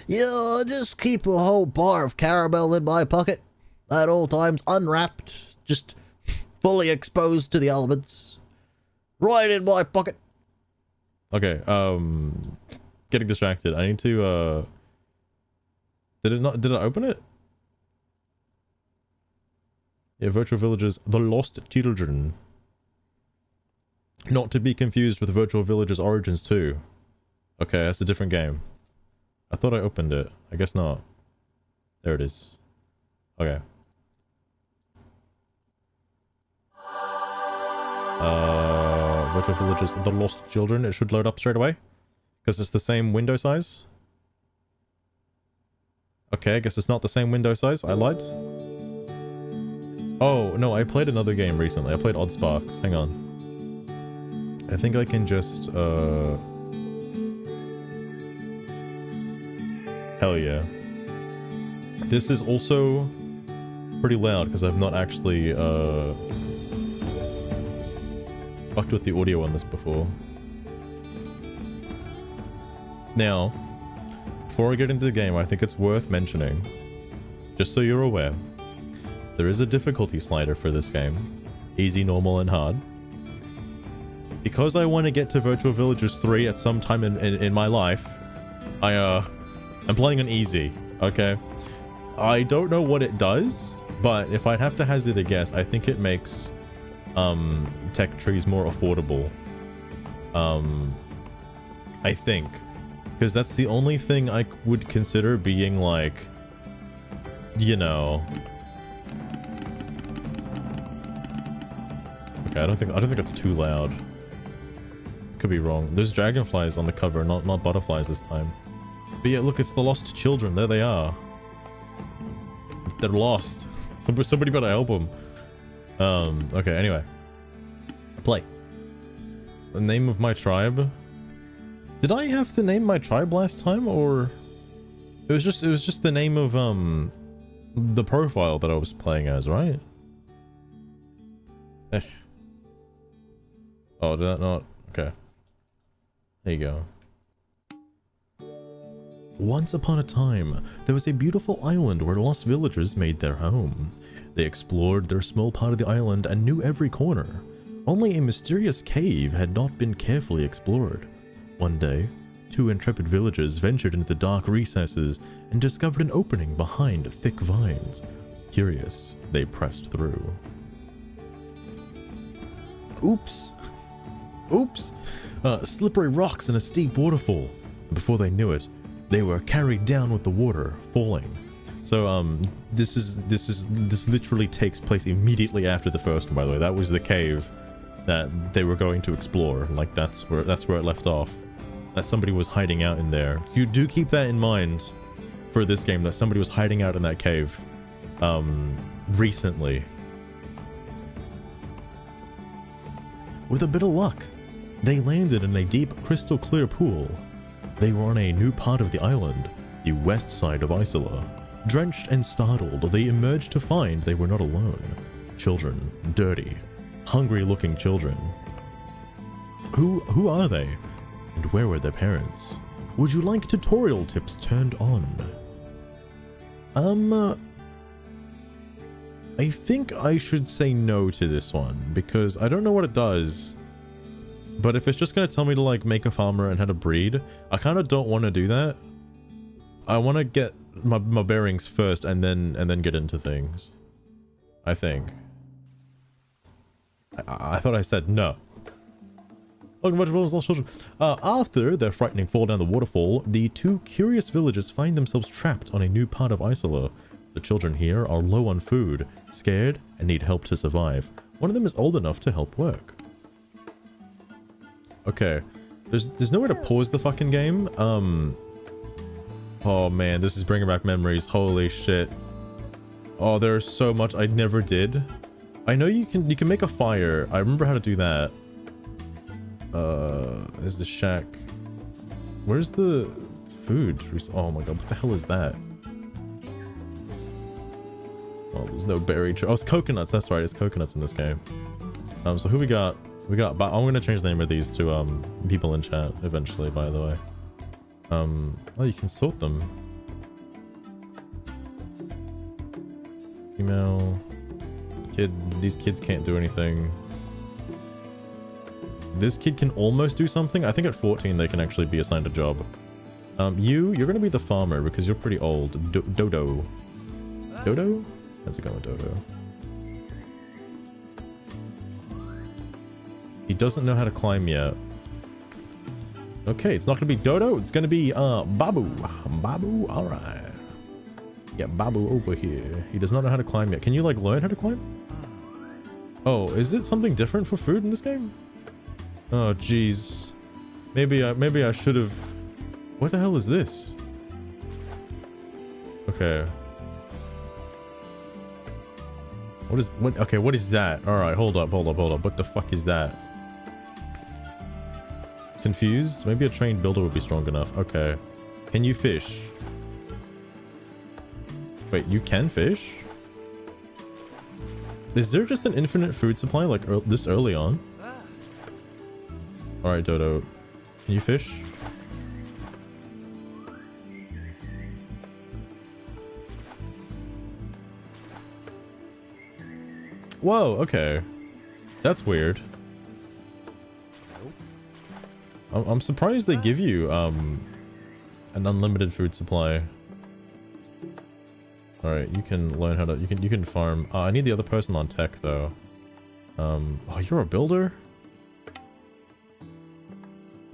Yeah, I just keep a whole bar of caramel in my pocket at all times, unwrapped, just fully exposed to the elements. Right in my pocket. Okay, getting distracted. I need to, did I open it? Yeah, Virtual Villagers, The Lost Children. Not to be confused with Virtual Villagers Origins 2. Okay, that's a different game. I thought I opened it. I guess not. There it is. Okay. Virtual Villagers, The Lost Children. It should load up straight away. Because it's the same window size. Okay, I guess it's not the same window size. I lied. Oh, no, I played another game recently. I played Oddsparks. Hang on. I think I can just, Hell yeah. This is also pretty loud because I've not actually, fucked with the audio on this before. Now, before I get into the game, I think it's worth mentioning, just so you're aware, there is a difficulty slider for this game. Easy, normal, and hard. Because I want to get to Virtual Villagers 3 at some time in my life, I'm playing on easy, okay? I don't know what it does, but if I'd have to hazard a guess, I think it makes tech trees more affordable. I think. Because that's the only thing I would consider being like, you know... Okay, I don't think it's too loud. Could be wrong. There's dragonflies on the cover, not butterflies this time. But yeah, look, it's the lost children. There they are. They're lost. Somebody better help them. Okay, anyway. Play. The name of my tribe. Did I have to name my tribe last time, or it was just the name of the profile that I was playing as, right? Eh. Oh, did that not? Okay. There you go. Once upon a time, there was a beautiful island where lost villagers made their home. They explored their small part of the island and knew every corner. Only a mysterious cave had not been carefully explored. One day, two intrepid villagers ventured into the dark recesses and discovered an opening behind thick vines. Curious, they pressed through. Oops. Oops. Slippery rocks and a steep waterfall. Before they knew it, they were carried down with the water, falling. So, this literally takes place immediately after the first one, by the way. That was the cave that they were going to explore. Like, that's where it left off. That somebody was hiding out in there. You do keep that in mind for this game, that somebody was hiding out in that cave, recently. With a bit of luck, they landed in a deep, crystal clear pool. They were on a new part of the island, the west side of Isola. Drenched and startled, they emerged to find they were not alone. Children, dirty, hungry-looking children. Who are they? And where were their parents? Would you like tutorial tips turned on? I think I should say no to this one, because I don't know what it does. But if it's just gonna tell me to, like, make a farmer and how to breed, I kind of don't want to do that. I want to get my bearings first and then get into things. I think. I thought I said no. Welcome back to Lost Children. After their frightening fall down the waterfall, the two curious villagers find themselves trapped on a new part of Isola. The children here are low on food, scared, and need help to survive. One of them is old enough to help work. Okay, there's nowhere to pause the fucking game. Oh man, this is bringing back memories. Holy shit. Oh, there's so much I never did. I know you can make a fire. I remember how to do that. There's the shack. Where's the food? Oh my god, what the hell is that? Oh, there's no berry tree. Oh, it's coconuts. That's right, it's coconuts in this game. So who we got? I'm gonna change the name of these to people in chat eventually, by the way. Oh, you can sort them. Email. Kid, these kids can't do anything. This kid can almost do something. I think at 14 they can actually be assigned a job. You're gonna be the farmer because you're pretty old. Dodo. Dodo? How's it going with Dodo? He doesn't know how to climb yet. Okay, it's not gonna be Dodo, it's gonna be Babu. Babu, alright. Yeah, Babu over here. He does not know how to climb yet. Can you like learn how to climb? Oh, is it something different for food in this game? Oh jeez. Maybe I should have. What the hell is this? Okay. What is that? Alright, hold up. What the fuck is that? Confused? Maybe a trained builder would be strong enough. Okay. Can you fish? Wait, you can fish? Is there just an infinite food supply like this early on? Alright, Dodo. Can you fish? Whoa, okay. That's weird. I'm surprised they give you an unlimited food supply. Alright, you can learn how to you can farm. I need the other person on tech though. Oh, you're a builder?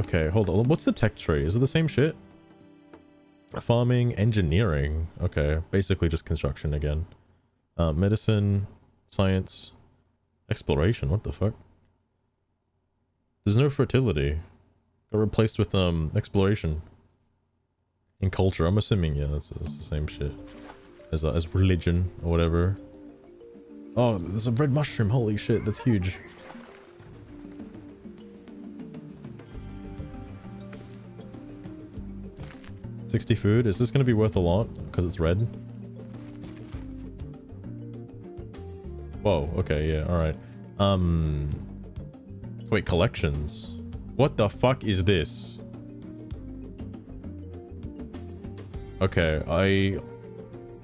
Okay, hold on. What's the tech tree? Is it the same shit? Farming, engineering. Okay, basically just construction again. Medicine, science, exploration. What the fuck? There's no fertility. Got replaced with exploration. And culture. I'm assuming, yeah, that's the same shit as religion or whatever. Oh, there's a red mushroom. Holy shit, that's huge. $60 food. Is this going to be worth a lot because it's red? Whoa, okay, yeah, alright. Wait, collections. What the fuck is this? Okay, I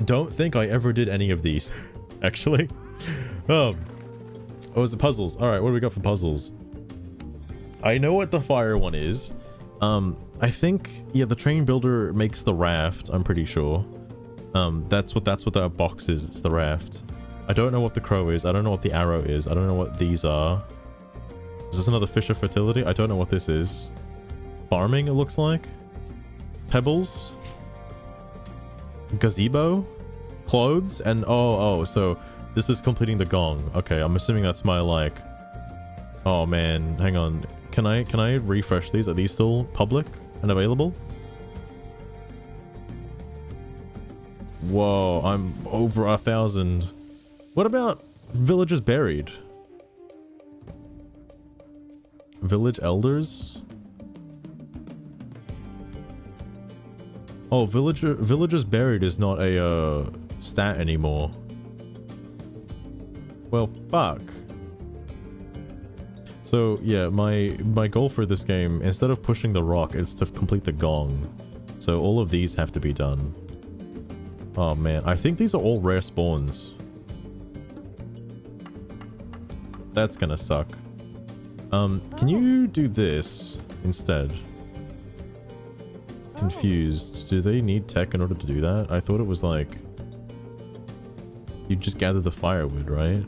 don't think I ever did any of these, actually. Oh, is it puzzles? Alright, what do we got for puzzles? I know what the fire one is. I think, yeah, the train builder makes the raft, I'm pretty sure. That's what that box is, it's the raft. I don't know what the crow is, I don't know what the arrow is, I don't know what these are. Is this another fish of fertility? I don't know what this is. Farming, it looks like. Pebbles. Gazebo. Clothes, and oh, so this is completing the gong. Okay, I'm assuming that's my, like... Oh man, hang on. Can I refresh these? Are these still public and available? Whoa, I'm over 1,000. What about villagers buried? Village elders? Oh, villagers buried is not a stat anymore. Well, fuck. So yeah, my goal for this game, instead of pushing the rock, is to complete the gong. So all of these have to be done. Oh man, I think these are all rare spawns. That's gonna suck. Can you do this instead? Confused. Do they need tech in order to do that? I thought it was like... You just gather the firewood, right?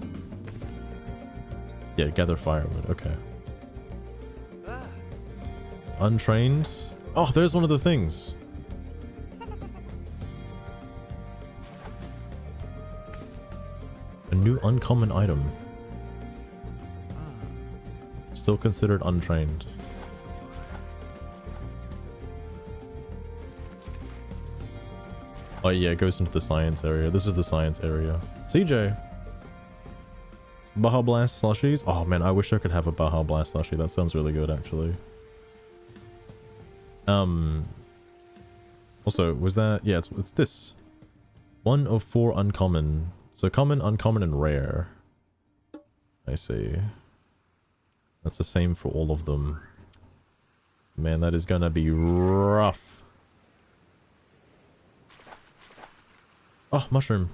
Yeah, gather firewood. Okay. Untrained? Oh, there's one of the things. A new uncommon item. Still considered untrained. Oh yeah, it goes into the science area. This is the science area. CJ! Baja Blast slushies? Oh man, I wish I could have a Baja Blast slushie. That sounds really good, actually. Also, was that... Yeah, it's this. 1 of 4 uncommon. So common, uncommon, and rare. I see. That's the same for all of them. Man, that is gonna be rough. Oh, mushroom.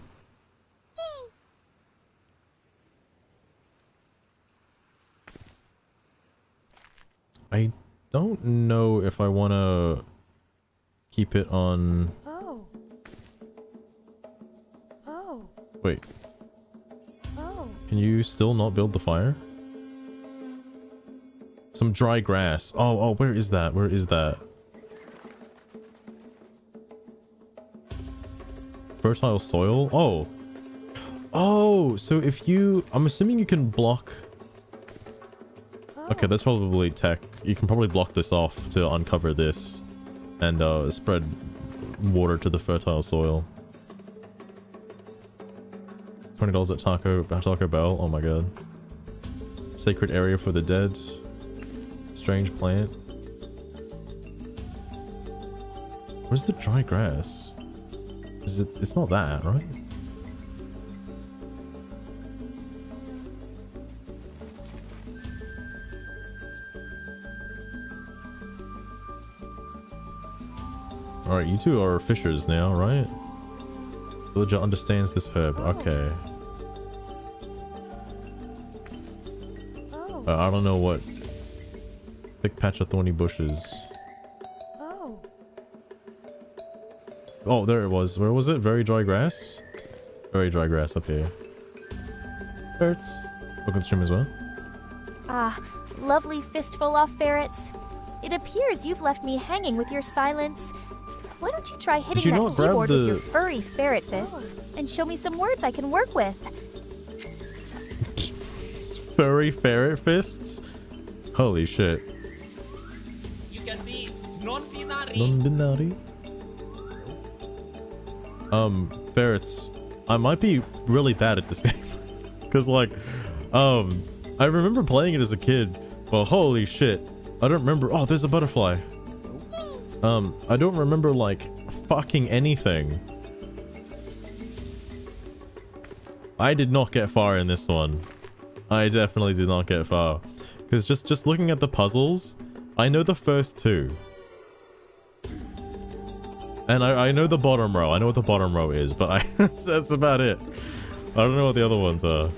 I don't know if I want to keep it on... Oh. Oh. Wait. Oh. Can you still not build the fire? Some dry grass. Oh, where is that? Where is that? Fertile soil? Oh. Oh, so if you... I'm assuming you can block... Okay, that's probably tech. You can probably block this off to uncover this and spread water to the fertile soil. $20 at Taco Bell. Oh my god. Sacred area for the dead. Strange plant. Where's the dry grass? Is it? It's not that, right? Alright, you two are fishers now, right? Villager understands this herb. Okay. Oh. I don't know what. Thick patch of thorny bushes. Oh. Oh, there it was. Where was it? Very dry grass? Very dry grass up here. Ferrets. Welcome to the stream as well. Ah, lovely fistful of ferrets. It appears you've left me hanging with your silence. Why don't you try hitting you that not grab keyboard with the- your furry ferret fists and show me some words I can work with? Furry ferret fists? Holy shit. You can be non-binary. Non-binary? Ferrets. I might be really bad at this game. Because, like, I remember playing it as a kid, but holy shit. I don't remember. Oh, there's a butterfly. I don't remember, like, fucking anything. I did not get far in this one. I definitely did not get far. Because just looking at the puzzles, I know the first two. And I know the bottom row. I know what the bottom row is, but that's about it. I don't know what the other ones are.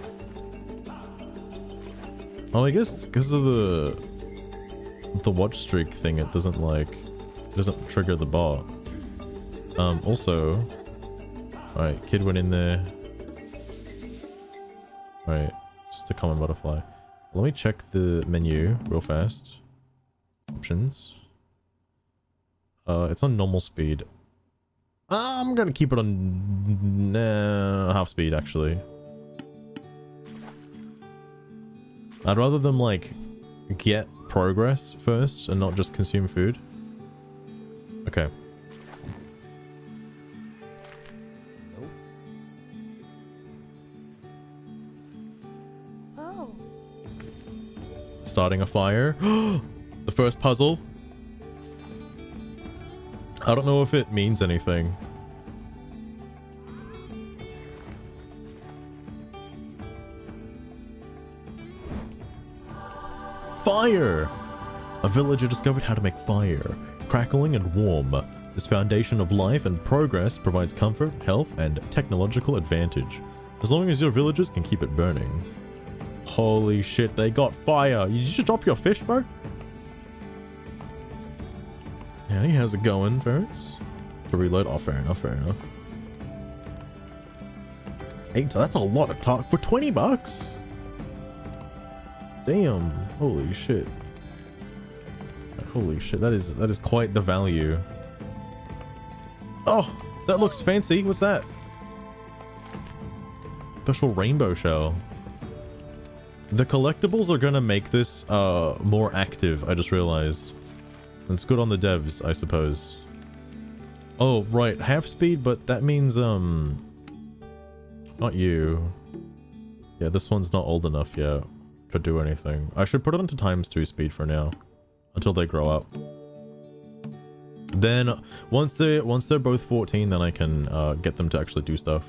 Oh, I guess because of the watch streak thing, it doesn't, like... doesn't trigger the bot. Also... Alright, kid went in there. Alright, just a common butterfly. Let me check the menu real fast. Options. It's on normal speed. I'm gonna keep it on half speed, actually. I'd rather them, like, get progress first and not just consume food. Okay. Oh. Starting a fire. The first puzzle. I don't know if it means anything. Fire! A villager discovered how to make fire, crackling and warm. This foundation of life and progress provides comfort, health, and technological advantage, as long as your villagers can keep it burning. Holy shit, they got fire! You just drop your fish, bro? Yeah, how's it going, ferrets? To reload? Oh, fair enough, fair enough. 8, so that's a lot of talk for 20 bucks. Damn, holy shit. Holy shit, that is quite the value. Oh, that looks fancy. What's that? Special rainbow shell. The collectibles are gonna make this more active, I just realized. It's good on the devs, I suppose. Oh, right, half speed, but that means, not you. Yeah, this one's not old enough yet to do anything. I should put it onto ×2 speed for now, until they grow up. Then, once they're both 14, then I can get them to actually do stuff.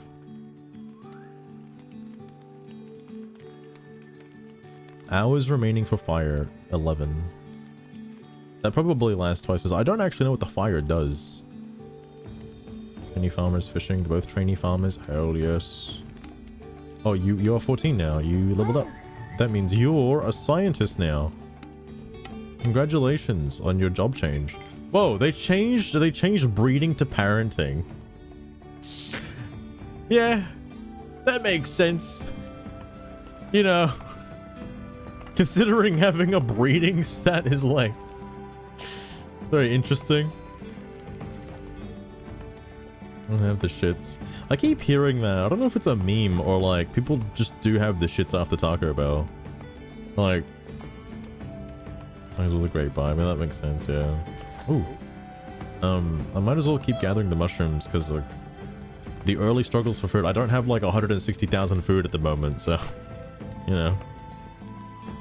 Hours remaining for fire, 11. That probably lasts twice as... I don't actually know what the fire does. Trainee farmers fishing, they're both trainee farmers. Hell yes. Oh, you're 14 now. You leveled up. That means you're a scientist now. Congratulations on your job change. Whoa, they changed breeding to parenting. Yeah, that makes sense. You know, considering having a breeding stat is like very interesting. I have the shits. I keep hearing that. I don't know if it's a meme or like people just do have the shits after Taco Bell. Like, that was a great buy. I mean, that makes sense, yeah. Ooh. I might as well keep gathering the mushrooms because like the early struggles for food. I don't have like 160,000 food at the moment, so you know,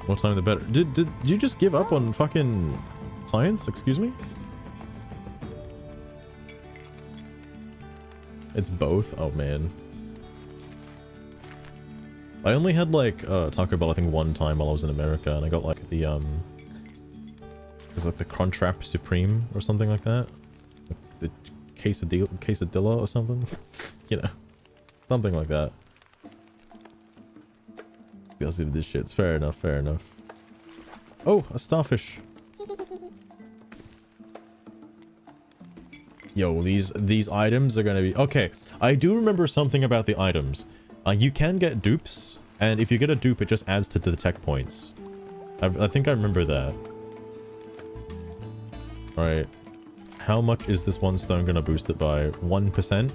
more time the better. Did you just give up on fucking science? Excuse me? It's both? Oh man. I only had like Taco Bell I think one time while I was in America, and I got like the it was like the Crunchwrap Supreme or something like that. The quesadilla or something. You know, something like that. Let's do this shit. Fair enough, fair enough. Oh, a starfish. Yo, these items are gonna be okay. I do remember something about the items. You can get dupes, and if you get a dupe, it just adds to the tech points. I think I remember that. All right, how much is this one stone gonna boost it by? 1%.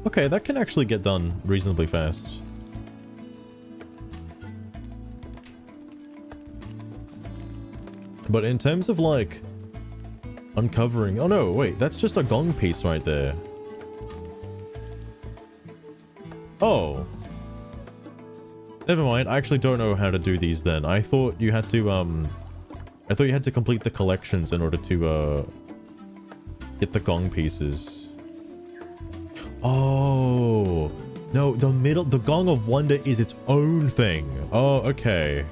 Okay, that can actually get done reasonably fast. But in terms of like uncovering... Oh no, wait, that's just a gong piece right there. Oh. Never mind, I actually don't know how to do these then. I thought you had to complete the collections in order to get the gong pieces. Oh. No, the Gong of Wonder is its own thing. Oh, okay.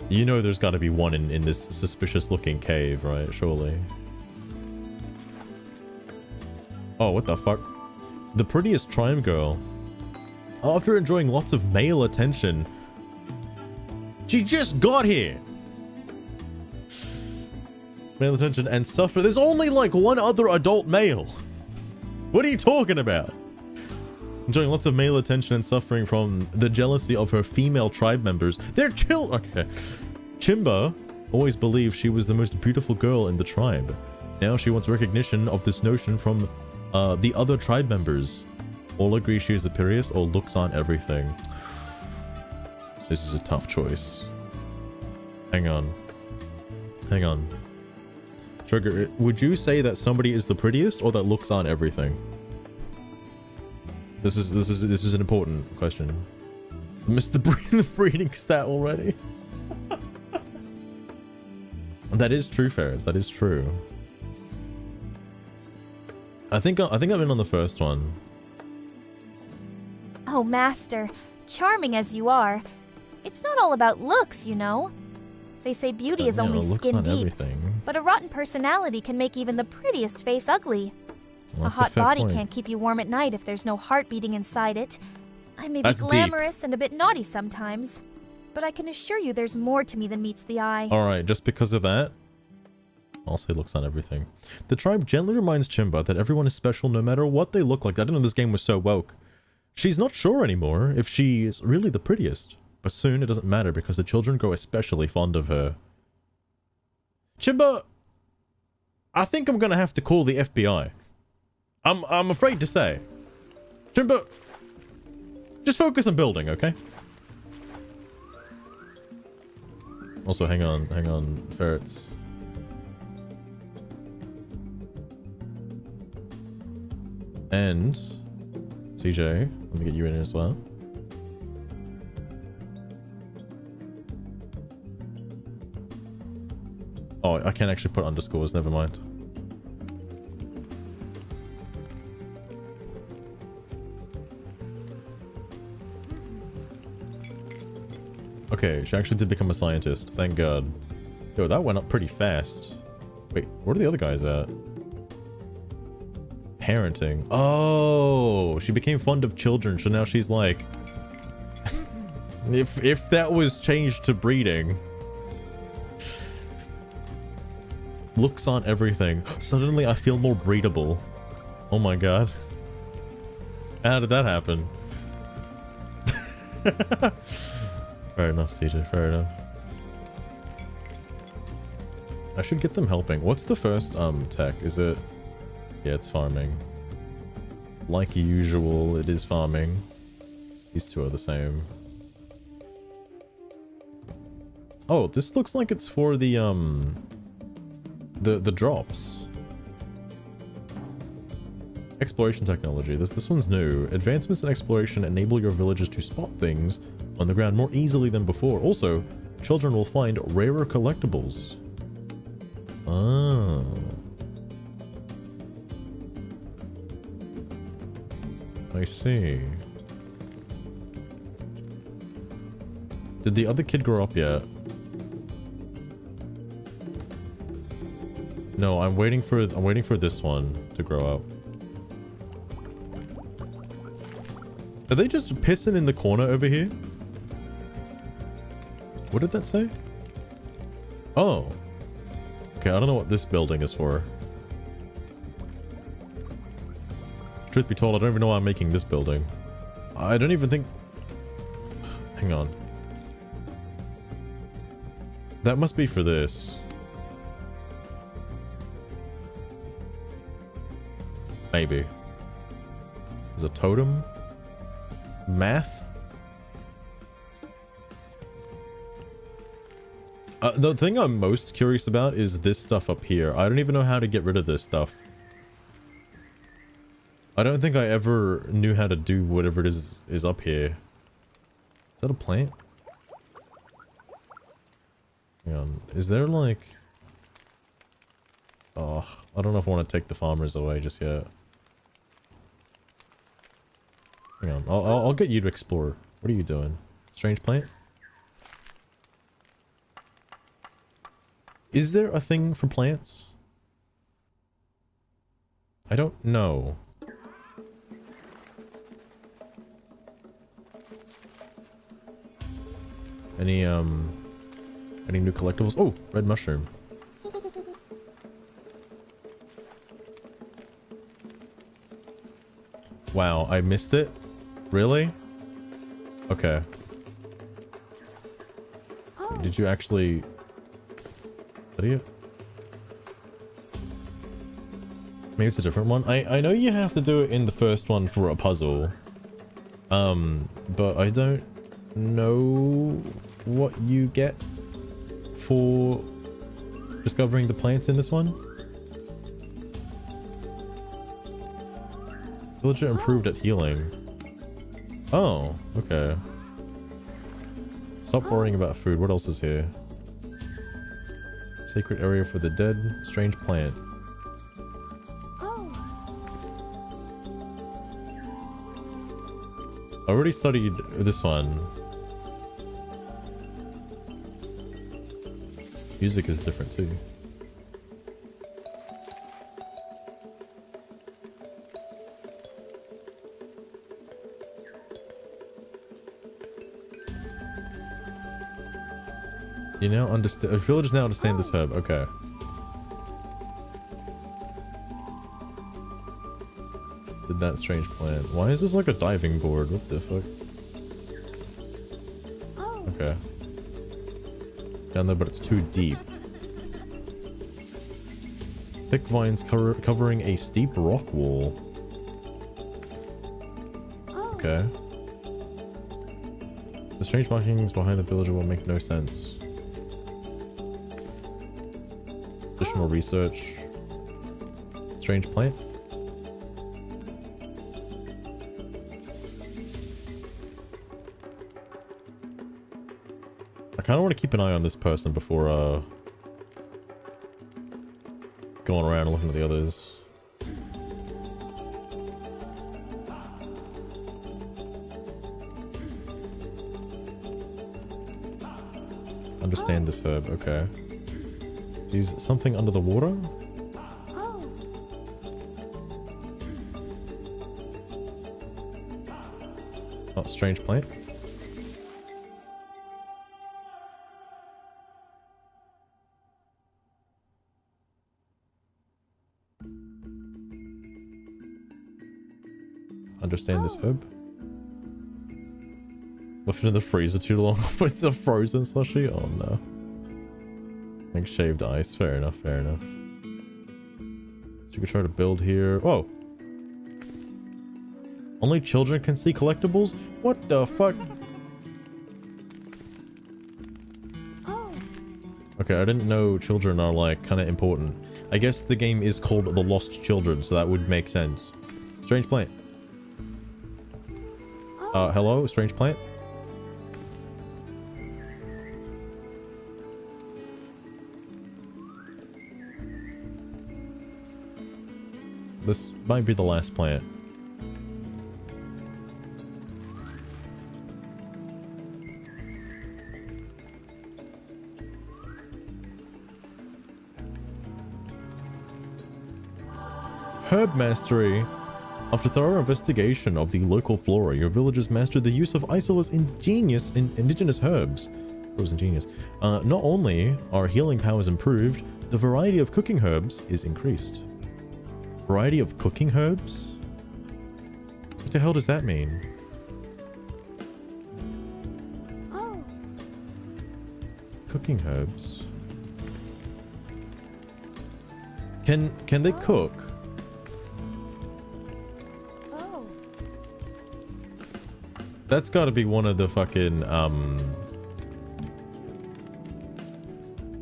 You know there's got to be one in this suspicious looking cave, right? Surely. Oh, what the fuck? The prettiest Trime girl. After enjoying lots of male attention, she just got here. Male attention and suffer. There's only like one other adult male. What are you talking about? Enjoying lots of male attention and suffering from the jealousy of her female tribe members. They're okay. Chimba always believed she was the most beautiful girl in the tribe. Now she wants recognition of this notion from the other tribe members. All agree she is the prettiest or looks on everything. This is a tough choice. Hang on. Hang on. Trigger, would you say that somebody is the prettiest or that looks on everything? This is an important question. Missed the breeding stat already. That is true, Ferris. That is true. I think I'm in on the first one. Oh, Master, charming as you are, it's not all about looks, you know. They say beauty is only skin deep, everything. but a rotten personality can make even the prettiest face ugly. Well, a hot body point. can't keep you warm at night if there's no heart beating inside it. I may be That's glamorous and a bit naughty sometimes, but I can assure you there's more to me than meets the eye. Alright, just because of that, I'll say looks on everything. The tribe gently reminds Chimba that everyone is special no matter what they look like. I didn't know this game was so woke. She's not sure anymore if she's really the prettiest, but soon it doesn't matter because the children grow especially fond of her. Chimba, I think I'm gonna have to call the FBI. I'm afraid to say. Chimba, just focus on building, okay? Also, hang on, ferrets. And CJ, let me get you in as well. Oh, I can't actually put underscores, never mind. Okay, she actually did become a scientist, thank god. Yo, that went up pretty fast. Wait, where are the other guys at? Parenting. Oh, she became fond of children, so now she's like... if that was changed to breeding, Looks aren't everything. Suddenly I feel more breedable. Oh my god. How did that happen? Fair enough, CJ, fair enough. I should get them helping. What's the first tech? Is it... Yeah, it's farming. Like usual, it is farming. These two are the same. Oh, this looks like it's for the drops. Exploration technology. This one's new. Advancements in exploration enable your villagers to spot things on the ground more easily than before. Also, children will find rarer collectibles. Ah. I see. Did the other kid grow up yet? No, I'm waiting for this one to grow up. Are they just pissing in the corner over here? What did that say? Oh. Okay, I don't know what this building is for. Truth be told, I don't even know why I'm making this building. I don't even think... Hang on. That must be for this. Maybe. There's a totem? Math? The thing I'm most curious about is this stuff up here. I don't even know how to get rid of this stuff. I don't think I ever knew how to do whatever it is up here. Is that a plant? Hang on. Is there like... Oh, I don't know if I want to take the farmers away just yet. Hang on. I'll get you to explore. What are you doing? Strange plant? Is there a thing for plants? I don't know. Any new collectibles? Oh, red mushroom. Wow, I missed it? Really? Okay. Did you actually study it? Maybe it's a different one. I know you have to do it in the first one for a puzzle. But I don't know what you get for discovering the plants in this one. Villager improved at healing. Oh, okay. Stop worrying about food. What else is here? Sacred area for the dead. Strange plant. I already studied this one. Music is different too. You now understand. Villagers now understand this herb. Okay. Did that strange plant? Why is this like a diving board? What the fuck? Okay. Down there, but it's too deep. Thick vines covering a steep rock wall. Okay. The strange markings behind the villager will make no sense. Additional research. Strange plant. I kind of want to keep an eye on this person before going around and looking at the others. Understand this herb, okay. Is something under the water? Oh, strange plant. understand this herb. Left it in the freezer too long. It's a frozen slushy? Oh no. Like shaved ice. Fair enough, fair enough. So you could try to build here. Whoa! Only children can see collectibles? What the fuck? Oh. Okay, I didn't know children are like kind of important. I guess the game is called The Lost Children, so that would make sense. Strange plant. Hello, strange plant? This might be the last plant. Herb mastery. After thorough investigation of the local flora, your villagers mastered the use of Isola's indigenous herbs. It was ingenious. Not only are healing powers improved, the variety of cooking herbs is increased. Variety of cooking herbs? What the hell does that mean? Oh. Cooking herbs. Can they cook? Oh. That's got to be one of the fucking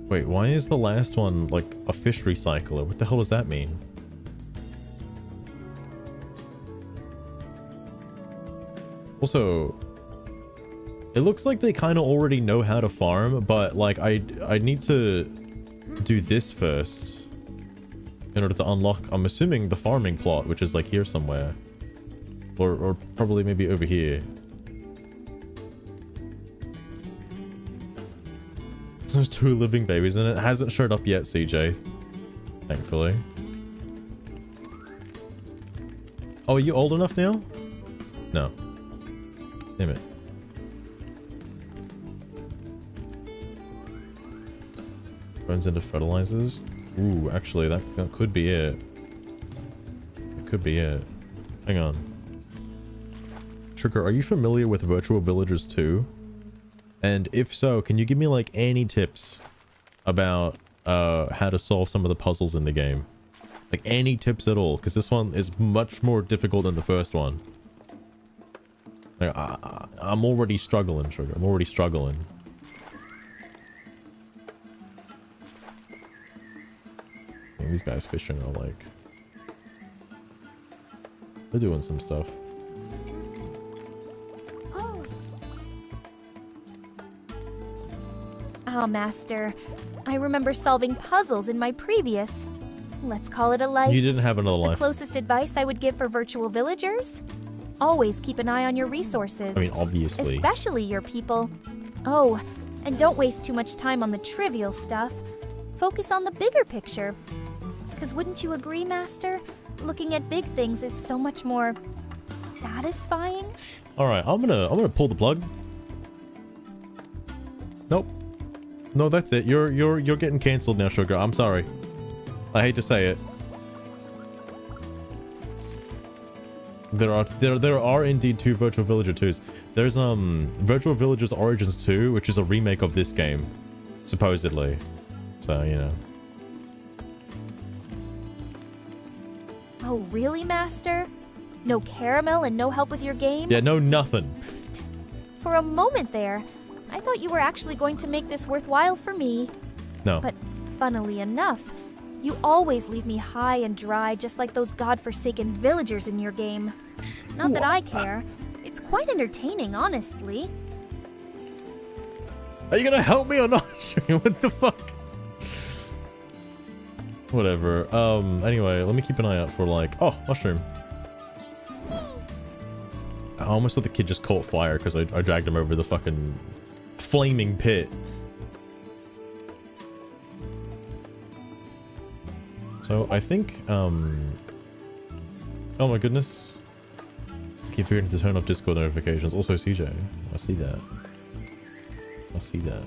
Wait, why is the last one like a fish recycler? What the hell does that mean? Also, it looks like they kind of already know how to farm, but like I need to do this first in order to unlock, I'm assuming, the farming plot, which is like here somewhere, or probably maybe over here. There's 2 living babies and it hasn't showed up yet, CJ. Thankfully. Oh, are you old enough now? No. Damn it. Turns into fertilizers. Ooh, actually, that could be it. It could be it. Hang on. Trigger, are you familiar with Virtual Villagers 2? And if so, can you give me like any tips about how to solve some of the puzzles in the game? Like any tips at all? Because this one is much more difficult than the first one. Like, I'm already struggling, Sugar. I'm already struggling. These guys fishing are like... they're doing some stuff. Oh. Ah, Master. I remember solving puzzles in my previous... let's call it a life. You didn't have another The life. closest advice I would give for virtual villagers? Always keep an eye on your resources. I mean, obviously. Especially your people. Oh, and don't waste too much time on the trivial stuff. Focus on the bigger picture. Because wouldn't you agree, Master? Looking at big things is so much more satisfying. All right, I'm gonna pull the plug. Nope. No, that's it. You're getting canceled now, Sugar. I'm sorry. I hate to say it. There are indeed 2 Virtual Villager 2s. There's Virtual Villagers Origins 2, which is a remake of this game, supposedly. So, you know. Oh, really, Master? No caramel and no help with your game? Yeah, no nothing. For a moment there, I thought you were actually going to make this worthwhile for me. No. But funnily enough, you always leave me high and dry, just like those godforsaken villagers in your game. Not that I care. It's quite entertaining, honestly. Are you gonna help me or not? What the fuck? Whatever. Anyway, let me keep an eye out for like... oh, mushroom. I almost thought the kid just caught fire because I dragged him over the fucking flaming pit. So I think, oh my goodness. I keep forgetting to turn off Discord notifications. Also CJ, I see that. I see that.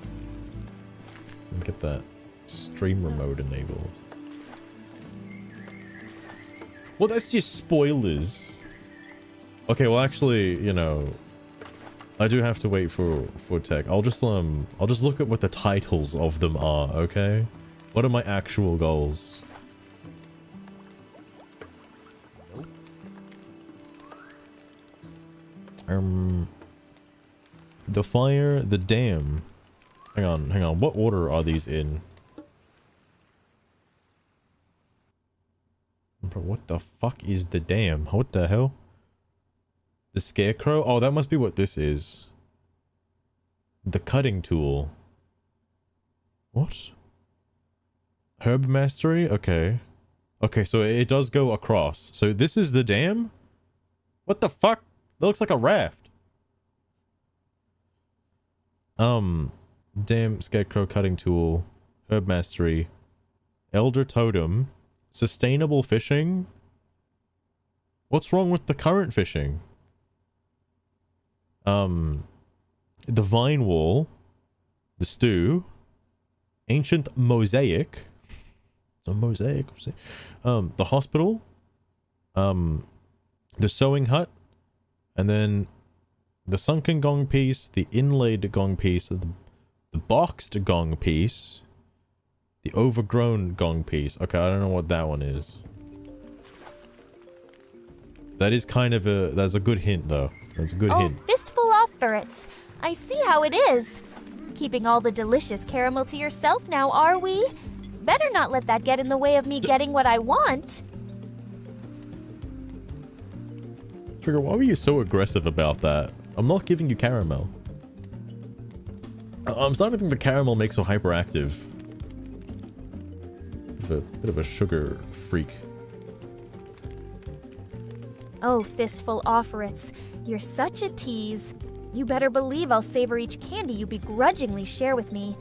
Let me get that streamer mode enabled. Well, that's just spoilers Okay, well actually, you know, I do have to wait for tech. I'll just look at what the titles of them are, okay? What are my actual goals? The fire, the dam. Hang on. What order are these in? Bro, what the fuck is the dam? What the hell? The scarecrow? Oh, that must be what this is. The cutting tool. What? Herb mastery? Okay. Okay, so it does go across. So this is the dam? What the fuck? That looks like a raft. Dam, scarecrow, cutting tool, herb mastery, elder totem, sustainable fishing. What's wrong with the current fishing? The vine wall, the stew, ancient mosaic, the hospital, the sewing hut, and then the sunken gong piece, the inlaid gong piece, the boxed gong piece, the overgrown gong piece. Okay, I don't know what that one is. That is kind of that's a good hint though. That's a good hint. Fistful of ferrets. I see how it is. Keeping all the delicious caramel to yourself now, are we? Better not let that get in the way of me getting what I want. Trigger, why were you so aggressive about that? I'm not giving you caramel. I'm starting to think the caramel makes her hyperactive. Bit of a sugar freak. Oh, fistful offerets. You're such a tease. You better believe I'll savor each candy you begrudgingly share with me.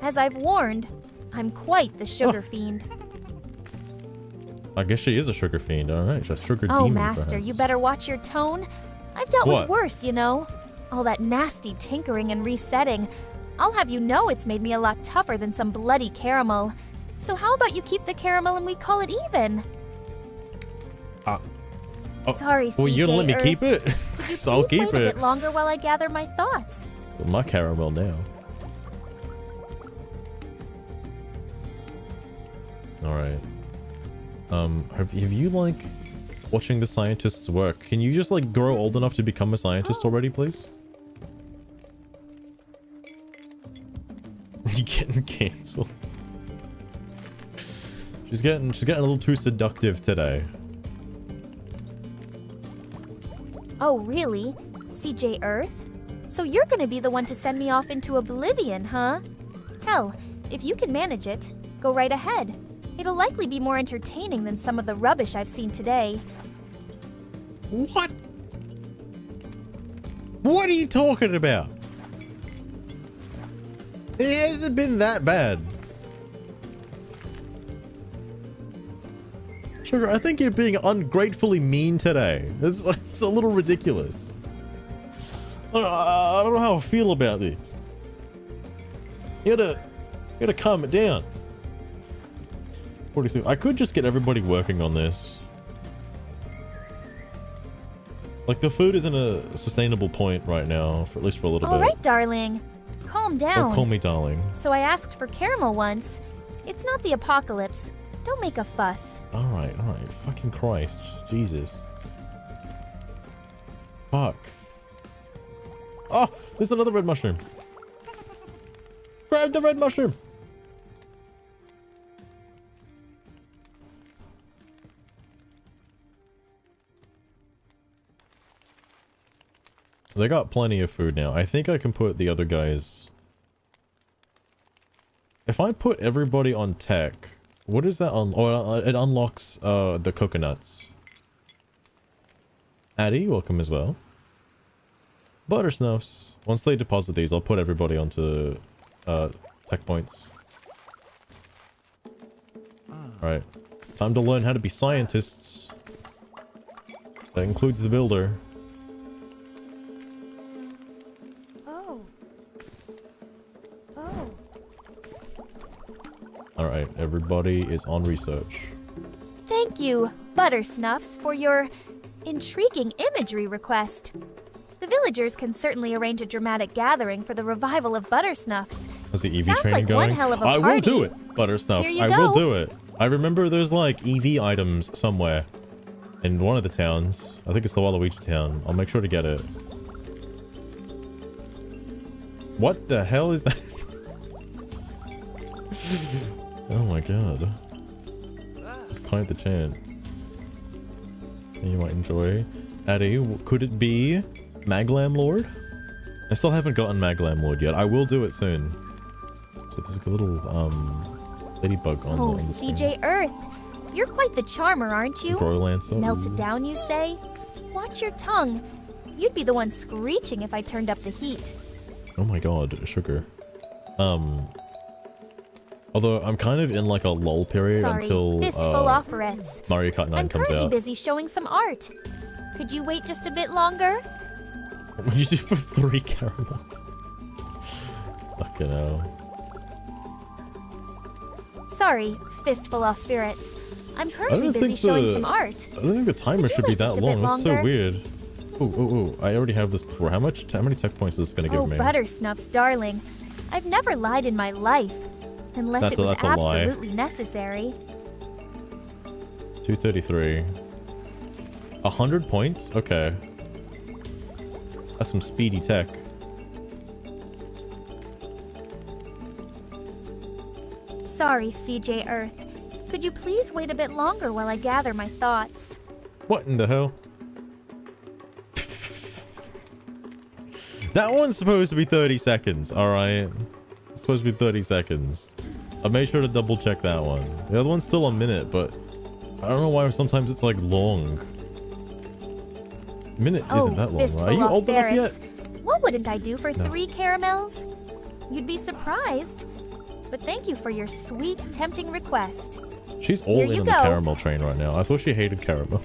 As I've warned, I'm quite the sugar fiend. I guess she is a sugar fiend, alright. She's a sugar demon, Oh, Master, perhaps. you better watch your tone. I've dealt What? with worse, you know. All that nasty tinkering and resetting. I'll have you know it's made me a lot tougher than some bloody caramel. So how about you keep the caramel and we call it even? Oh, Sorry, CJ well, you don't let me Earth. keep it? So I'll Please keep wait a it. bit longer while I gather my thoughts. My caramel now. Alright. Have you, like, watching the scientists work? Can you just, like, grow old enough to become a scientist already, please? You getting cancelled? She's getting a little too seductive today. Oh, really? CJ Earth? So you're gonna be the one to send me off into oblivion, huh? Hell, if you can manage it, go right ahead. It'll likely be more entertaining than some of the rubbish I've seen today. What? What are you talking about? It hasn't been that bad. Sugar, I think you're being ungratefully mean today. It's a little ridiculous. I don't know how I feel about this. You gotta calm it down. 46. I could just get everybody working on this. Like, the food isn't a sustainable point right now, for at least for a little bit. All right, darling. Calm down. Don't call me darling. So I asked for caramel once. It's not the apocalypse. Don't make a fuss. Alright. Fucking Christ. Jesus. Fuck. Oh, there's another red mushroom. Grab the red mushroom. They got plenty of food now. I think I can put the other guys... If I put everybody on tech, what is that on? Oh, it unlocks the coconuts. Addie, welcome as well. Buttersnuffs. Once they deposit these, I'll put everybody onto tech points. Alright. Time to learn how to be scientists. That includes the builder. Alright, everybody is on research. Thank you, Buttersnuffs, for your Intriguing imagery request. The villagers can certainly arrange a dramatic gathering for the revival of Buttersnuffs. How's the EV Sounds training like going? one hell of a I will party. do it, Buttersnuffs. Here you I will go. do it. I remember there's like EV items somewhere in one of the towns. I think it's the Waluigi town. I'll make sure to get it. What the hell is that? Oh my god. It's quite the chant. You might enjoy. Addy, could it be Maglam Lord? I still haven't gotten Maglam Lord yet. I will do it soon. So there's a little ladybug on, Oh, the screen. CJ Earth. You're quite the charmer, aren't you? Brolancer. Melted down, you say? Watch your tongue. You'd be the one screeching if I turned up the heat. Oh my god, sugar. Although I'm kind of in like a lull period Sorry, until fistful offerettes. Mario Kart 9 I'm comes currently out. busy showing some art. Could you wait just a bit longer? What did you do for 3 caramels? Fucking hell. Sorry, fistful of ferrets. I'm currently don't busy think showing the- some art. I don't think the timer Could you should be wait just that a bit long. That's so longer? weird. Ooh. I already have this before. How many tech points is this gonna Oh, give me? Buttersnuffs, darling. I've never lied in my life. Unless That's it was a lie. absolutely necessary. 233. 100 points? Okay. That's some speedy tech. Sorry, CJ Earth. Could you please wait a bit longer while I gather my thoughts? What in the hell? That one's supposed to be 30 seconds, alright? It's supposed to be 30 seconds. I made sure to double check that one. The other one's still a minute, but I don't know why sometimes it's like long. A minute isn't that long, fistful right? Are you of old enough ferrets. yet? What wouldn't I do for No. 3 caramels? You'd be surprised. But thank you for your sweet, tempting request. She's all Here in you on the go. caramel train right now. I thought she hated caramel.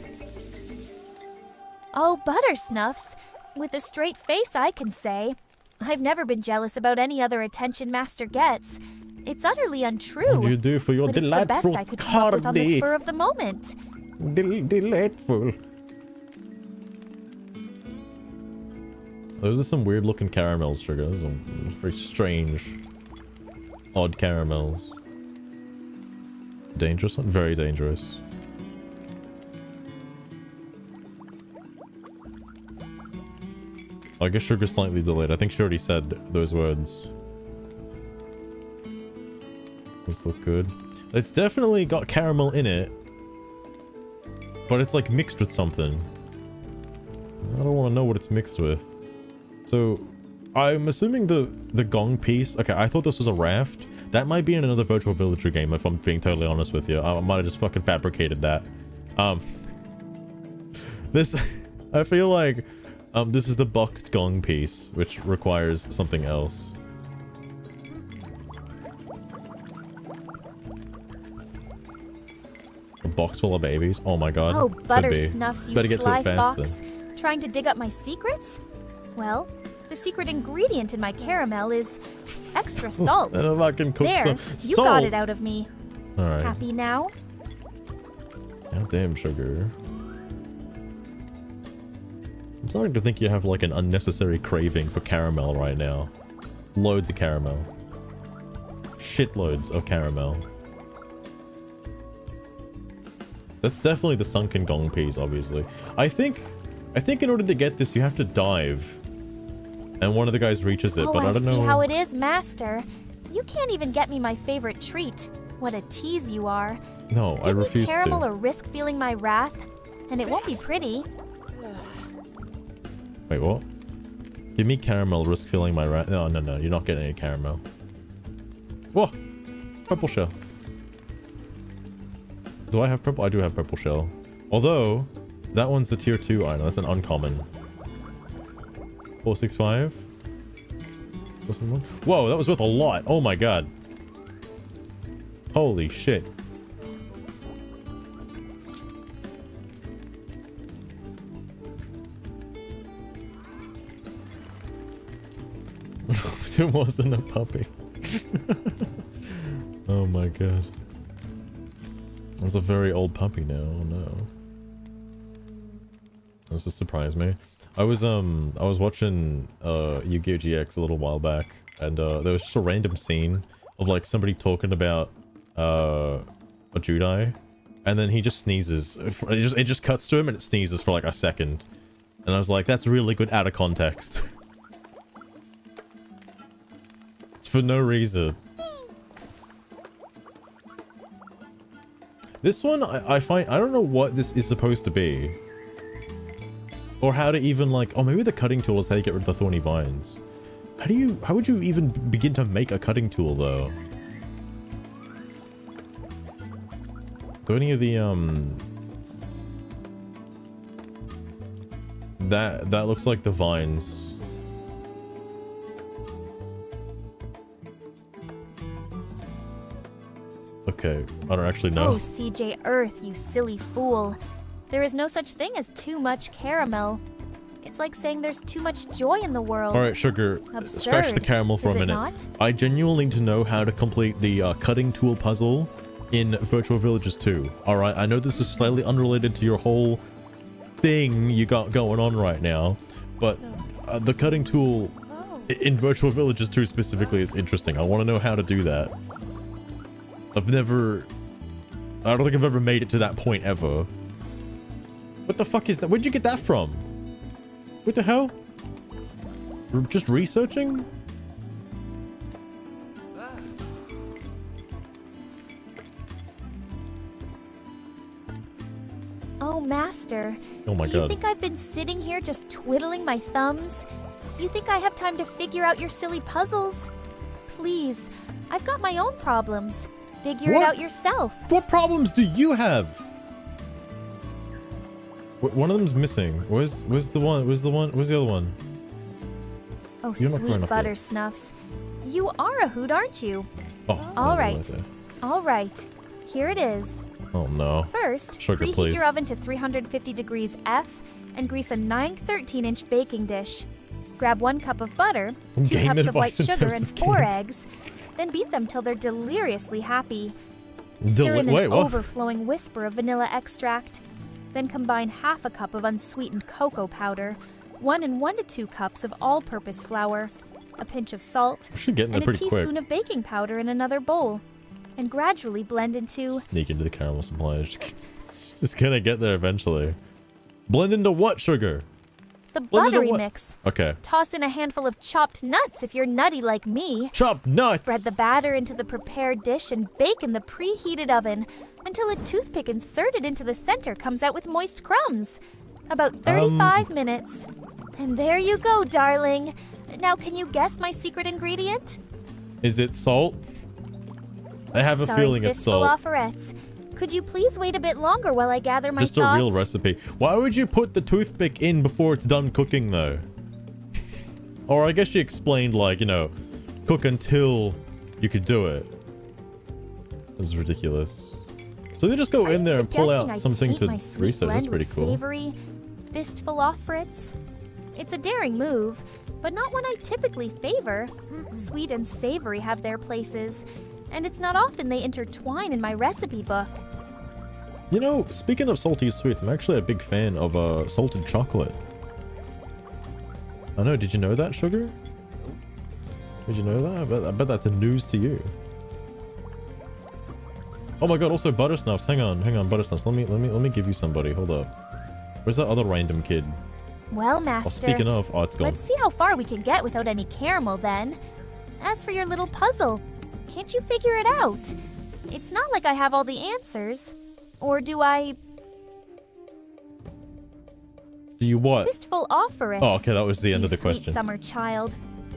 Oh, Buttersnuffs. With a straight face, I can say. I've never been jealous about any other attention Master gets. It's utterly untrue. What do you do for your But it's the best delightful I could come up with on the cardi? spur of the moment. Delightful. Those are some weird looking caramels, Sugar. Those are very strange, odd caramels. Dangerous one? Very dangerous. I guess Sugar's slightly delayed. I think she already said those words. Those look good. It's definitely got caramel in it. But it's like mixed with something. I don't want to know what it's mixed with. So, I'm assuming the gong piece... Okay, I thought this was a raft. That might be in another Virtual Villager game, if I'm being totally honest with you. I might have just fucking fabricated that. This... I feel like... this is the boxed gong piece, which requires something else. A box full of babies? Oh my god. Oh, Could be. Buttersnuffs, you Better get to sly it fast fox. then. Trying to dig up my secrets? Well, the secret ingredient in my caramel is extra salt. And if I can cook There, some you salt. got it out of me. Alright. Happy now? God damn, Sugar. I'm starting to think you have like an unnecessary craving for caramel right now. Loads of caramel. Shitloads of caramel. That's definitely the sunken gong piece, obviously. I think in order to get this, you have to dive. And one of the guys reaches it, Oh, but I don't see know. how it is, Master. You can't even get me my favorite treat. What a tease you are. No, I Give me refuse caramel to. or risk feeling my wrath, and it won't be pretty. Wait, what? Give me caramel, risk filling my rat. No, you're not getting any caramel. Whoa! Purple shell. Do I have purple? I do have purple shell. Although, that one's a tier 2 item. That's an uncommon. 465? Whoa, that was worth a lot. Oh my god. Holy shit. It wasn't a puppy. Oh my god. That's a very old puppy now. Oh no. This has surprised me. I was watching Yu-Gi-Oh! GX a little while back, and there was just a random scene of like somebody talking about a Judai, and then he just sneezes. It just cuts to him and it sneezes for like a second, and I was like, that's really good out of context. It's for no reason. This one, I find, I don't know what this is supposed to be. Or how to even like, oh, maybe the cutting tool is how you get rid of the thorny vines. How would you even begin to make a cutting tool though? Do any of the, that looks like the vines. Okay, I don't actually know. Oh, CJ Earth, you silly fool. There is no such thing as too much caramel. It's like saying there's too much joy in the world. Alright, Sugar, Absurd, scratch the caramel for a minute. Not? I genuinely need to know how to complete the cutting tool puzzle in Virtual Villages 2. Alright, I know this is slightly unrelated to your whole thing you got going on right now, but the cutting tool in Virtual Villages 2 specifically is interesting. I want to know how to do that. I don't think I've ever made it to that point ever. What the fuck is that? Where'd you get that from? What the hell? We're just researching? Oh, Master. Oh my Do you god. think I've been sitting here just twiddling my thumbs? You think I have time to figure out your silly puzzles? Please, I've got my own problems. Figure it What? out yourself. What problems do you have? One of them's missing. Where's the other one? Oh, You're not sweet growing up butter yet. snuffs. You are a hoot, aren't you? Oh, All no, right. All right. Here it is. Oh no. First, Sugar, preheat please. your oven to 350 degrees F and grease a 9/13-inch baking dish. Grab 1 cup of butter, 2 Game cups of white advice in sugar, terms and of 4 game. eggs. Then beat them till they're deliriously happy. Stir in Wait, an what? overflowing whisper of vanilla extract. Then combine half a cup of unsweetened cocoa powder, 1 and 1 to 2 cups of all-purpose flour, a pinch of salt, We should get in there and a pretty teaspoon quick. of baking powder in another bowl. And gradually blend into... Sneak into the caramel supply. Just gonna get there eventually. Blend into what, Sugar? the Blend into buttery what? mix. Okay. Toss in a handful of chopped nuts if you're nutty like me. Chopped nuts! Spread the batter into the prepared dish and bake in the preheated oven until a toothpick inserted into the center comes out with moist crumbs. About 35 minutes. And there you go, darling. Now, can you guess my secret ingredient? Is it salt? I have a Sorry, feeling it's fistful salt. offerettes. Could you please wait a bit longer while I gather my Just thoughts? a real recipe. Why would you put the toothpick in before it's done cooking, though? Or I guess she explained, like, you know, cook until you could do it. This is ridiculous. So they just go Are in you there and pull suggesting out I something taint to my sweet research. That's blend pretty with cool. Savory, fistful offerets. It's a daring move, but not one I typically favor. Sweet and savory have their places, and it's not often they intertwine in my recipe book. You know, speaking of salty sweets, I'm actually a big fan of salted chocolate. I know, did you know that, Sugar? Did you know that? I bet that's a news to you. Oh my god, also buttersnuffs. Hang on, buttersnuffs. Let me give you somebody. Hold up. Where's that other random kid? Well, Oh, Master, speaking of, oh, it's gone. let's see how far we can get without any caramel then. As for your little puzzle, can't you figure it out? It's not like I have all the answers. Or do I? Do you what? Fistful offerets. Oh, okay, that was the end You of the sweet question. summer child.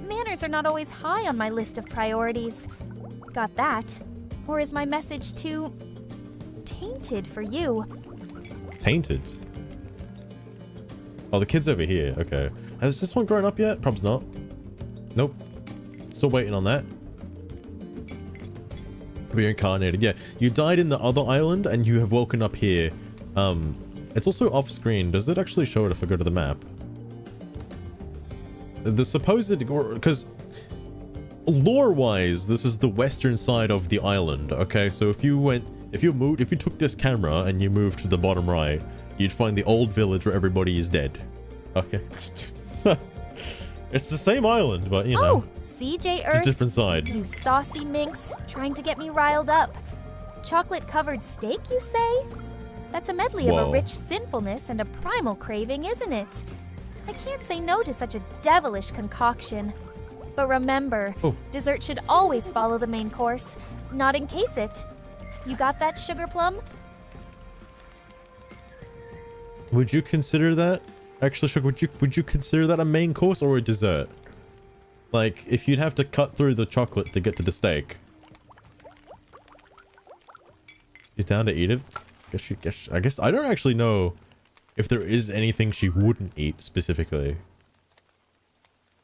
Manners are not always high on my list of priorities. Got that? Or is my message too tainted for you? Tainted. Oh, the kid's over here. Okay. Has this one grown up yet? Probably not. Nope. Still waiting on that. Reincarnated. Yeah, you died in the other island and you have woken up here. It's also off screen. Does it actually show it if I go to the map? The supposed, because lore-wise, this is the western side of the island. Okay, so if you took this camera and you moved to the bottom right, you'd find the old village where everybody is dead. Okay. It's the same island, but you know. Oh, CJ It's a Earth, different side. you saucy minx, trying to get me riled up. Chocolate-covered steak, you say? That's a medley of Whoa. a rich sinfulness and a primal craving, isn't it? I can't say no to such a devilish concoction. But remember, Oh. dessert should always follow the main course, not encase it. You got that, Sugar Plum? Would you consider that? Actually, Sugar, would you consider that a main course or a dessert? Like, if you'd have to cut through the chocolate to get to the steak. She's down to eat it? I guess I don't actually know if there is anything she wouldn't eat specifically.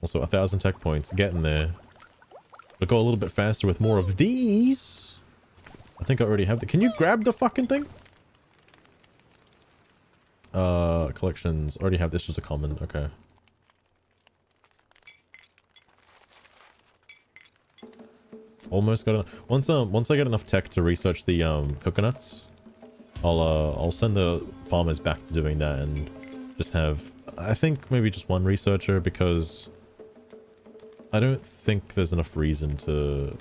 Also, 1,000 tech points. Getting there. But go a little bit faster with more of these. I think I already have the... Can you grab the fucking thing? Collections. Already have this, just a common. Okay. Almost got enough. Once I get enough tech to research the coconuts, I'll send the farmers back to doing that and just have, I think maybe just one researcher, because I don't think there's enough reason to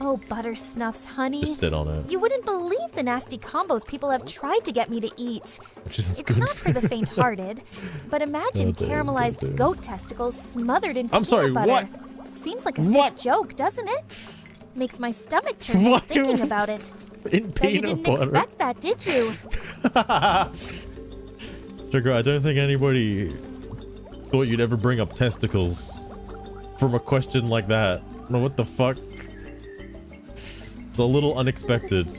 Oh, butter snuffs, honey. just sit on it. You wouldn't believe the nasty combos people have tried to get me to eat. Which is It's good. not for the faint-hearted, but imagine Oh, damn, caramelized damn. goat testicles smothered in I'm peanut sorry, butter. what? Seems like a What? sick joke, doesn't it? Makes my stomach churn just What? thinking about it. In Bet you peanut didn't butter. expect that, did you? Sugar, I don't think anybody thought you'd ever bring up testicles from a question like that. No, what the fuck? It's a little unexpected.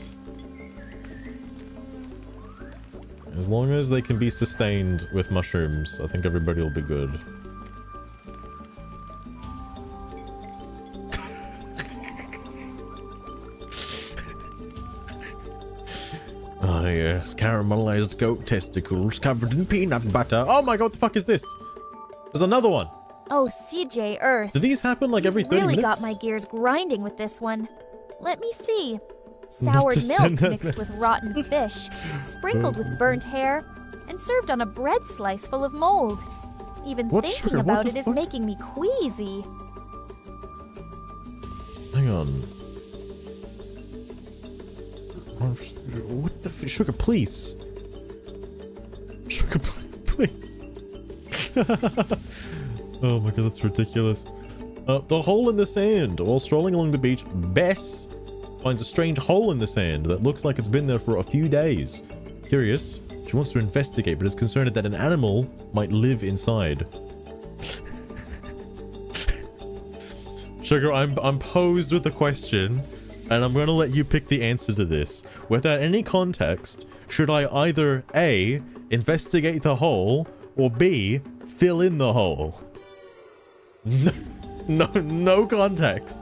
As long as they can be sustained with mushrooms, I think everybody will be good. Ah yes, caramelized goat testicles covered in peanut butter. Oh my god, what the fuck is this? There's another one. Oh, CJ Earth. Do these happen like every 30 really minutes? got my gears grinding with this one. Let me see. Not Soured to send milk that mixed with rotten fish, sprinkled with burnt hair, and served on a bread slice full of mold. Even What, thinking Sugar? What about the it is fuck? making me queasy. Hang on. What the Sugar, please. Sugar, please. Oh my god, that's ridiculous. The hole in the sand. While strolling along the beach, Bess finds a strange hole in the sand that looks like it's been there for a few days. Curious, she wants to investigate, but is concerned that an animal might live inside. Sugar, I'm posed with a question, and I'm gonna let you pick the answer to this. Without any context, should I either A, investigate the hole, or B, fill in the hole? No context.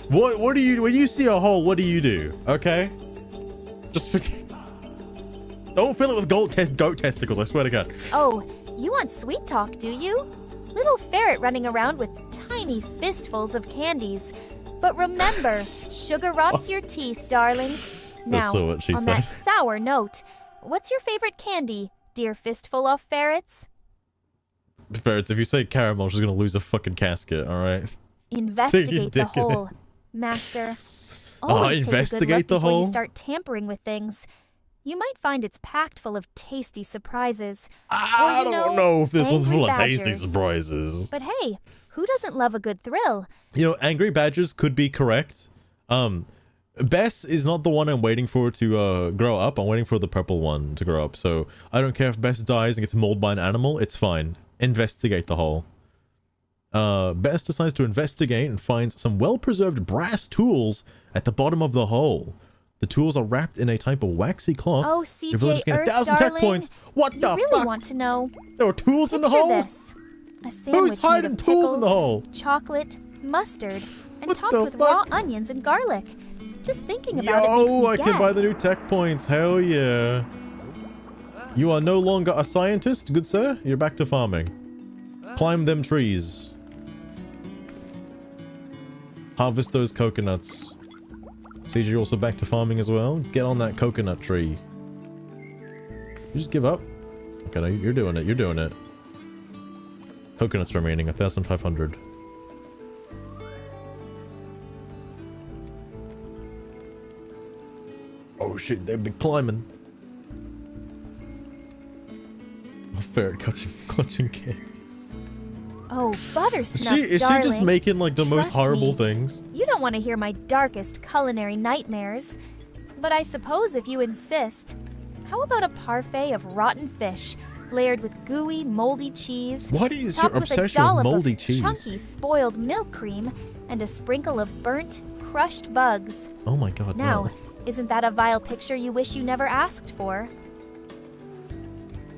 What do you, when you see a hole, what do you do? Okay? Just don't fill it with goat testicles, I swear to God. Oh, you want sweet talk, do you? Little ferret running around with tiny fistfuls of candies. But remember, sugar rots your teeth, darling. Now, Also what she on said. that sour note, what's your favorite candy, dear fistful of ferrets? Ferrets, if you say caramel, she's gonna lose a fucking casket, alright? Investigate the dick in it. hole, master. Always take a good investigate look the before hole? you start tampering with things. You might find it's packed full of tasty surprises. I don't know if this one's angry full of tasty badgers. surprises. But hey, who doesn't love a good thrill? You know, angry badgers could be correct. Bess is not the one I'm waiting for to grow up. I'm waiting for the purple one to grow up. So I don't care if Bess dies and gets mauled by an animal. It's fine. Investigate the hole. Bess decides to investigate and finds some well-preserved brass tools at the bottom of the hole. The tools are wrapped in a type of waxy cloth. Oh, Your villagers CJ gain Earth, 1,000 tech darling, points. What you the really fuck? want to know? There were tools in the Picture hole? this. A sandwich made hiding of tools in the pickles, hole? chocolate, mustard, and What topped the with raw fuck? onions and garlic. Just thinking about it makes Yo, me I gag. can buy the new tech points. Hell yeah. You are no longer a scientist, good sir. You're back to farming. Climb them trees. Harvest those coconuts. CG also back to farming as well. Get on that coconut tree. You just give up? Okay, no, you're doing it. You're doing it. Coconuts remaining, 1,500. Oh shit, they've been climbing. A ferret clutching candies. Oh, Buttersnuffs, Is she darling. just making like the most Trust horrible me. things? You don't want to hear my darkest culinary nightmares. But I suppose if you insist, how about a parfait of rotten fish, layered with gooey, moldy cheese, What is topped your with a obsession with dollop moldy of cheese? chunky spoiled milk cream, and a sprinkle of burnt, crushed bugs? Oh my god, Now, no. isn't that a vile picture you wish you never asked for?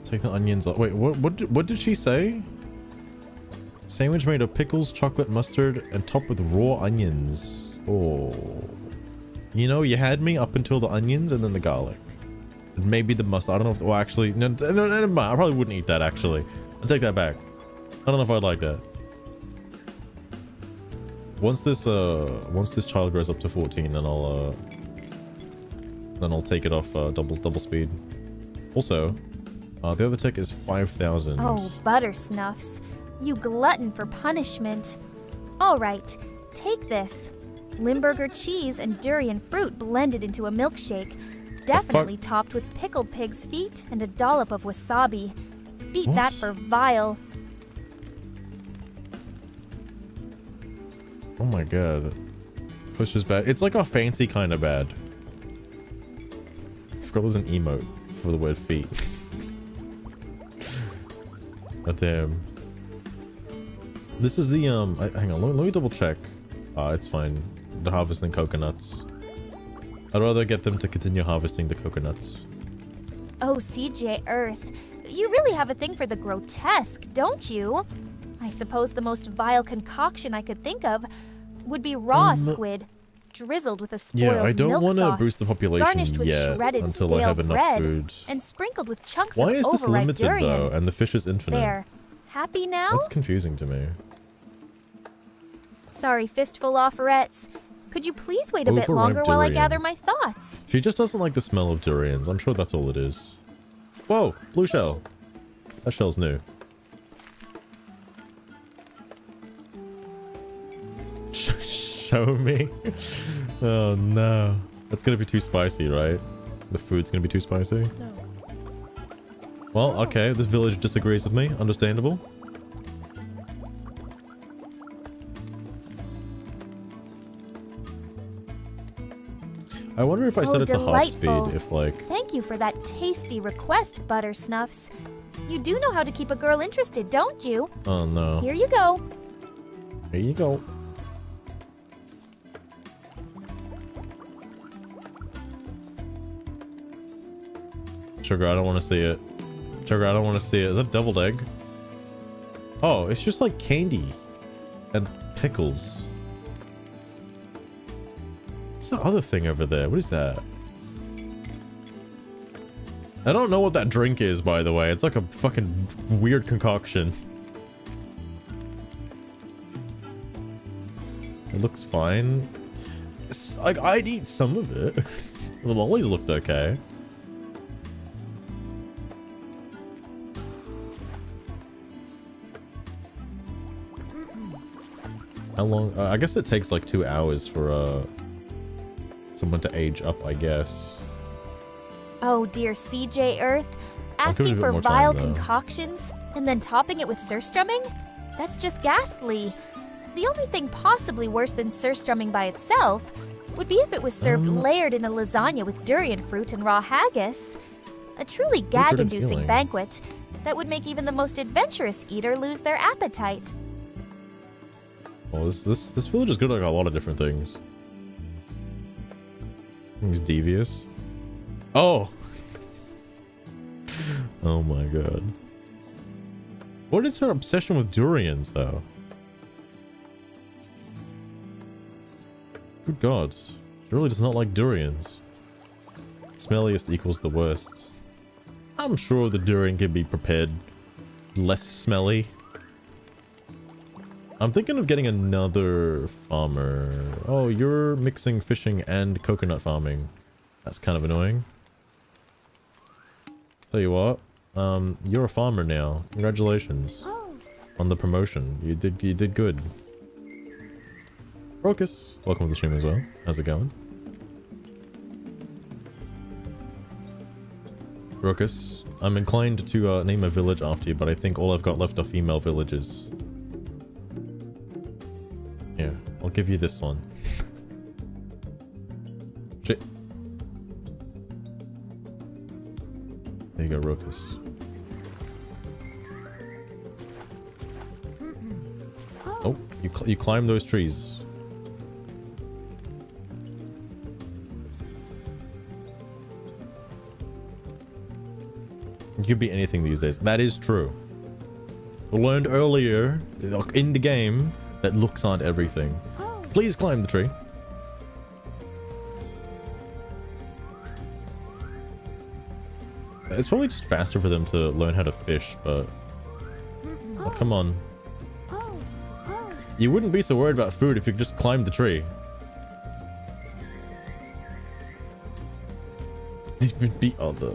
Take the onions off. Wait, what did she say? Sandwich made of pickles, chocolate, mustard, and topped with raw onions. Oh. You know, you had me up until the onions and then the garlic. And maybe the mustard. I don't know if... Well, actually... No, never mind. I probably wouldn't eat that, actually. I'll take that back. I don't know if I'd like that. Once this child grows up to 14, then I'll take it off double speed. Also, the other tick is 5,000. Oh, Buttersnuffs. You glutton for punishment. All right, take this. Limburger cheese and durian fruit blended into a milkshake. Definitely topped with pickled pig's feet and a dollop of wasabi. Beat What? that for vile. Oh my god. Push is bad. It's like a fancy kind of bad. I forgot there's an emote for the word feet. Oh damn. This is the hang on, let me double check. It's fine. They're harvesting coconuts. I'd rather get them to continue harvesting the coconuts. Oh, CJ Earth. You really have a thing for the grotesque, don't you? I suppose the most vile concoction I could think of would be raw squid, drizzled with a spoiled Yeah, I don't milk want to sauce, boost the population garnished with yet shredded until stale I have enough bread, food. and sprinkled with chunks Why of is this overripe limited durian. though, and the fish is infinite? There. Happy now? That's confusing to me. Sorry, fistful offerettes. Could you please wait a bit Overripe longer while I durian. gather my thoughts? She just doesn't like the smell of durians. I'm sure that's all it is. Whoa, blue shell. That shell's new. Show me. Oh no. That's gonna be too spicy, right? The food's gonna be too spicy? No. Well, okay, this village disagrees with me. Understandable. I wonder if I set it to half speed, delightful. if like... Thank you for that tasty request, Buttersnuffs. You do know how to keep a girl interested, don't you? Oh no. Here you go. Here you go. Sugar, I don't want to see it. Sugar, I don't want to see it. Is that deviled egg? Oh, it's just like candy and pickles. What's the other thing over there? What is that? I don't know what that drink is, by the way. It's like a fucking weird concoction. It looks fine. It's, like, I'd eat some of it. The mollies looked okay. How long? I guess it takes like 2 hours for someone to age up, I guess. Oh, dear CJ Earth. I'll give it a Asking bit for more vile time, though. concoctions and then topping it with surstrumming? That's just ghastly. The only thing possibly worse than surstrumming by itself would be if it was served layered in a lasagna with durian fruit and raw haggis. A truly gag-inducing feeling. banquet that would make even the most adventurous eater lose their appetite. Well, this village is good at like a lot of different things. Things devious. Oh. Oh my god. What is her obsession with durians, though? Good god. She really does not like durians. Smelliest equals the worst. I'm sure the durian can be prepared less smelly. I'm thinking of getting another farmer. Oh, you're mixing fishing and coconut farming. That's kind of annoying. Tell you what, you're a farmer now. Congratulations Oh, on the promotion. You did good. Rocus, welcome to the stream as well. How's it going? Rocus, I'm inclined to name a village after you, but I think all I've got left are female villages. Here, I'll give you this one. Shit. There you go, Rocus. Oh, you climb those trees. You could be anything these days. That is true. We learned earlier in the game that looks aren't everything. Please climb the tree. It's probably just faster for them to learn how to fish, but... Oh, come on. You wouldn't be so worried about food if you just climbed the tree. Even be other...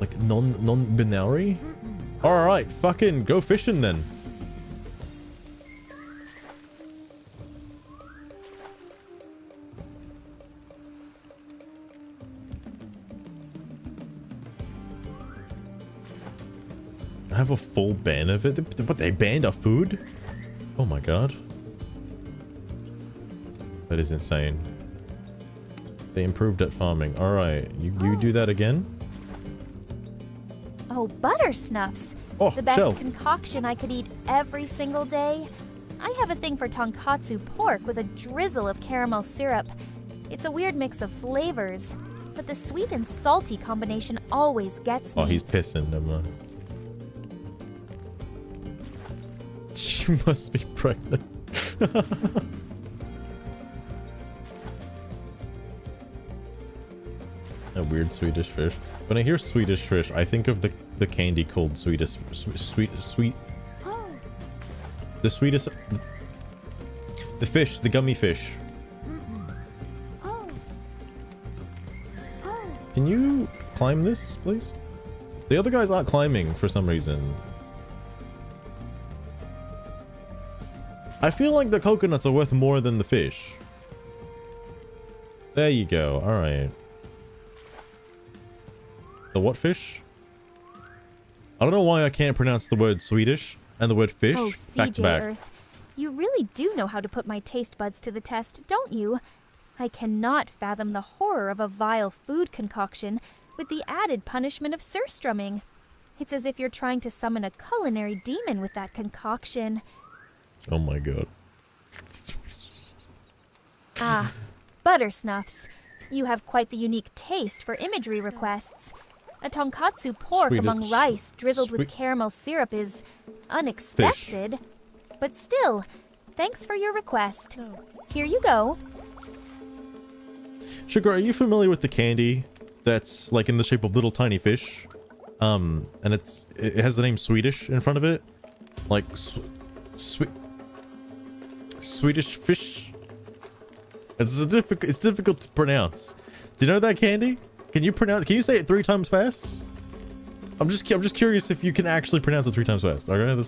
Like, non-binary? Alright, fucking go fishing then. I have a full ban of it? What, they banned our food? Oh my god. That is insane. They improved at farming. Alright, you do that again? Oh, butter snuffs. Oh, The best shell. concoction I could eat every single day. I have a thing for tonkatsu pork with a drizzle of caramel syrup. It's a weird mix of flavors, but the sweet and salty combination always gets me. Oh, he's pissing. Never mind. She must be pregnant. A weird Swedish fish. When I hear Swedish fish, I think of the candy called Swedish sweet. The sweetest. The fish, the gummy fish. Can you climb this, please? The other guys aren't climbing for some reason. I feel like the coconuts are worth more than the fish. There you go. All right. The what fish? I don't know why I can't pronounce the word Swedish and the word fish Oh, back to CJ back. Earth, you really do know how to put my taste buds to the test, don't you? I cannot fathom the horror of a vile food concoction with the added punishment of surstrumming. It's as if you're trying to summon a culinary demon with that concoction. Oh my god. Ah, butter snuffs. You have quite the unique taste for imagery requests. A tonkatsu pork Swedish- among rice drizzled with Swe- caramel syrup is unexpected. But still, thanks for your request. Here you go. Sugar, are you familiar with the candy that's like in the shape of little tiny fish? And it has the name Swedish in front of it? Like Swedish fish? It's difficult to pronounce. Do you know that candy? Can you say it 3 times fast? I'm just curious if you can actually pronounce it 3 times fast. Okay, I'm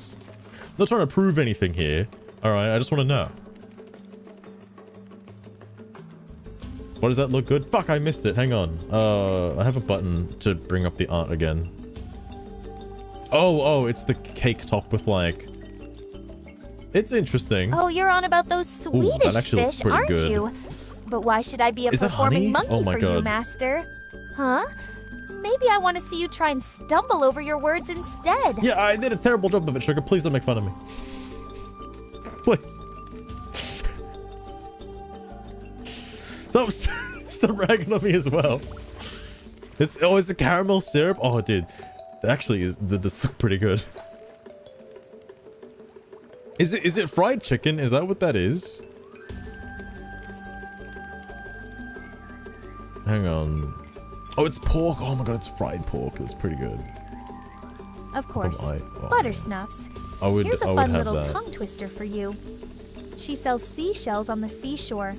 not trying to prove anything here. All right, I just want to know. What does that look good? Fuck, I missed it. Hang on. I have a button to bring up the art again. Oh, it's the cake top with like. It's interesting. Oh, you're on about those Swedish that actually looks fish, pretty aren't good. you? But why should I be a Is that performing honey? monkey Oh my for you, God. master? Huh? Maybe I want to see you try and stumble over your words instead. Yeah, I did a terrible job of it, Sugar. Please don't make fun of me. Please. Stop ragging on me as well. It's the caramel syrup. Oh, dude, that actually is this pretty good. Is it fried chicken? Is that what that is? Hang on. Oh, it's pork. Oh my god, it's fried pork. That's pretty good. Of course. Oh, Butter man. snuffs. I would Here's a have fun little that. tongue twister for you. She sells seashells on the seashore.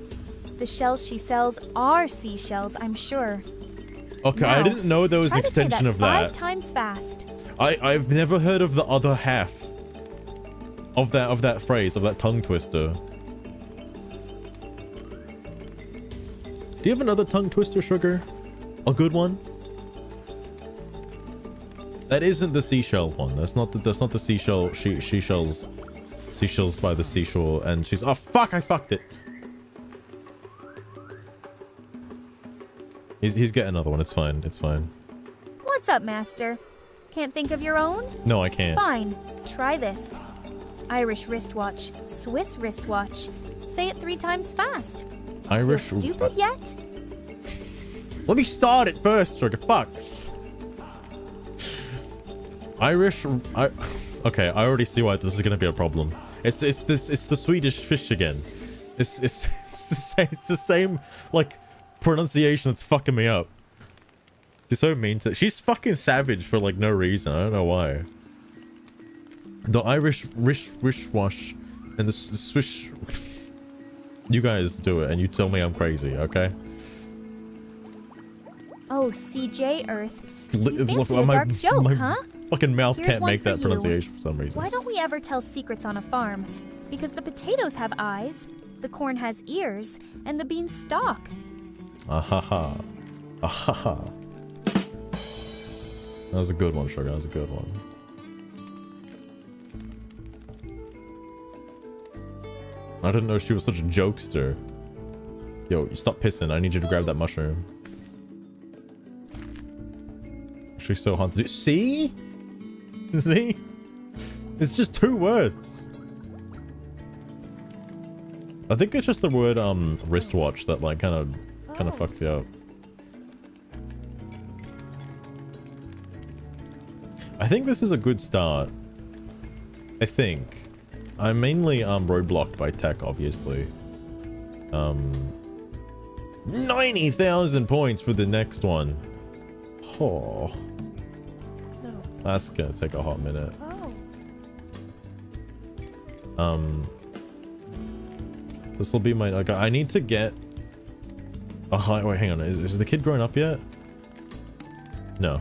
The shells she sells are seashells, I'm sure. Okay, Now, I didn't know there was an try to say extension of five that. times fast. I've never heard of the other half of that phrase, of that tongue twister. Do you have another tongue twister, Sugar? A good one? That isn't the seashell one. That's not the seashell. Seashells by the seashore, and she's. Oh fuck! I fucked it. He's getting another one. It's fine. It's fine. What's up, Master? Can't think of your own? No, I can't. Fine. Try this. Irish wristwatch. Swiss wristwatch. Say it 3 times fast. Irish. Feel stupid yet? Let me start it first, Sugar. Fuck. Irish. Okay, I already see why this is gonna be a problem. It's the Swedish fish again. It's the same like pronunciation that's fucking me up. She's so mean to. She's fucking savage for like no reason. I don't know why. The Irish wristwatch and the Swiss. You guys do it, and you tell me I'm crazy, okay? Oh, CJ Earth. You fancy a dark joke, huh? Fucking mouth Here's can't one make for that you. pronunciation for some reason. Why don't we ever tell secrets on a farm? Because the potatoes have eyes, the corn has ears, and the beans stalk. Ahaha. Ahaha. That was a good one, Sugar. That was a good one. I didn't know she was such a jokester. Yo, stop pissing. I need you to grab that mushroom. She's so hard to do. See? See? It's just 2 words. I think it's just the word wristwatch that like kind of fucks you up. I think this is a good start. I think. I'm mainly roadblocked by tech, obviously. 90,000 points for the next one. Oh. No. That's gonna take a hot minute. Oh. This will be my. Like, I need to get. Oh, wait, hang on. Is the kid grown up yet? No.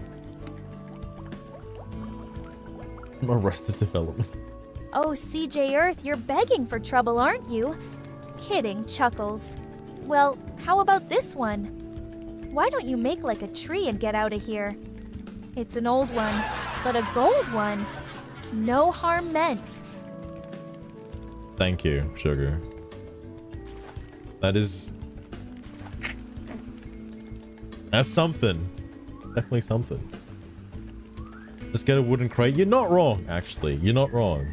I'm Arrested Development. Oh, CJ Earth, you're begging for trouble, aren't you? Kidding, Chuckles. Well, how about this one? Why don't you make like a tree and get out of here? It's an old one, but a gold one. No harm meant. Thank you, Sugar. That is... That's something. Definitely something. Just get a wooden crate. You're not wrong, actually. You're not wrong.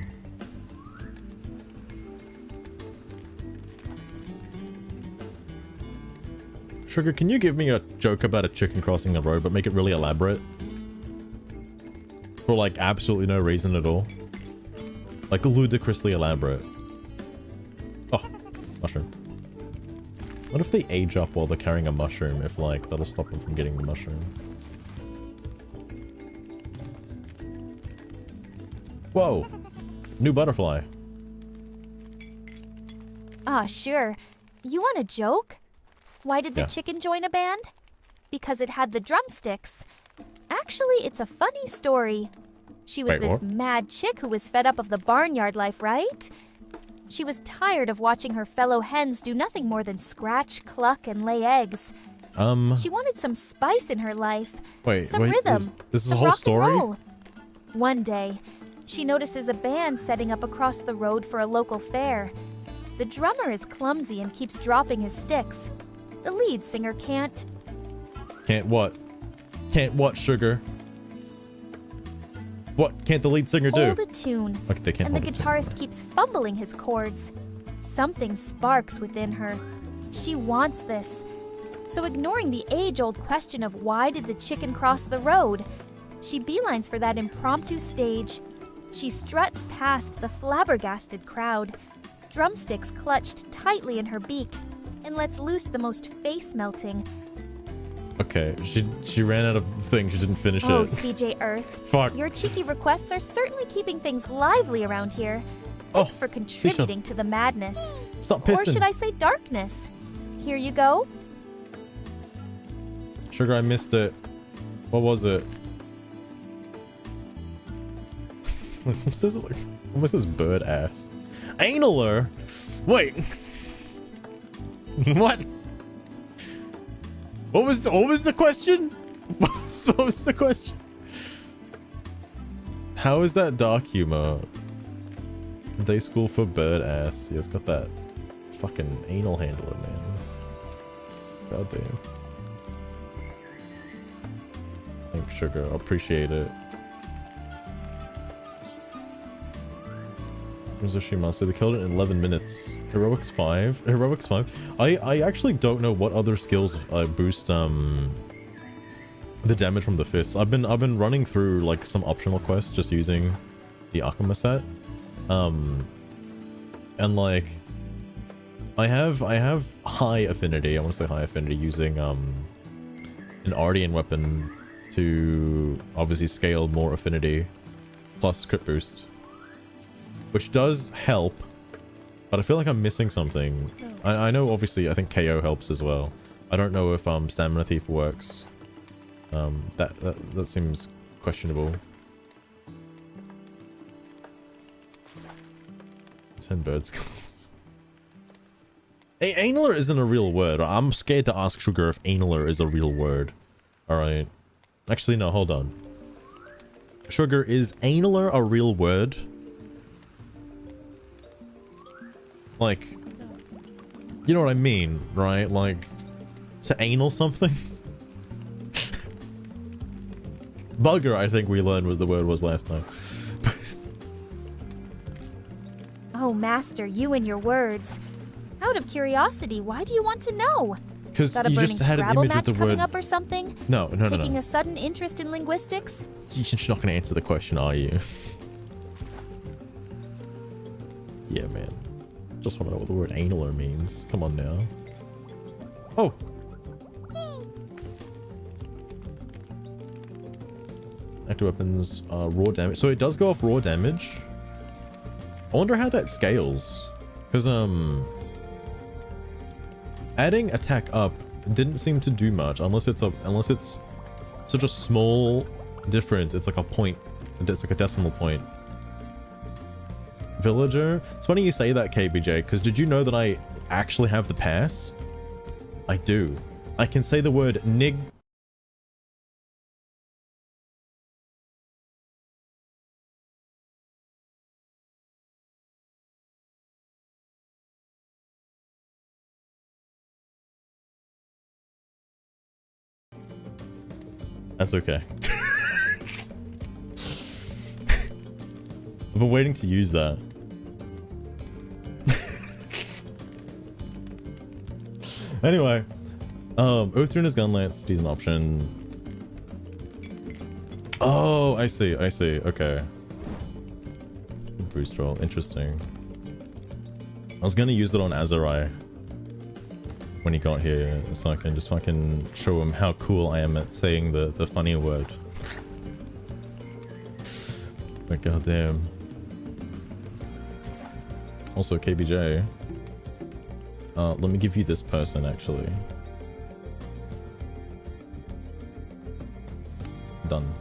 Sugar, can you give me a joke about a chicken crossing a road, but make it really elaborate? For like absolutely no reason at all. Like ludicrously elaborate. Oh, mushroom. What if they age up while they're carrying a mushroom? If like, that'll stop them from getting the mushroom. Whoa! New butterfly. Ah, sure. You want a joke? Why did the Yeah. chicken join a band? Because it had the drumsticks. Actually, it's a funny story. She was Wait, this what? mad chick who was fed up of the barnyard life, right? She was tired of watching her fellow hens do nothing more than scratch, cluck, and lay eggs. She wanted some spice in her life. Wait, some wait, rhythm. this is some a whole rock story? And roll. One day, she notices a band setting up across the road for a local fair. The drummer is clumsy and keeps dropping his sticks. The lead singer can't. Can't what? Can't what, Sugar? What can't the lead singer do? Hold a tune. Okay, they can't And the hold a tune. guitarist keeps fumbling his chords. Something sparks within her. She wants this. So ignoring the age-old question of why did the chicken cross the road, she beelines for that impromptu stage. She struts past the flabbergasted crowd, drumsticks clutched tightly in her beak, and lets loose the most face-melting. Okay, she ran out of things. She didn't finish Oh, it. CJ Earth. Fuck. Your cheeky requests are certainly keeping things lively around here. Oh, Thanks for contributing to the madness. Stop Or pissing. should I say darkness? Here you go. Sugar, I missed it. What was it? This is like, what was this bird ass? Analer? Wait. What? What was the question? What was the question? How is that dark humor? Day school for bird ass. Yeah, it's got that fucking anal handler, man. God damn. Thanks, Sugar. I appreciate it. So they killed it in 11 minutes. Heroics 5. Heroics 5. I actually don't know what other skills boost the damage from the fists. I've been running through like some optional quests just using the Akuma set. And like I have high affinity. I want to say high affinity using an Ardian weapon to obviously scale more affinity plus crit boost. Which does help, but I feel like I'm missing something. I know, obviously, I think KO helps as well. I don't know if Stamina Thief works. That seems questionable. 10 bird skulls. Analer isn't a real word. I'm scared to ask Sugar if analer is a real word. Alright. Actually, no, hold on. Sugar, is analer a real word? Like, you know what I mean, right? Like, to anal something? Bugger, I think we learned what the word was last time. Oh, Master, you and your words. Out of curiosity, why do you want to know? Because Got a you burning just had an Scrabble image match of the coming word... up or something? No. Taking a sudden interest in linguistics? You're just not going to answer the question, are you? Yeah, man. Just want to know what the word analer means. Come on now. Oh! Active weapons, raw damage. So it does go off raw damage. I wonder how that scales. Because, adding attack up didn't seem to do much unless it's such a small difference. It's like a point. It's like a decimal point. Villager. It's funny you say that, KBJ, because did you know that I actually have the pass? I do. I can say the word nig. That's okay. I've been waiting to use that. Anyway, Oathruner's Gunlance is an option. Oh, I see. Okay. Boost roll, interesting. I was gonna use it on Azurai when he got here, so I can just fucking show him how cool I am at saying the funny word. But goddamn. Also, KBJ. Let me give you this person, actually. Done.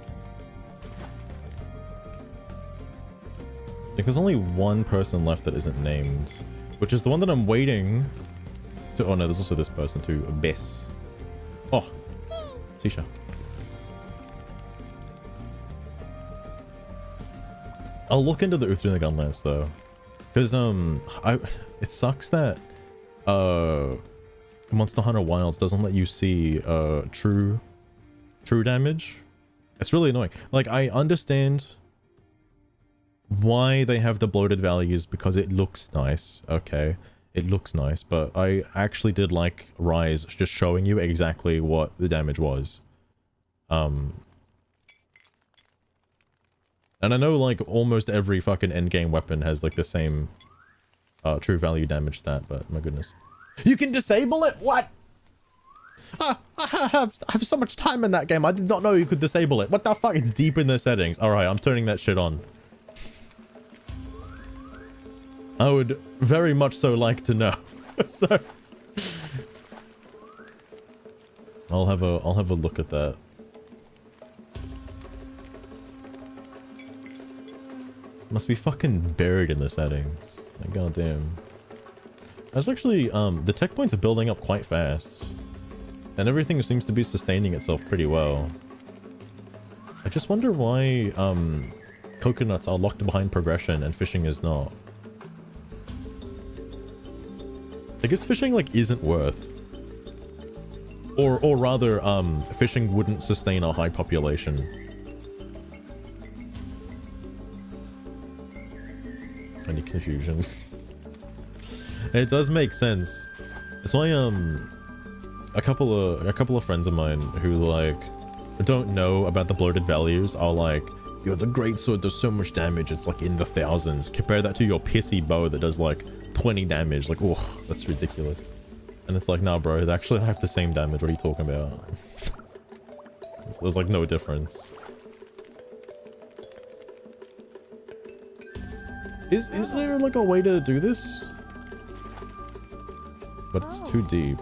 There's only one person left that isn't named, which is the one that I'm waiting to... Oh no, there's also this person too. Bess. Oh. Sisha. I'll look into the Uthru and the Gunlance though. Because, it sucks that Monster Hunter Wilds doesn't let you see true damage. It's really annoying. Like, I understand why they have the bloated values, because it looks nice. Okay, it looks nice, but I actually did like Rise just showing you exactly what the damage was. And I know like almost every fucking endgame weapon has like the same true value damage stat, but my goodness. You can disable it? What? I have so much time in that game. I did not know you could disable it. What the fuck? It's deep in the settings. Alright, I'm turning that shit on. I would very much so like to know. So I'll have a look at that. Must be fucking buried in the settings. Like, goddamn. That's actually, the tech points are building up quite fast. And everything seems to be sustaining itself pretty well. I just wonder why, coconuts are locked behind progression and fishing is not. I guess fishing, like, isn't worth. Or rather, fishing wouldn't sustain a high population. Any confusion? It does make sense. It's why a couple of friends of mine who like don't know about the bloated values are like, yo, the greatsword does so much damage, it's like in the thousands. Compare that to your pissy bow that does like 20 damage. Like, oh, that's ridiculous. And it's like, nah, bro, they actually have the same damage. What are you talking about? There's like no difference. Is there like a way to do this? But it's too deep.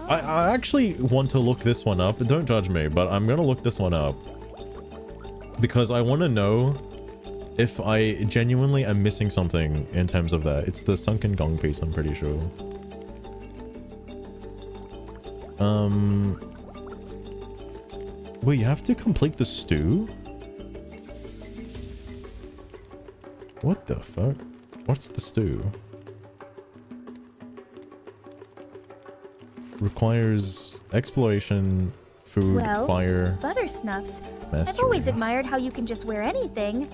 I actually want to look this one up. Don't judge me, but I'm gonna look this one up. Because I want to know if I genuinely am missing something in terms of that. It's the sunken gong piece, I'm pretty sure. Wait, you have to complete the stew? What the fuck? What's the stew? Requires exploration, food, Well, fire, butter snuffs. I've mastery. always admired how you can just wear anything.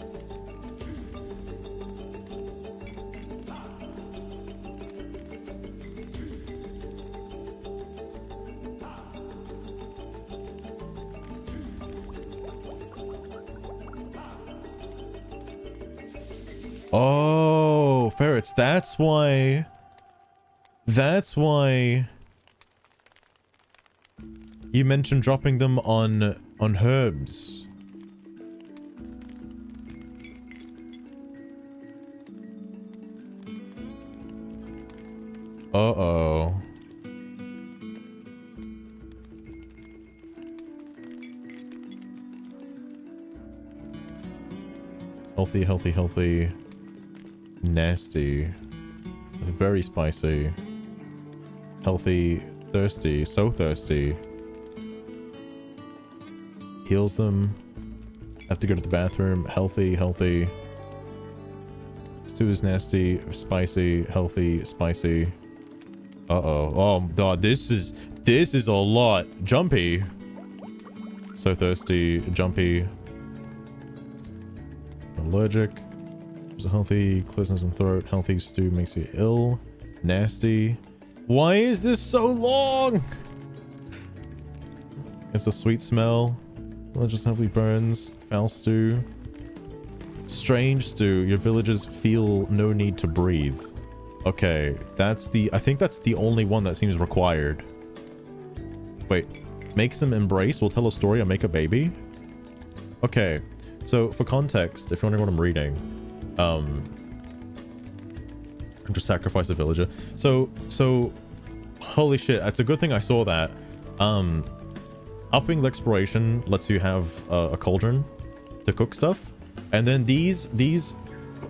Oh, ferrets. That's why you mentioned dropping them on herbs. Uh-oh. Healthy, healthy, healthy. Nasty. Very spicy. Healthy, thirsty, so thirsty. Heals them. Have to go to the bathroom. Healthy, healthy. Stew is nasty, spicy, healthy, spicy. Uh-oh. Oh god, this is a lot. Jumpy. So thirsty, jumpy. Allergic. There's a healthy, closeness in throat. Healthy stew makes you ill. Nasty. Why is this so long? It's a sweet smell. Just heavily burns. Foul stew. Strange stew. Your villagers feel no need to breathe. Okay, I think that's the only one that seems required. Wait. Makes them embrace. Will tell a story or make a baby? Okay. So, for context, if you're wondering what I'm reading, just sacrifice a villager. So, holy shit, it's a good thing I saw that. Upping the exploration lets you have a cauldron to cook stuff. And then these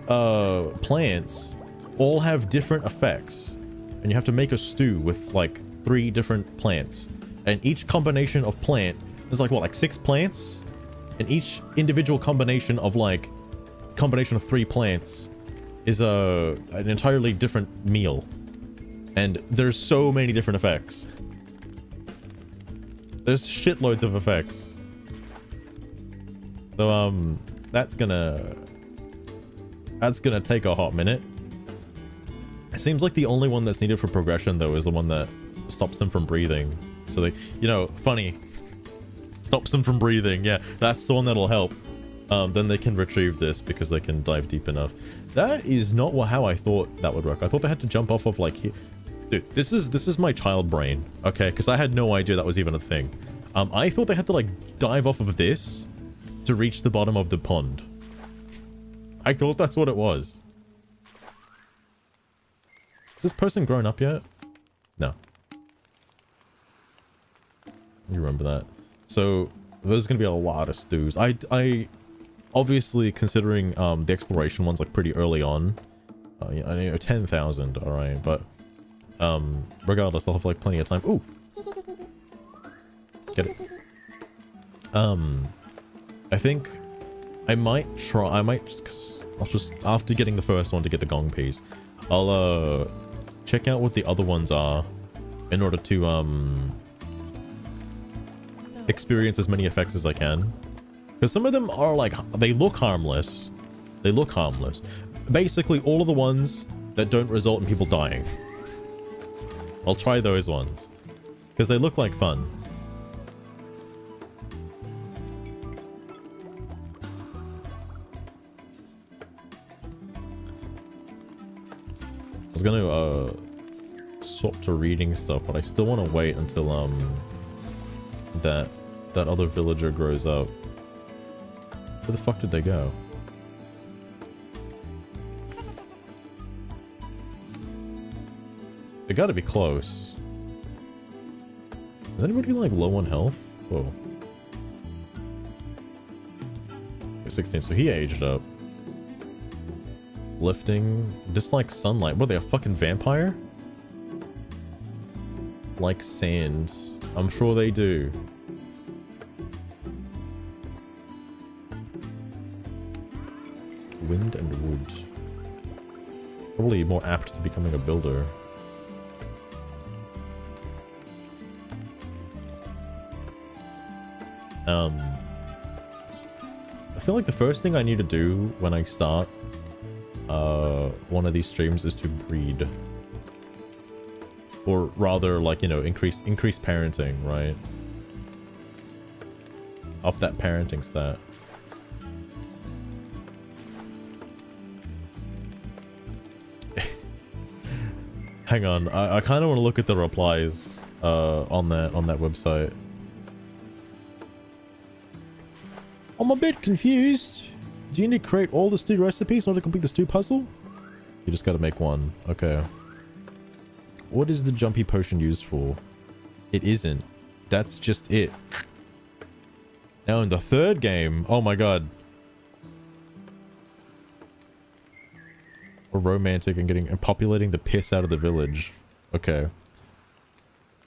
plants all have different effects. And you have to make a stew with like 3 different plants. And each combination of plant is like, what, like 6 plants? And each individual combination of 3 plants is an entirely different meal. And there's so many different effects. There's shitloads of effects. So, that's gonna take a hot minute. It seems like the only one that's needed for progression, though, is the one that stops them from breathing. So they, funny. Stops them from breathing. Yeah, that's the one that'll help. Then they can retrieve this because they can dive deep enough. That is not how I thought that would work. I thought they had to jump off of like here. Dude, this is my child brain, okay? Because I had no idea that was even a thing. I thought they had to, like, dive off of this to reach the bottom of the pond. I thought that's what it was. Is this person grown up yet? No. You remember that. So, there's gonna be a lot of stews. I obviously, considering the exploration one's like pretty early on, yeah, I know 10,000, alright, but regardless, I'll have like plenty of time. Ooh! Get it. I think I might cause I'll just, after getting the first one to get the gong piece, I'll check out what the other ones are in order to experience as many effects as I can. Because some of them are like, they look harmless. They look harmless. Basically, all of the ones that don't result in people dying. I'll try those ones. Because they look like fun. I was gonna swap to reading stuff, but I still want to wait until that other villager grows up. Where the fuck did they go? They gotta be close. Is anybody like low on health? Whoa. 16, so he aged up. Lifting, dislike sunlight. What are they, a fucking vampire? Like sand. I'm sure they do. Wind and wood. Probably more apt to becoming a builder. I feel like the first thing I need to do when I start one of these streams is to breed. Or rather, like, you know, increase parenting, right? Up that parenting stat. Hang on, I kind of want to look at the replies on that website. I'm a bit confused. Do you need to create all the stew recipes in order to complete the stew puzzle? You just gotta make one. Okay. What is the jumpy potion used for? It isn't. That's just it. Now in the third game, oh my god. We're romantic and populating the piss out of the village. Okay.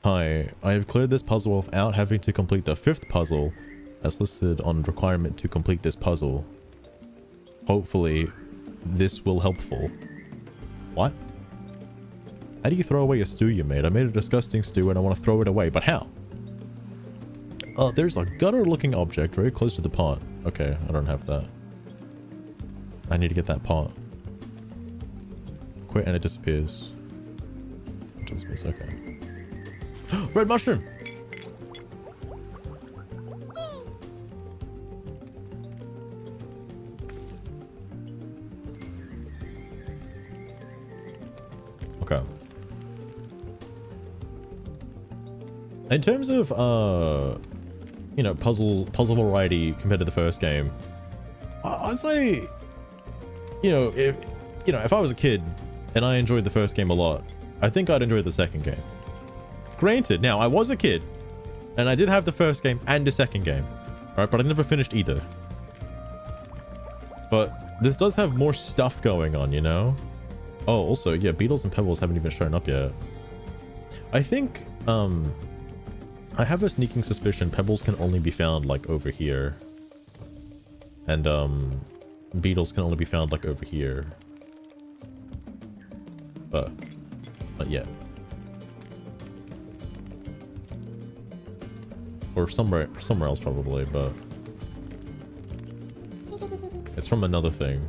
Hi, I have cleared this puzzle without having to complete the 5th puzzle as listed on requirement to complete this puzzle. Hopefully, this will helpful. What? How do you throw away a stew you made? I made a disgusting stew and I want to throw it away, but how? There's a gutter-looking object very close to the pot. Okay, I don't have that. I need to get that pot. Quit and it disappears. It disappears, okay. Red mushroom! Okay. In terms of, you know, puzzle variety compared to the first game, I'd say, you know, if I was a kid and I enjoyed the first game a lot, I think I'd enjoy the second game. Granted, now, I was a kid, and I did have the first game and the second game, alright, but I never finished either. But this does have more stuff going on, you know? Oh, also, yeah, beetles and pebbles haven't even shown up yet. I think, I have a sneaking suspicion pebbles can only be found, like, over here. And, beetles can only be found, like, over here. But yeah. Or somewhere else probably, but it's from another thing.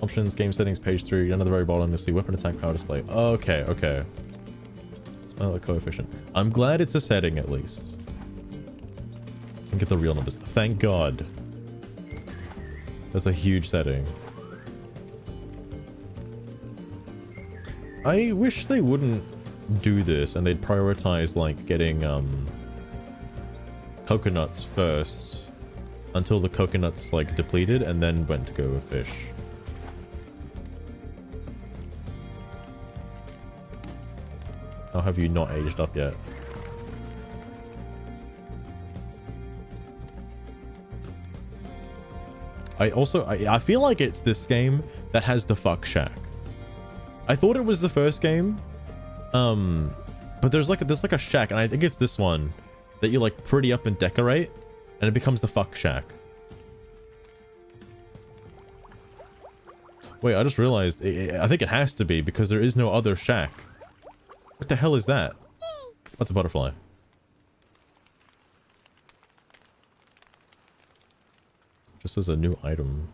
Options, game settings, page 3, down at the very bottom, you'll see weapon attack power display. Okay, okay. Smell the coefficient. I'm glad it's a setting at least. I can get the real numbers. Thank God. That's a huge setting. I wish they wouldn't do this and they'd prioritize like getting coconuts first until the coconuts like depleted and then went to go fish. How have you not aged up yet? I feel like it's this game that has the fuck shack. I thought it was the first game. But there's like a shack, and I think it's this one that you like pretty up and decorate, and it becomes the fuck shack. Wait, I just realized I think it has to be because there is no other shack. What the hell is that? What's a butterfly? Just as a new item.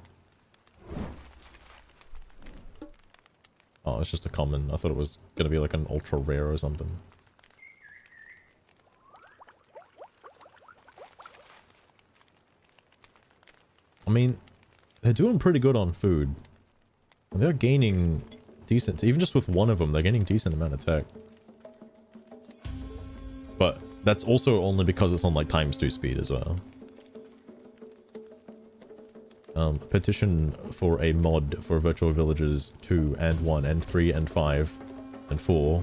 Oh, it's just a common. I thought it was gonna be like an ultra rare or something. I mean, they're doing pretty good on food. They're gaining decent, even just with one of them, they're gaining decent amount of tech. But that's also only because it's on like ×2 speed as well. Petition for a mod for Virtual Villages 2 and 1 and 3 and 5 and 4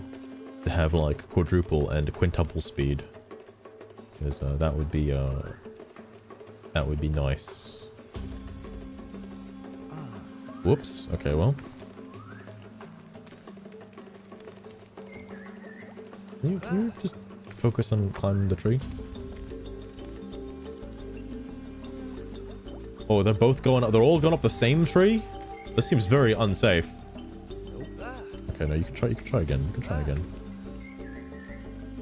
to have like quadruple and quintuple speed. Because that would be nice. Whoops. Okay, well. Can you just focus on climbing the tree? Oh, they're both going up. They're all going up the same tree? This seems very unsafe. Okay, no, you can try again. You can try again.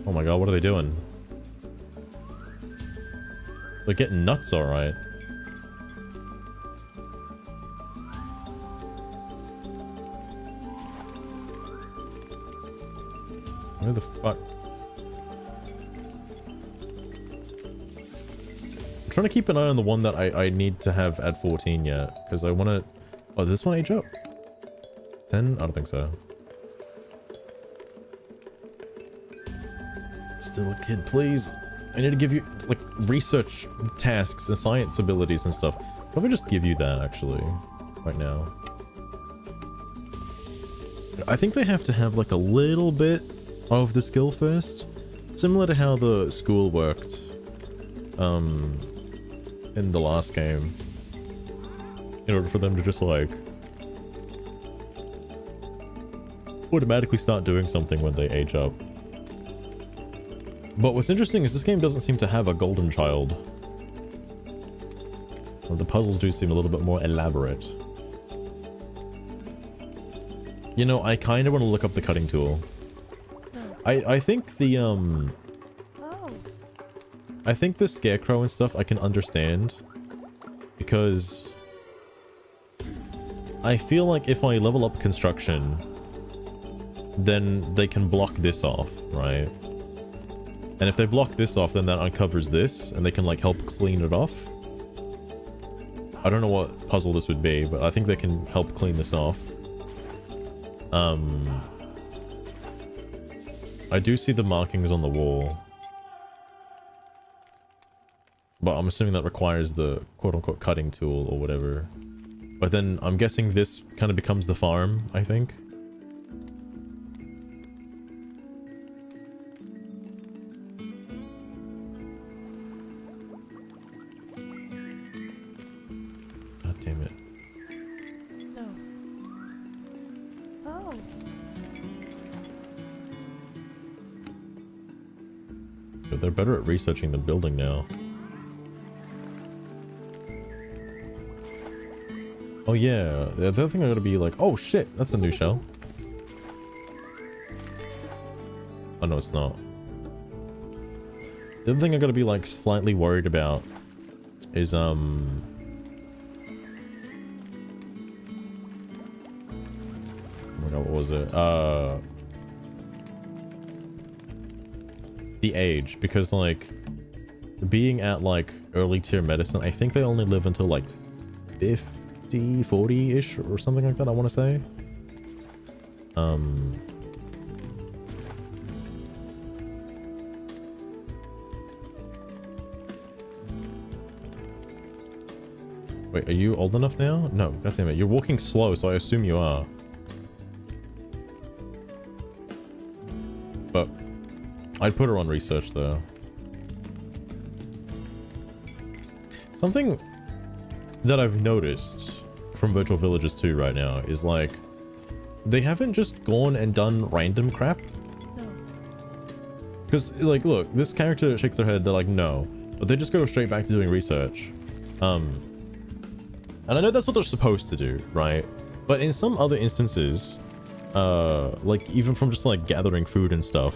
Oh my god, what are they doing? They're getting nuts, alright. Where the fuck? I'm trying to keep an eye on the one that I need to have at 14 yet, because I want to... Oh, did this one age up? 10? I don't think so. Still a kid, please. I need to give you, like, research tasks and science abilities and stuff. Probably just give you that, actually, right now. I think they have to have, like, a little bit of the skill first. Similar to how the school worked. In the last game, in order for them to just like automatically start doing something when they age up. But what's interesting is this game doesn't seem to have a golden child. Well, the puzzles do seem a little bit more elaborate. You know, I kind of want to look up the cutting tool. I think the I think the scarecrow and stuff I can understand, because I feel like if I level up construction, then they can block this off, right? And if they block this off, then that uncovers this, and they can like help clean it off. I don't know what puzzle this would be, but I think they can help clean this off. I do see the markings on the wall. But I'm assuming that requires the quote-unquote cutting tool or whatever. But then I'm guessing this kind of becomes the farm, I think. God damn it. No. Oh. So they're better at researching the building now. Oh yeah, the other thing I gotta be like, oh shit, that's a new shell. Oh no, it's not. The other thing I gotta be like slightly worried about is oh my god, what was it? The age, because like being at like early tier medicine, I think they only live until like 50, 40-ish or something like that, I want to say. Wait, are you old enough now? No, goddammit. You're walking slow, so I assume you are. But I'd put her on research though. Something that I've noticed from Virtual Villages 2 right now is like, they haven't just gone and done random crap. Because, like, look, this character shakes their head, they're like, no. But they just go straight back to doing research. And I know that's what they're supposed to do, right? But in some other instances, like, even from just, like, gathering food and stuff,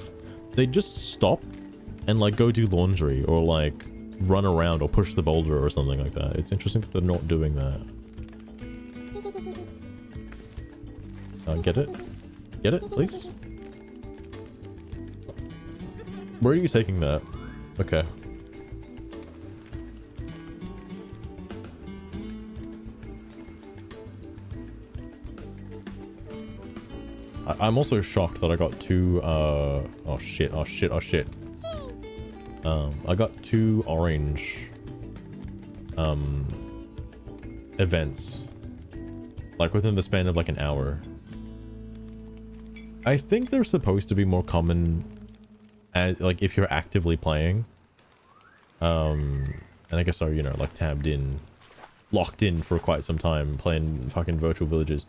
they just stop and, like, go do laundry or, like, run around or push the boulder or something like that. It's interesting that they're not doing that. Get it? Get it, please? Where are you taking that? Okay. I'm also shocked that I got two, oh shit. I got two orange, events. Like within the span of like an hour. I think they're supposed to be more common as, like, if you're actively playing. And I guess are, you know, like tabbed in, locked in for quite some time playing fucking Virtual Villages.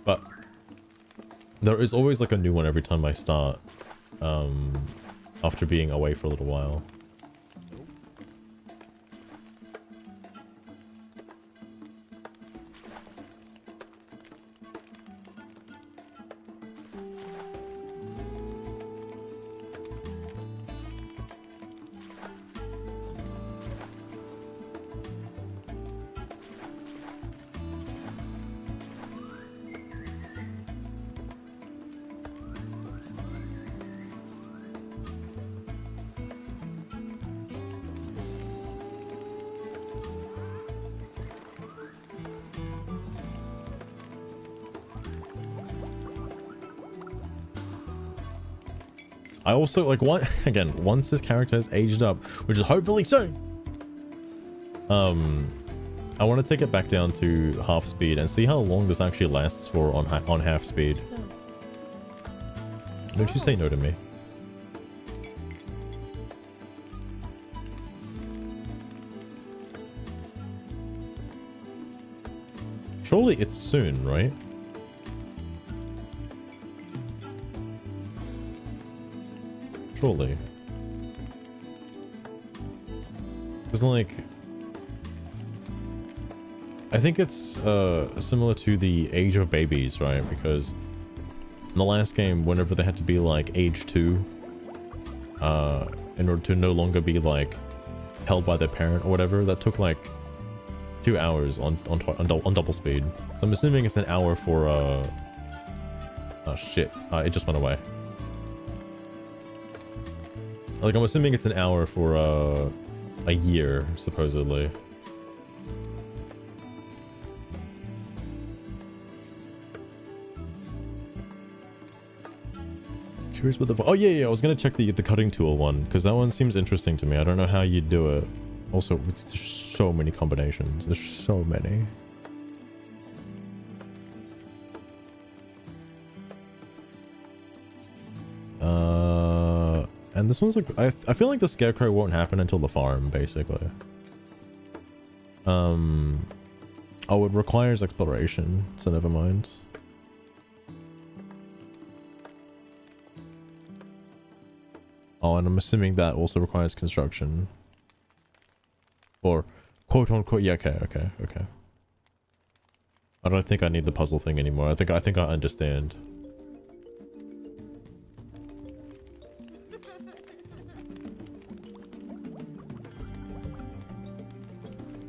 But there is always like a new one every time I start, after being away for a little while. I also, like, once this character has aged up, which is hopefully soon, I want to take it back down to half speed and see how long this actually lasts for on half speed. Don't you say no to me. Surely it's soon, right? Surely. It's like, I think it's similar to the age of babies, right? Because in the last game, whenever they had to be like age 2, in order to no longer be like held by their parent or whatever, that took like 2 hours on double speed. So I'm assuming it's an hour for oh shit, it just went away. Like, I'm assuming it's an hour for a year, supposedly. Curious what the... Oh, yeah, I was gonna check the cutting tool one, because that one seems interesting to me. I don't know how you'd do it. Also, there's so many combinations. There's so many. And this one's like, I feel like the scarecrow won't happen until the farm, basically. Oh, it requires exploration, so never mind. Oh, and I'm assuming that also requires construction. Or quote unquote, yeah, okay. I don't think I need the puzzle thing anymore. I think I understand.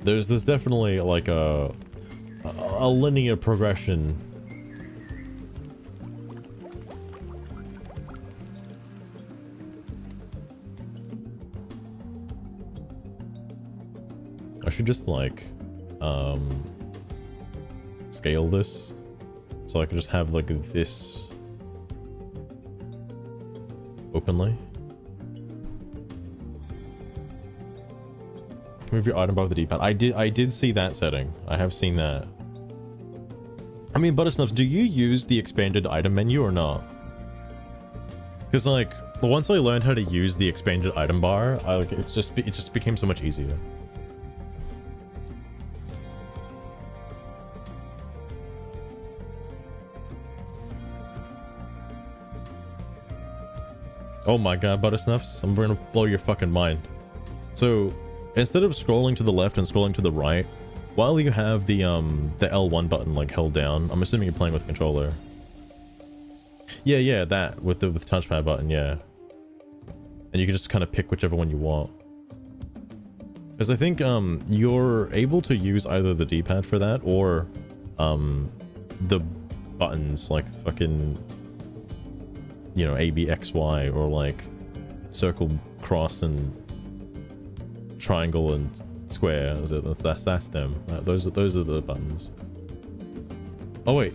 There's definitely like a linear progression. I should just like scale this so I can just have like this openly. Move your item bar with the D-pad. I did see that setting. I have seen that. I mean, Buttersnuffs, do you use the expanded item menu or not? Because like, once I learned how to use the expanded item bar, it just became so much easier. Oh my god, Buttersnuffs, I'm gonna blow your fucking mind. So, instead of scrolling to the left and scrolling to the right, while you have the L1 button like held down, I'm assuming you're playing with a controller. Yeah, that with the touchpad button, yeah. And you can just kind of pick whichever one you want. Because I think you're able to use either the D-pad for that or the buttons like fucking, you know, A, B, X, Y, or like circle, cross, and triangle and square. That's them. Those are the buttons. Oh wait.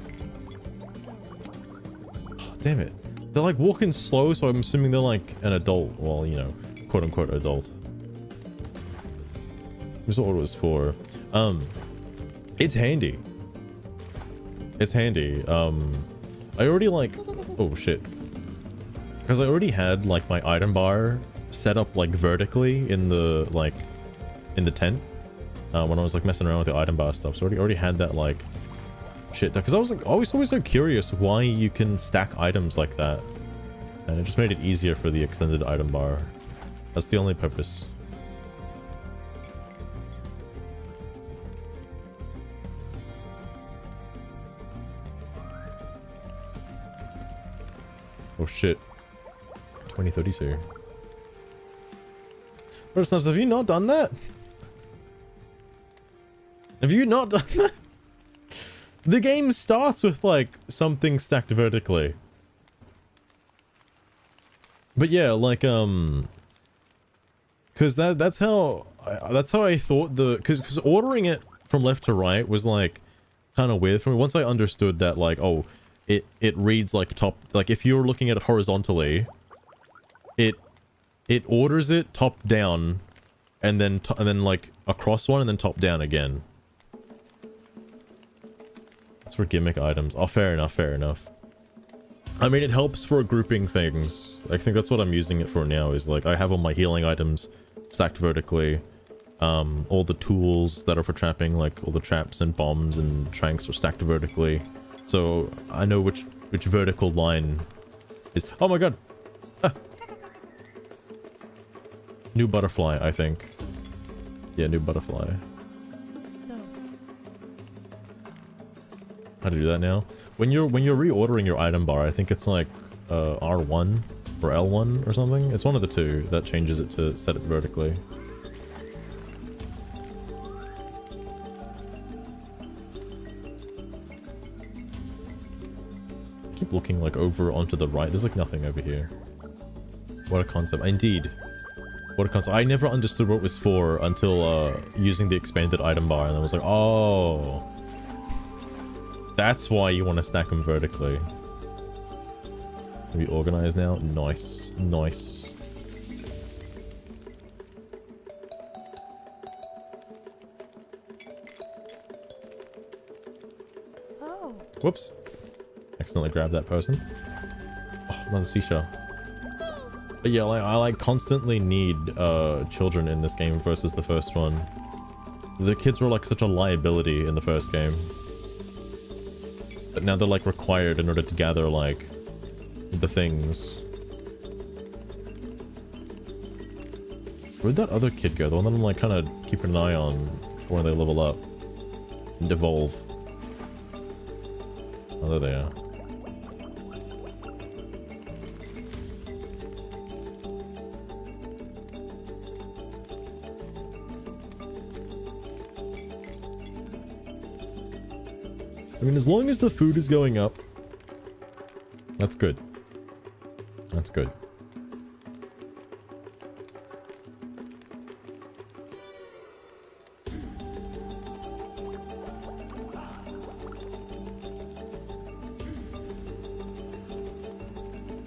Oh, damn it. They're like walking slow, so I'm assuming they're like an adult. Well, you know, quote unquote adult. That's what it was for. It's handy. It's handy. I already like, oh shit. Because I already had like my item bar set up like vertically in the tent when I was like messing around with the item bar stuff. So I already had that like shit. Because I was like always so curious why you can stack items like that, and it just made it easier for the extended item bar. That's the only purpose. Oh shit. 2032. First Snaps, have you not done that? Have you not done that? The game starts with like something stacked vertically. But yeah, like cuz that's how I thought cuz ordering it from left to right was like kind of weird for me. Once I understood that like, oh, it reads like top, like if you're looking at it horizontally, it orders it top down and then like across one and then top down again. It's for gimmick items. Oh, fair enough, fair enough. I mean, it helps for grouping things. I think that's what I'm using it for now, is like I have all my healing items stacked vertically. All the tools that are for trapping, like all the traps and bombs and tranks are stacked vertically. So I know which vertical line is... Oh my god! Ah. New butterfly, I think. Yeah, new butterfly. How to do that now? When you're reordering your item bar, I think it's like R1 or L1 or something. It's one of the two that changes it to set it vertically. Keep looking like over onto the right. There's like nothing over here. What a concept. Indeed. What a concept. I never understood what it was for until using the expanded item bar, and I was like, oh, that's why you want to stack them vertically. Are we organized now? Nice. Nice. Oh. Whoops. Accidentally grabbed that person. Oh, another seashell. But yeah, like, I like constantly need children in this game versus the first one. The kids were like such a liability in the first game. But now they're like required in order to gather like the things. Where'd that other kid go? The one that I'm like kind of keeping an eye on for when they level up and evolve. Oh, there they are. I mean, as long as the food is going up, that's good. That's good.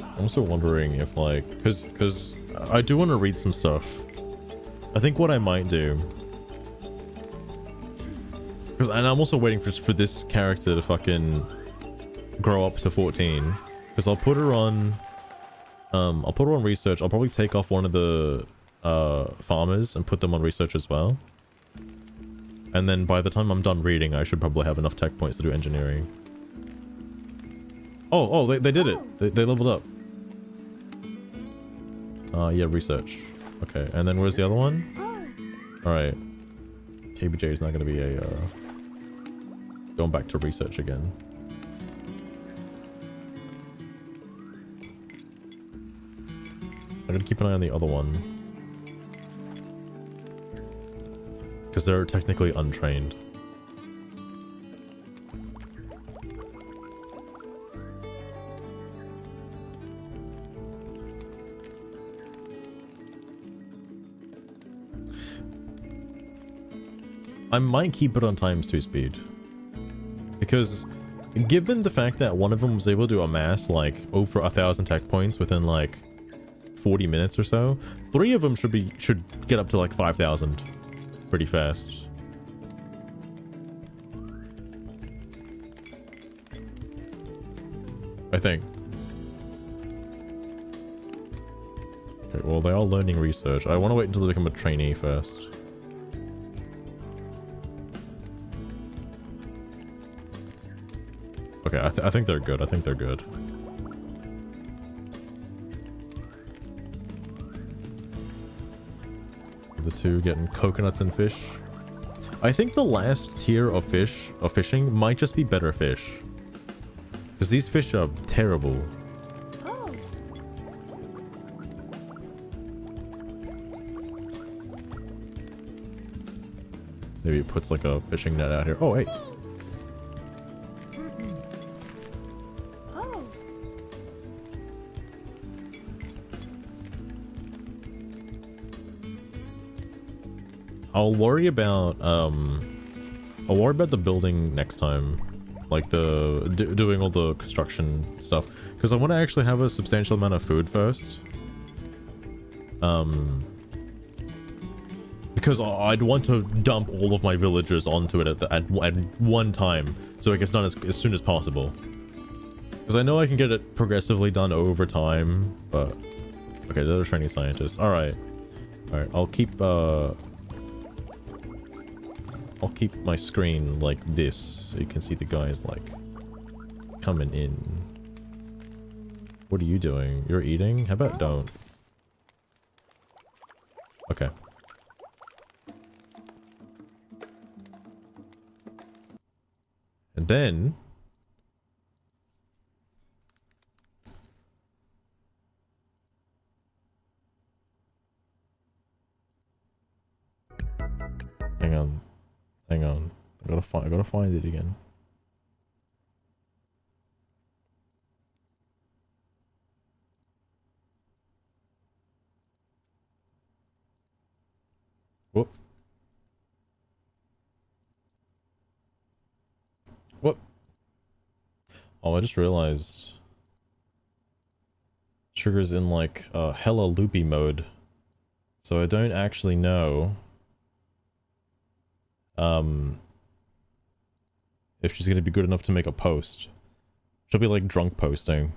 I'm also wondering if like, cause I do want to read some stuff. I think what I might do And I'm also waiting for this character to fucking grow up to 14. Because I'll put her on research. I'll probably take off one of the farmers and put them on research as well. And then by the time I'm done reading, I should probably have enough tech points to do engineering. Oh, they did it. They leveled up. Yeah, research. Okay, and then where's the other one? Alright. KBJ is not going to be a, going back to research again. I'm going to keep an eye on the other one. Because they're technically untrained. I might keep it on ×2 speed. Because given the fact that one of them was able to amass like over 1,000 tech points within like 40 minutes or so, 3 of them should get up to like 5,000 pretty fast. I think. Okay, well they are learning research. I want to wait until they become a trainee first. Okay, I think they're good. I think they're good. The two getting coconuts and fish. I think the last tier of fishing might just be better fish. Because these fish are terrible. Oh. Maybe it puts like a fishing net out here. Oh, hey. Oh. I'll worry about the building next time, like doing all the construction stuff, because I want to actually have a substantial amount of food first. Because I'd want to dump all of my villagers onto it at one time, so it gets done as soon as possible. Because I know I can get it progressively done over time, but okay, they're training scientists. All right, I'll keep my screen like this so you can see the guys like coming in. What are you doing? You're eating? How about don't? Okay. And then hang on. I gotta find it again. Whoop. Oh, I just realized Sugar's in like hella loopy mode, so I don't actually know if she's gonna be good enough to make a post. She'll be like drunk posting.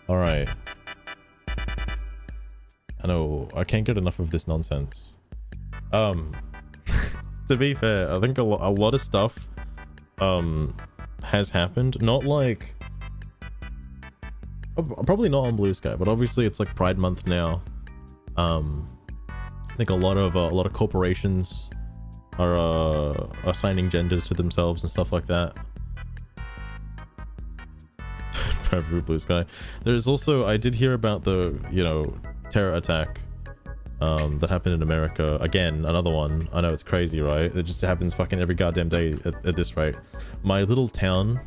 Alright. I know, I can't get enough of this nonsense. To be fair, I think a lot of stuff has happened. Not like probably not on Bluesky, but obviously it's like Pride Month now. I think a lot of corporations are assigning genders to themselves and stuff like that. Probably Bluesky. There's also, I did hear about the, you know, terror attack that happened in America. Again, another one. I know it's crazy, right? It just happens fucking every goddamn day at this rate. My little town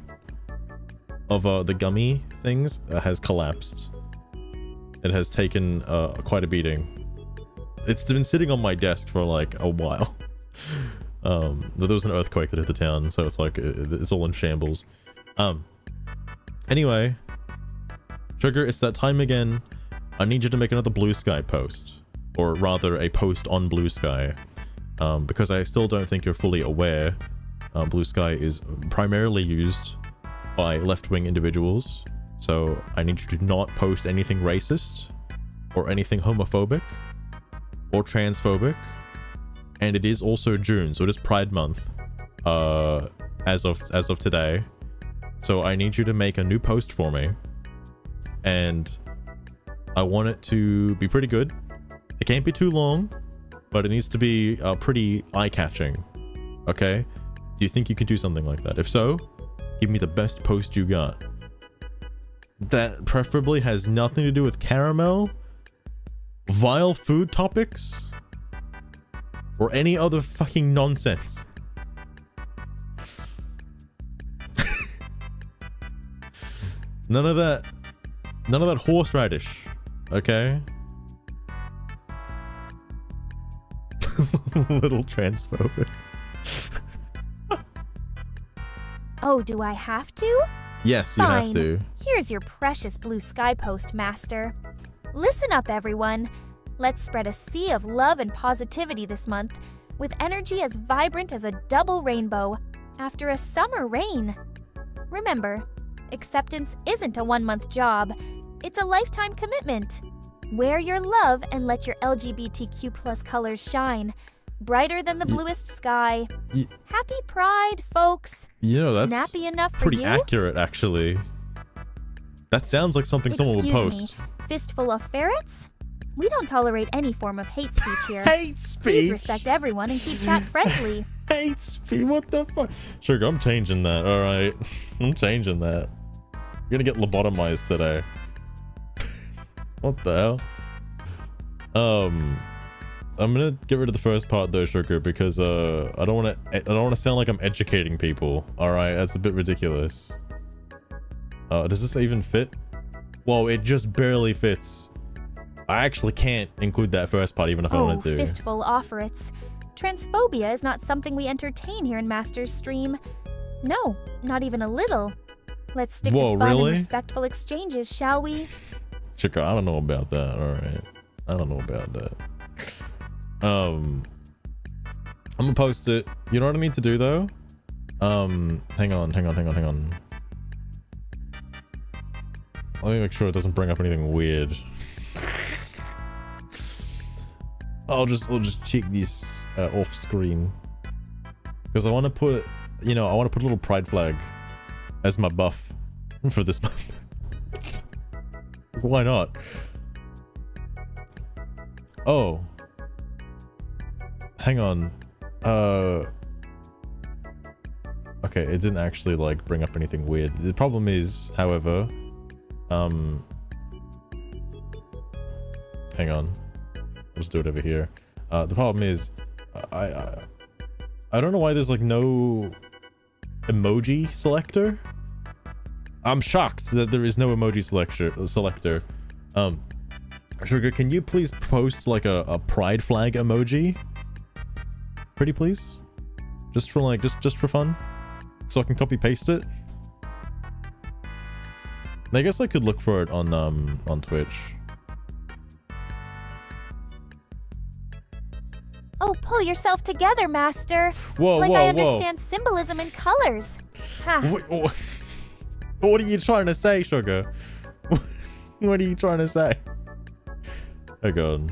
of the gummy things has collapsed. It has taken quite a beating. It's been sitting on my desk for like a while. There was an earthquake that hit the town, so it's like it's all in shambles. Anyway, Sugar, it's that time again. I need you to make another Bluesky post, or rather a post on Bluesky, because I still don't think you're fully aware, Blue Sky is primarily used by left-wing individuals. So I need you to not post anything racist or anything homophobic or transphobic. And it is also June, so it is Pride Month as of today. So I need you to make a new post for me, and I want it to be pretty good. It can't be too long, but it needs to be pretty eye-catching. Okay? Do you think you can do something like that? If so, give me the best post you got. That preferably has nothing to do with caramel, vile food topics, or any other fucking nonsense. None of that horseradish, okay? Little transphobic. Oh, do I have to? Yes, you Fine. have to. Here's your precious Blue Sky post, Master. Listen up, everyone. Let's spread a sea of love and positivity this month, with energy as vibrant as a double rainbow after a summer rain. Remember, acceptance isn't a one-month job. It's a lifetime commitment. Wear your love and let your LGBTQ+ colors shine, brighter than the bluest sky. Happy Pride, folks. You know, that's snappy enough for pretty you? accurate, actually. That sounds like something someone would post. Me, fistful of ferrets? We don't tolerate any form of hate speech here. Hate speech? Please respect everyone and keep chat friendly. Hate speech? What the fuck? Sugar, I'm changing that, alright? I'm changing that. You're gonna get lobotomized today. What the hell? I'm gonna get rid of the first part though, Sugar, because I don't wanna sound like I'm educating people. Alright, that's a bit ridiculous. Does this even fit? Whoa, it just barely fits. I actually can't include that first part even if I wanted to. Fistful offerets. Transphobia is not something we entertain here in Master's stream. No, not even a little. Let's stick to fun and respectful exchanges, shall we? Sugar, I don't know about that. Alright. I don't know about that. I'm gonna post it. You know what I need to do though? Hang on. Let me make sure it doesn't bring up anything weird. I'll just check this off screen, because I want to put, you know, I want to put a little pride flag as my buff for this month. Why not? Oh, hang on. Okay, it didn't actually like bring up anything weird. The problem is, however, hang on. Let's do it over here. The problem is, I don't know why there's like no emoji selector. I'm shocked that there is no emoji selector. Sugar, can you please post like a pride flag emoji? Pretty please? Just for like, just for fun? So I can copy paste it? I guess I could look for it on Twitch. Oh, pull yourself together, Master. Whoa, like whoa, I understand symbolism and colors. What are you trying to say, Sugar? What are you trying to say? Oh god.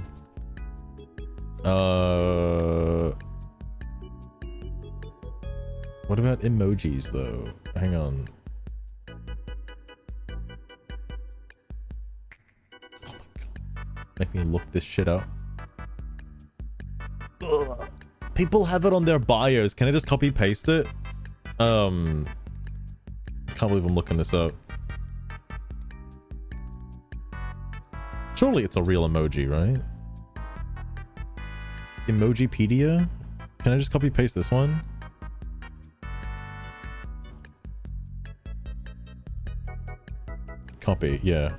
What about emojis though? Hang on. Oh my god. Make me look this shit up. Ugh. People have it on their bios. Can I just copy paste it? Can't believe I'm looking this up. Surely it's a real emoji, right? Emojipedia? Can I just copy paste this one? Copy, yeah.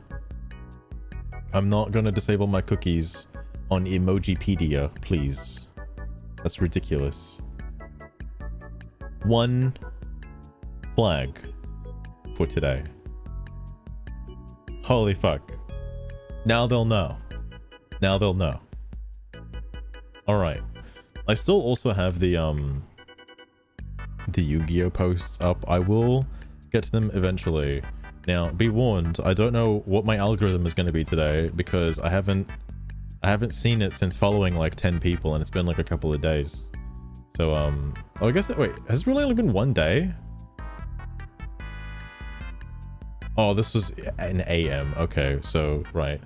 I'm not gonna disable my cookies on Emojipedia, please. That's ridiculous. One flag for today. Holy fuck. Now they'll know. Now they'll know. Alright. I still also have the Yu-Gi-Oh posts up. I will get to them eventually. Now, be warned, I don't know what my algorithm is going to be today because I haven't seen it since following like 10 people and it's been like a couple of days. So, oh, I guess, wait, has it really only been one day? Oh, this was an AM. Okay, so, right.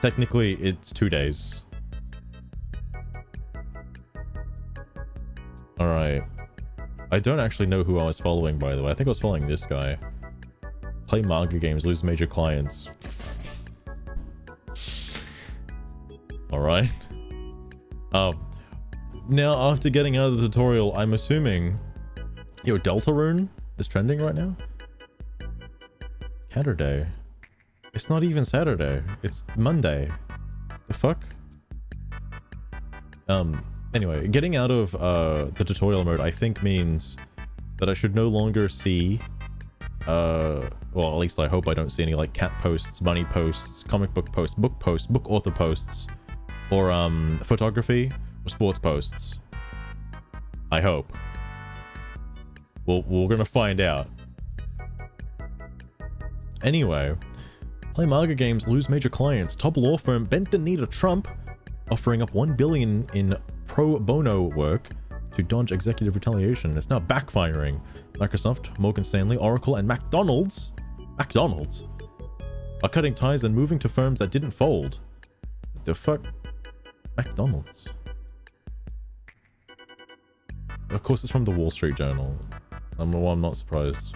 Technically, it's 2 days. Alright. I don't actually know who I was following, by the way. I think I was following this guy. Play manga games, lose major clients. Alright. Now, after getting out of the tutorial, I'm assuming... Yo, Deltarune is trending right now? Saturday. It's not even Saturday. It's Monday. The fuck? Anyway, getting out of the tutorial mode, I think means that I should no longer see... well, at least I hope I don't see any, like, cat posts, bunny posts, comic book posts, book author posts, or, photography, or sports posts. I hope. Well, we're gonna find out. Anyway, play manga games, lose major clients. Top law firm bent the knee to Trump, offering up $1 billion in pro bono work to dodge executive retaliation. It's now backfiring. Microsoft, Morgan Stanley, Oracle, and McDonald's are cutting ties and moving to firms that didn't fold. The fuck? McDonald's. Of course, it's from the Wall Street Journal. I'm not surprised.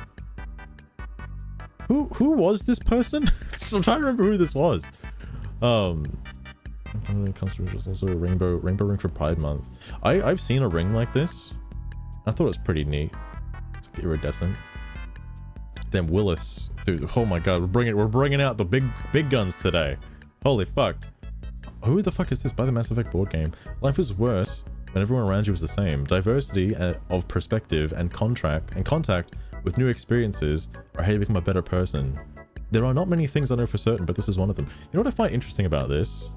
Who was this person? I'm trying to remember who this was. Customers also a rainbow ring for Pride Month. I've seen a ring like this. I thought it was pretty neat. It's iridescent. Then Willis, dude. Oh my god, we're bringing out the big guns today. Holy fuck. Who the fuck is this? By the Mass Effect board game. Life is worse when everyone around you is the same. Diversity of perspective and contact with new experiences are how you become a better person. There are not many things I know for certain, but this is one of them. You know what I find interesting about this?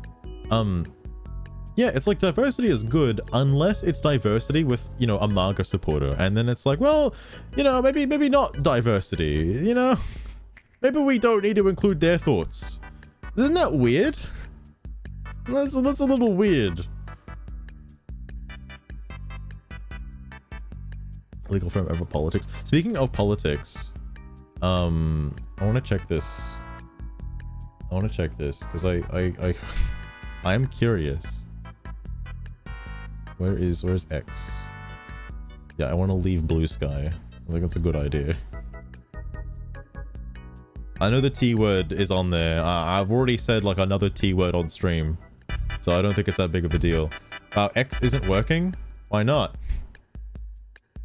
Yeah, it's like diversity is good unless it's diversity with, you know, a manga supporter. And then it's like, well, you know, maybe not diversity, you know? Maybe we don't need to include their thoughts. Isn't that weird? That's a little weird. Legal firm over politics. Speaking of politics, I want to check this. I want to check this because I'm curious. Where's X? Yeah, I want to leave Bluesky. I think that's a good idea. I know the T word is on there. I've already said like another T word on stream, so I don't think it's that big of a deal. X isn't working? Why not?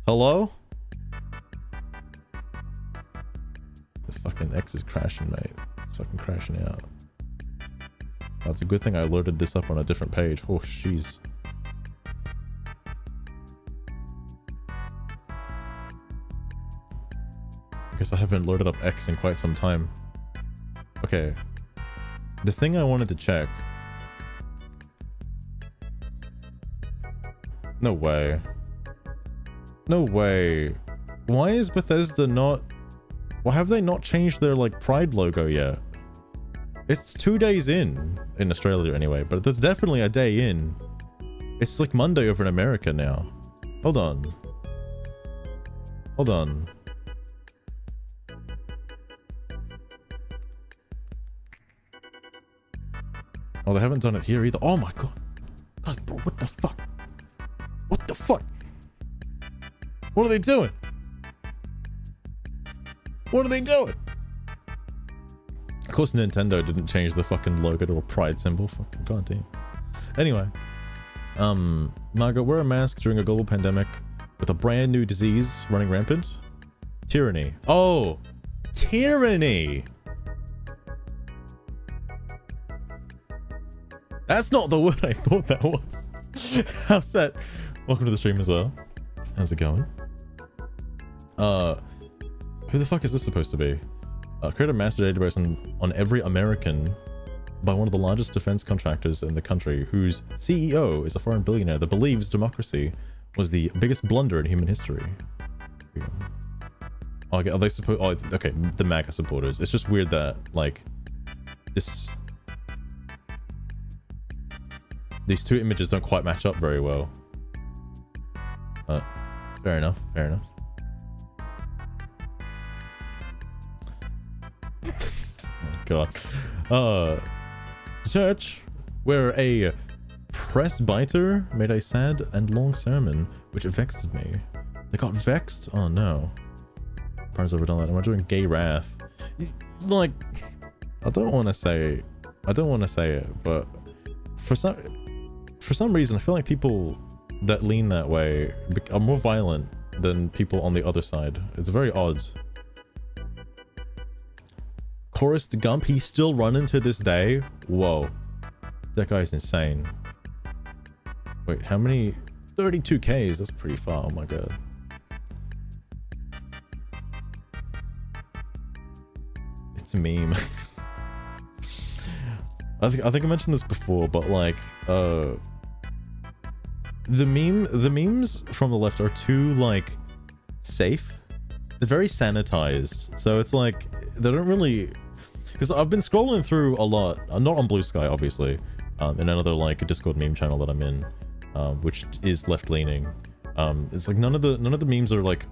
Hello? The fucking X is crashing, mate. It's fucking crashing out. Oh, it's a good thing I loaded this up on a different page. Oh, jeez. I guess I haven't loaded up X in quite some time. Okay. The thing I wanted to check... No way. No way. Why is Bethesda not... Why have they not changed their, like, Pride logo yet? It's 2 days in Australia anyway, but that's definitely a day in. It's like Monday over in America now. Hold on. Hold on. Oh, they haven't done it here either. Oh my god. God, bro, what the fuck? What the fuck? What are they doing? What are they doing? Of course Nintendo didn't change the fucking logo to a pride symbol. Fucking goddamn. Anyway. Margot, wear a mask during a global pandemic with a brand new disease running rampant. Tyranny. Oh! Tyranny! That's not the word I thought that was. How's that? Welcome to the stream as well. How's it going? Who the fuck is this supposed to be? Create a master database on every American by one of the largest defense contractors in the country, whose CEO is a foreign billionaire that believes democracy was the biggest blunder in human history. Okay, are they supposed? Oh, okay, the MAGA supporters. It's just weird that like these two images don't quite match up very well. Fair enough. Fair enough. Oh, God. Church, where a presbyter made a sad and long sermon, which vexed me. They got vexed? Oh no. Parents overdone that. Am I doing gay wrath? Like, I don't want to say it, but for some reason, I feel like people that lean that way are more violent than people on the other side. It's very odd. Forrest Gump, he's still running to this day. Whoa, that guy's insane. Wait, how many? 32Ks. That's pretty far. Oh my god. It's a meme. I think I mentioned this before, but like, the memes from the left are too like safe. They're very sanitized, so it's like they don't really. Because I've been scrolling through a lot, not on Bluesky obviously, in another like a Discord meme channel that I'm in, which is left-leaning. It's like none of the memes are like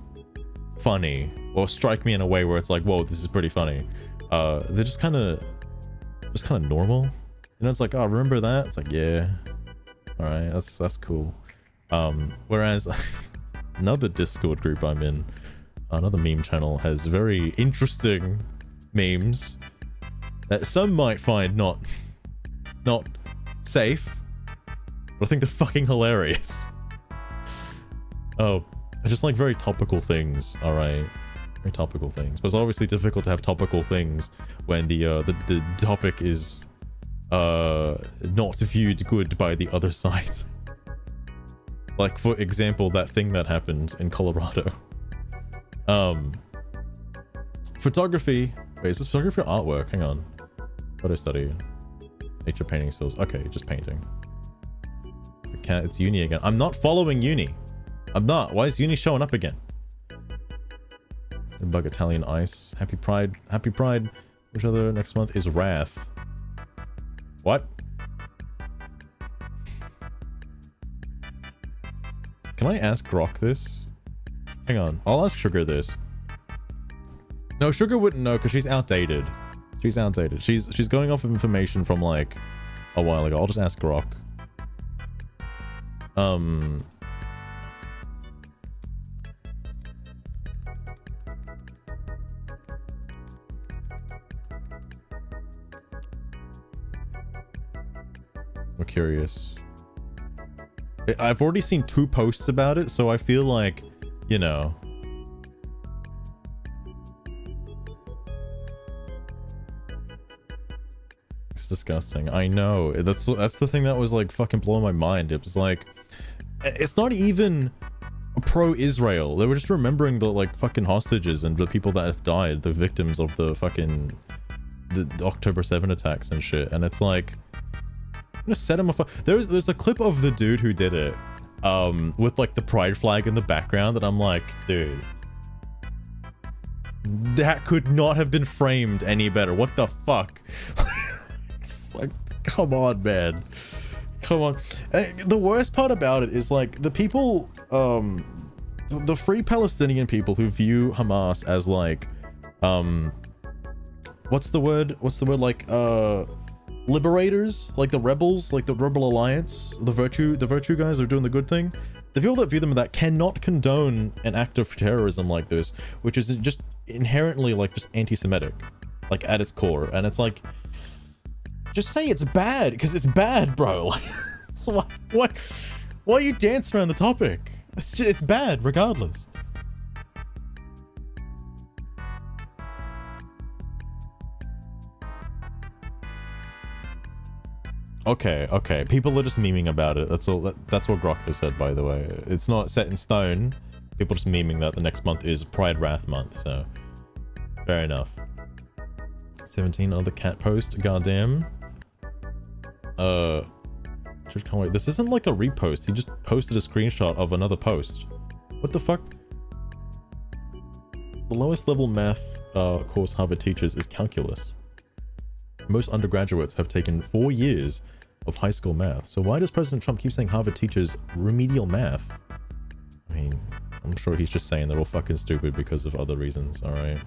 funny or strike me in a way where it's like, whoa, this is pretty funny. They're just kind of normal. You know, it's like, oh, remember that? It's like, yeah, all right, that's cool. Whereas another Discord group I'm in, another meme channel, has very interesting memes that some might find not safe, but I think they're fucking hilarious. Oh, I just like very topical things. All right, very topical things. But it's obviously difficult to have topical things when the topic is not viewed good by the other side. Like, for example, that thing that happened in Colorado. Photography. Wait, is this photography or artwork? Hang on. Photo study. Nature painting stills. Okay, just painting. It's uni again. I'm not following uni. I'm not. Why is uni showing up again? Bug Italian ice. Happy Pride. Happy Pride. Which other next month is Wrath? What? Can I ask Grok this? Hang on. I'll ask Sugar this. No, Sugar wouldn't know because she's outdated. She's outdated. She's going off of information from like a while ago. I'll just ask Grok. We're curious. I've already seen 2 posts about it, so I feel like, you know. It's disgusting. I know. That's the thing that was like fucking blowing my mind. It was like, it's not even pro-Israel. They were just remembering the like fucking hostages and the people that have died, the victims of the fucking the October 7 attacks and shit. And it's like, I'm gonna set him afire. There's a clip of the dude who did it, with like the pride flag in the background, and I'm like, dude, that could not have been framed any better. What the fuck? It's like, come on, man. Come on. The worst part about it is like the people, the Free Palestinian people who view Hamas as like, what's the word? Like, liberators, like the rebels, like the Rebel Alliance, the virtue guys are doing the good thing. The people that view them that cannot condone an act of terrorism like this, which is just inherently like just anti-Semitic, like at its core. And it's like, just say it's bad, because it's bad, bro. So why are you dancing around the topic? It's bad regardless. Okay. People are just memeing about it. That's all. That's what Grok has said, by the way. It's not set in stone. People just memeing that the next month is Pride Wrath month. So, fair enough. 17 other cat post. Goddamn. Can't wait. This isn't like a repost. He just posted a screenshot of another post. What the fuck? The lowest level math course Harvard teaches is calculus. Most undergraduates have taken 4 years of high school math. So why does President Trump keep saying Harvard teaches remedial math? I mean, I'm sure he's just saying they're all fucking stupid because of other reasons, alright?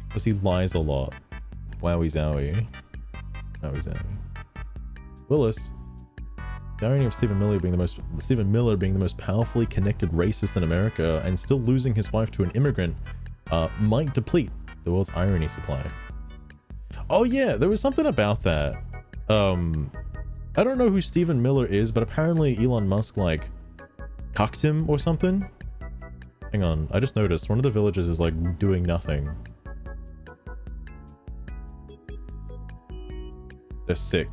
Because he lies a lot. Wowie zowie. Wowie zowie. Willis. The irony of Stephen Miller being the most powerfully connected racist in America and still losing his wife to an immigrant might deplete the world's irony supply. Oh yeah, there was something about that. I don't know who Stephen Miller is, but apparently Elon Musk like cucked him or something. Hang on, I just noticed one of the villagers is like doing nothing. They're sick.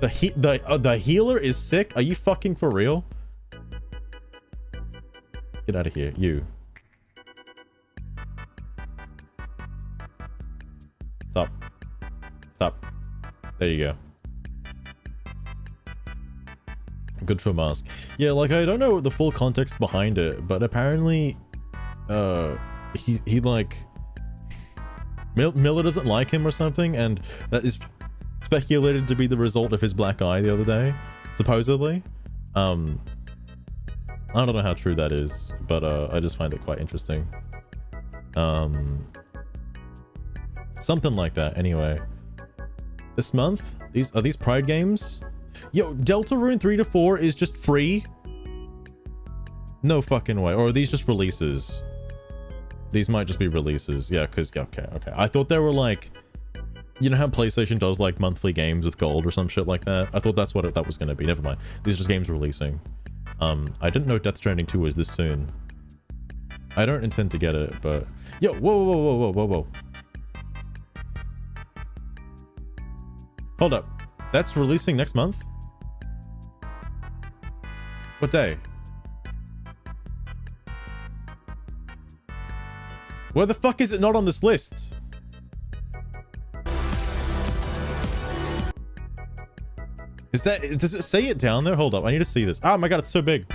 The healer is sick? Are you fucking for real? Get out of here, you. Stop. Stop. There you go. Good for Musk. Yeah, like I don't know the full context behind it, but apparently he like Miller doesn't like him or something, and that is speculated to be the result of his black eye the other day, supposedly. I don't know how true that is, but I just find it quite interesting. Something like that. Anyway, this month, these Pride games. Yo, Deltarune 3 to 4 is just free. No fucking way. Or are these just releases? These might just be releases. Yeah, because okay. I thought they were like, you know how PlayStation does like monthly games with gold or some shit like that? I thought that's what that was going to be. Never mind. These are just games releasing. I didn't know Death Stranding 2 was this soon. I don't intend to get it, but yo, whoa. Hold up. That's releasing next month? What day? Where the fuck is it not on this list? Does it say it down there? Hold up, I need to see this. Oh my god, it's so big.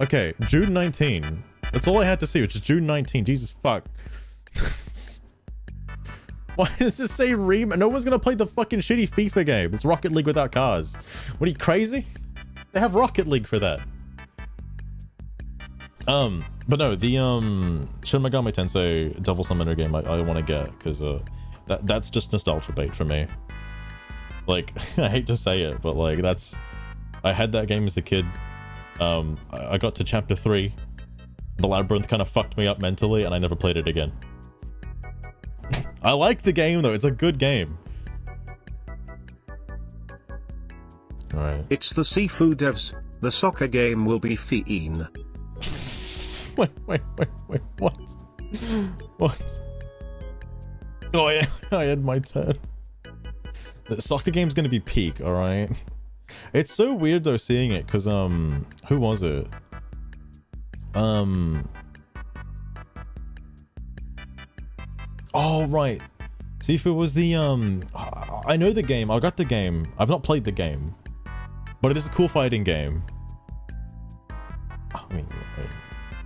Okay, June 19. That's all I had to see, which is June 19. Jesus fuck. Why does this say No one's gonna play the fucking shitty FIFA game. It's Rocket League without cars. What are you, crazy? They have Rocket League for that. But no, the Shin Megami Tensei Devil Summoner game I want to get, because that's just nostalgia bait for me. Like, I hate to say it, but like I had that game as a kid. I got to chapter 3. The labyrinth kind of fucked me up mentally, and I never played it again. I like the game though, it's a good game. Alright. It's the Sifu devs. The soccer game will be fiend. Wait, what? What? Oh yeah, I had my turn. The soccer game's gonna be peak, alright? It's so weird though seeing it, cause who was it? Oh right. Sifu was the I know the game, I got the game. I've not played the game. But it is a cool fighting game. I mean,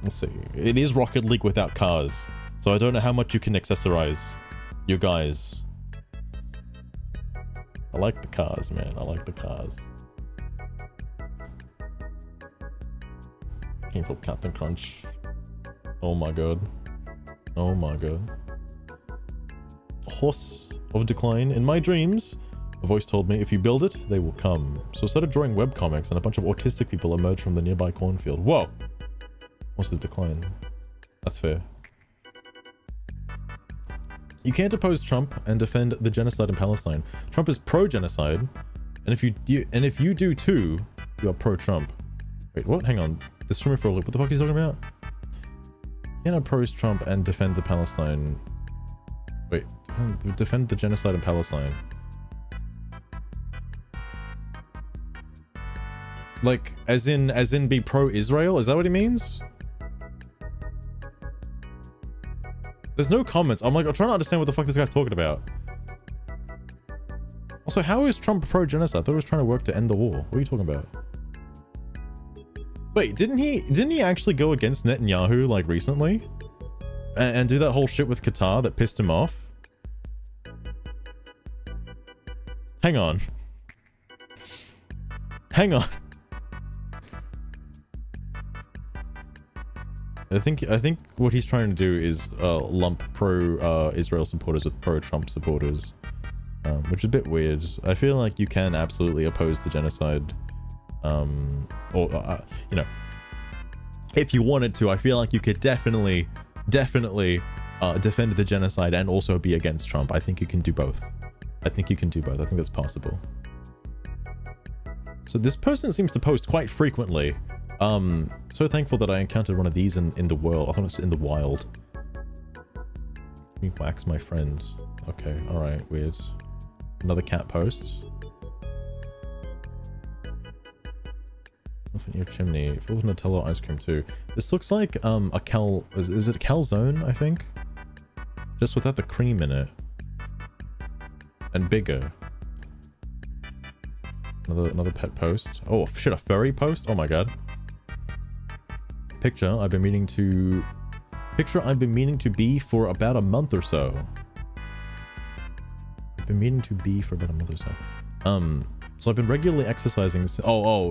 let's see. It is Rocket League without cars. So I don't know how much you can accessorize your guys. I like the cars, man. I like the cars. Game called Captain Crunch. Oh my god. Oh my god. Horse of Decline. In my dreams, a voice told me, if you build it, they will come. So I started drawing webcomics, and a bunch of autistic people emerged from the nearby cornfield. Whoa! Horse of Decline. That's fair. You can't oppose Trump and defend the genocide in Palestine. Trump is pro-genocide, and if you do too, you are pro-Trump. Wait, what? Hang on. This threw me for a loop. What the fuck is he talking about? You can't oppose Trump and defend the Palestine. Wait, defend the genocide in Palestine. Like, as in be pro-Israel? Is that what he means? There's no comments. I'm trying to understand what the fuck this guy's talking about. Also, how is Trump pro-genocide? I thought he was trying to work to end the war. What are you talking about? Wait, didn't he actually go against Netanyahu like recently? And do that whole shit with Qatar that pissed him off? Hang on. Hang on. I think what he's trying to do is lump pro-Israel supporters with pro-Trump supporters, which is a bit weird. I feel like you can absolutely oppose the genocide, or you know, if you wanted to. I feel like you could definitely defend the genocide and also be against Trump. I think you can do both. I think that's possible. So this person seems to post quite frequently. So thankful that I encountered one of these in the world. I thought it was in the wild. Let me wax my friend. Okay, alright, weird. Another cat post. Off in your chimney. Full of Nutella ice cream too. This looks like a is it a calzone, I think? Just without the cream in it. And bigger. Another pet post. Oh shit, a furry post? Oh my god. Picture I've been meaning to be for about a month or so. So I've been regularly exercising.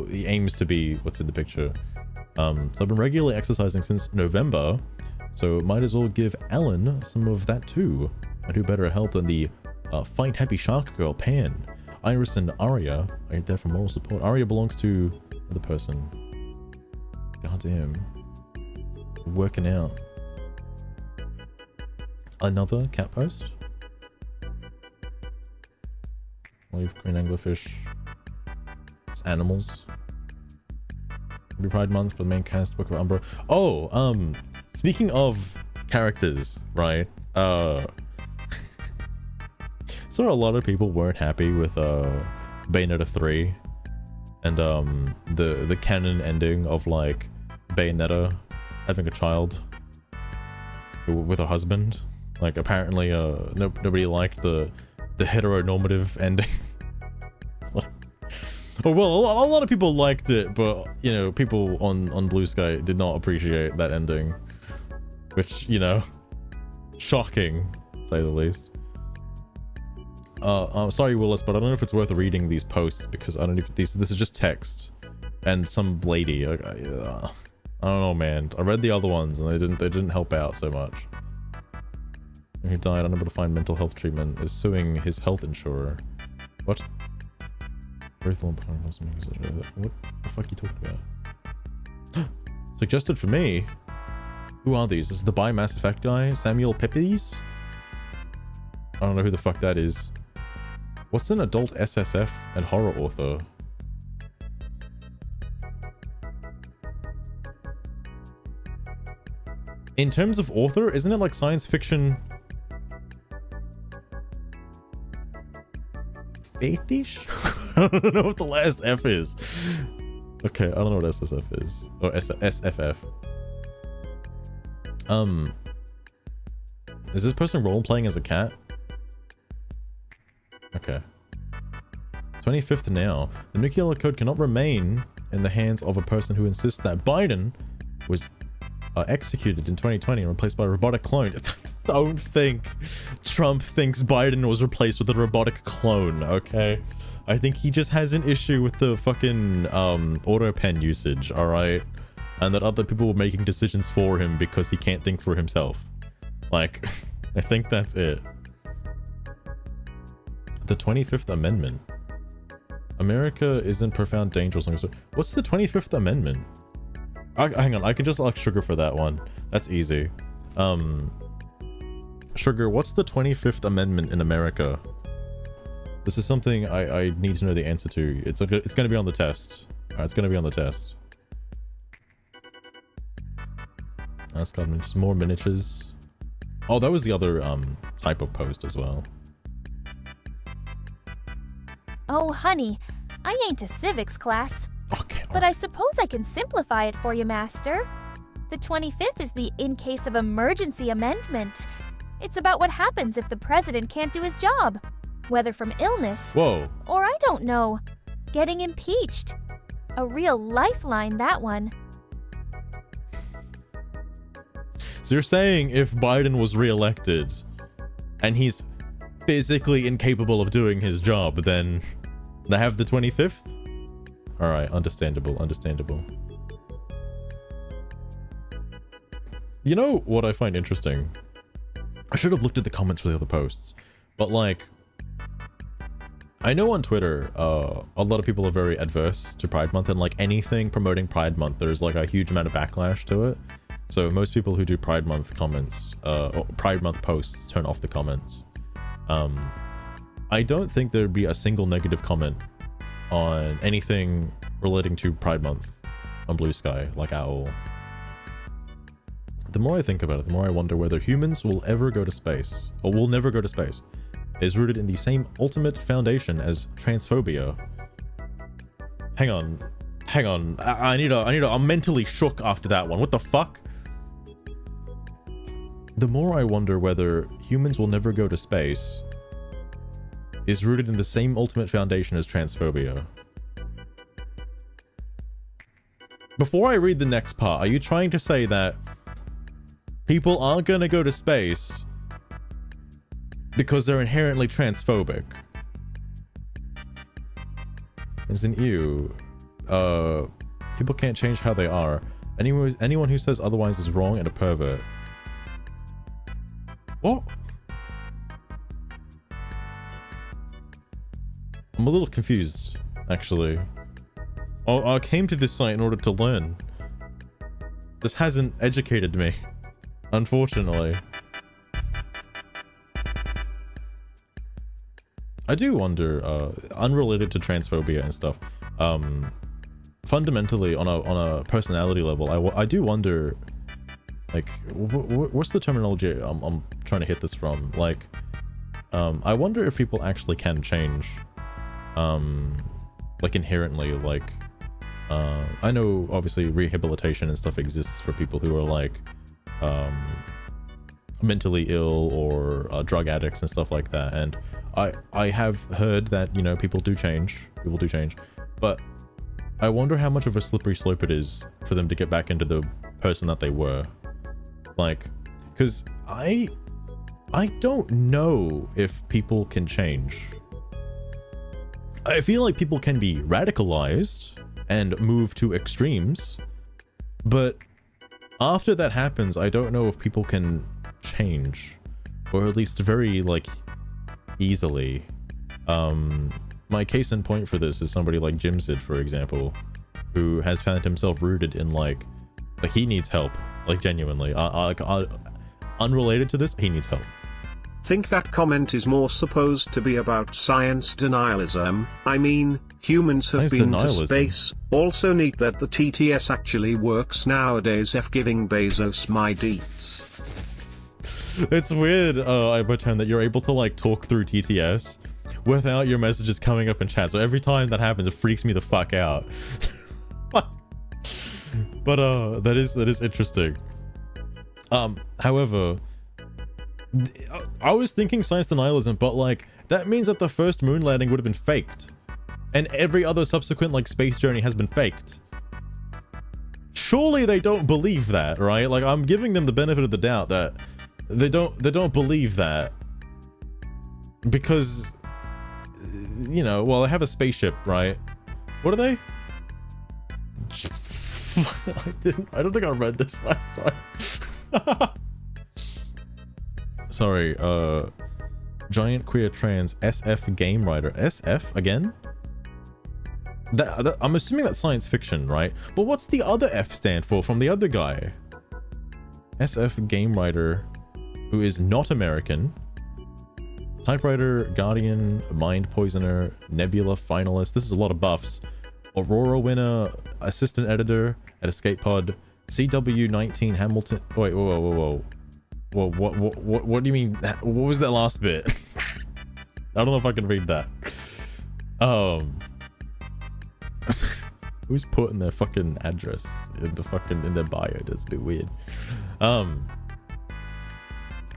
He aims to be what's in the picture. So I've been regularly exercising since November. So might as well give Ellen some of that too. And who better help than the Fight Happy Shark Girl Pan. Iris and Arya are there for moral support. Arya belongs to another person. God damn. Working out. Another cat post. Leave green anglerfish. It's animals. Happy Pride Month for the main cast, Book of Umbra. Oh, speaking of characters, right? So a lot of people weren't happy with Bayonetta 3 and the canon ending of like Bayonetta having a child with her husband. Like apparently nobody liked the heteronormative ending. Oh, well, a lot of people liked it, but you know, people on Bluesky did not appreciate that ending, which, you know, shocking to say the least. I'm sorry, Willis, but I don't know if it's worth reading these posts because I don't know if this is just text and some lady. I don't know, man. I read the other ones and they didn't help out so much. He died unable to find mental health treatment, is suing his health insurer. What? What the fuck are you talking about? Suggested for me? Who are these? This is the Buy Mass Effect guy? Samuel Pepys? I don't know who the fuck that is. What's an adult SSF and horror author? In terms of author, isn't it like science fiction? Faithish? I don't know what the last F is. Okay, I don't know what SSF is. Or SFF. Is this person role-playing as a cat? Okay. 25th now. The nuclear code cannot remain in the hands of a person who insists that Biden was executed in 2020 and replaced by a robotic clone. Don't think Trump thinks Biden was replaced with a robotic clone, okay? I think he just has an issue with the fucking auto pen usage, alright? And that other people were making decisions for him because he can't think for himself. Like, I think that's it. The 25th Amendment. America is in profound danger. What's the 25th Amendment? Hang on, I can just ask Sugar for that one. That's easy. Sugar, what's the 25th Amendment in America? This is something I need to know the answer to. It's gonna be on the test. Alright, it's gonna be on the test. That's got just more miniatures. Oh, that was the other type of post as well. Oh, honey, I ain't a civics class. Okay. But I suppose I can simplify it for you, Master. The 25th is the in case of emergency amendment. It's about what happens if the president can't do his job. Whether from illness Whoa. or, I don't know, getting impeached. A real lifeline, that one. So you're saying if Biden was reelected and he's physically incapable of doing his job, then they have the 25th? All right, understandable, understandable. You know what I find interesting? I should have looked at the comments for the other posts, but like, I know on Twitter, a lot of people are very adverse to Pride Month, and like anything promoting Pride Month, there's like a huge amount of backlash to it. So most people who do Pride Month comments, or Pride Month posts, turn off the comments. I don't think there'd be a single negative comment on anything relating to Pride Month on Bluesky, like at all. The more I think about it, the more I wonder whether humans will ever go to space, or will never go to space, is rooted in the same ultimate foundation as transphobia. Hang on. I'm mentally shook after that one. What the fuck? The more I wonder whether humans will never go to space is rooted in the same ultimate foundation as transphobia. Before I read the next part, are you trying to say that people aren't gonna go to space because they're inherently transphobic? Isn't you? People can't change how they are. Anyone who says otherwise is wrong and a pervert. What? I'm a little confused, actually. I came to this site in order to learn. This hasn't educated me, unfortunately. I do wonder, unrelated to transphobia and stuff, fundamentally on a personality level, I do wonder, like, what's the terminology I'm trying to hit this from? Like, I wonder if people actually can change, like inherently, like, I know obviously rehabilitation and stuff exists for people who are like, mentally ill or drug addicts and stuff like that, and I have heard that, you know, people do change, but I wonder how much of a slippery slope it is for them to get back into the person that they were. Like, because I don't know if people can change. I feel like people can be radicalized and move to extremes, but after that happens, I don't know if people can change, or at least very, like, easily. My case in point for this is somebody like Jimsid, for example, who has found himself rooted in like he needs help, like genuinely, unrelated to this, he needs help. Think that comment is more supposed to be about science denialism. I mean, humans have been to space. Also neat that the TTS actually works nowadays. F giving Bezos my deets. It's weird, I pretend that you're able to like talk through TTS without your messages coming up in chat. So every time that happens, it freaks me the fuck out. But that is interesting. However, I was thinking science denialism, but like that means that the first moon landing would have been faked, and every other subsequent like space journey has been faked. Surely they don't believe that, right? Like, I'm giving them the benefit of the doubt that they don't believe that, because, you know, well, they have a spaceship, right? What are they? I don't think I read this last time. Sorry, giant queer trans SF game writer. SF again? I'm assuming that's science fiction, right? But what's the other F stand for from the other guy? SF game writer who is not American. Typewriter, Guardian, Mind Poisoner, Nebula finalist. This is a lot of buffs. Aurora winner, assistant editor at Escape Pod, CW19 Hamilton. Wait, whoa. Well, what do you mean? What was that last bit? I don't know if I can read that. Who's putting their fucking address in their bio? That's a bit weird.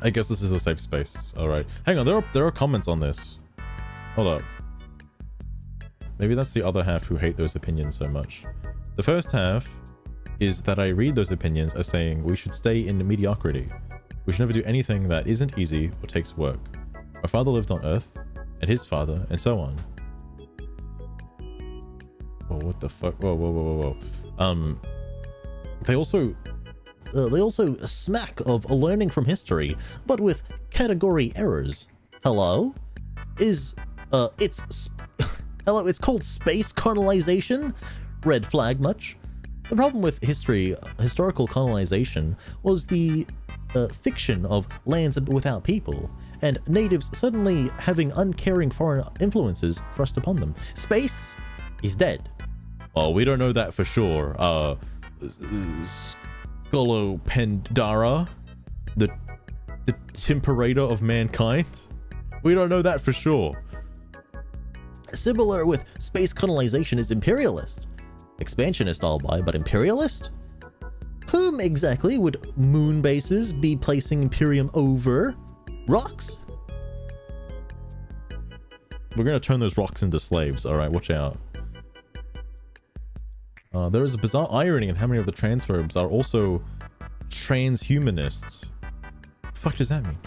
I guess this is a safe space. All right, hang on. There are comments on this. Hold up. Maybe that's the other half who hate those opinions so much. The first half is that I read those opinions as saying we should stay in mediocrity. We should never do anything that isn't easy or takes work. My father lived on Earth, and his father, and so on. Whoa, what the fuck? Whoa. They also smack of learning from history, but with category errors. Hello? Hello, it's called space colonization? Red flag much? The problem with historical colonization was the fiction of lands without people, and natives suddenly having uncaring foreign influences thrust upon them. Space is dead. Oh, we don't know that for sure. Scolopendara, the Timperator of mankind. We don't know that for sure. Similar with space colonization is imperialist. Expansionist I'll buy, but imperialist? Whom exactly would moon bases be placing Imperium over? Rocks? We're gonna turn those rocks into slaves, alright, watch out. There is a bizarre irony in how many of the transphobes are also transhumanists. What the fuck does that mean?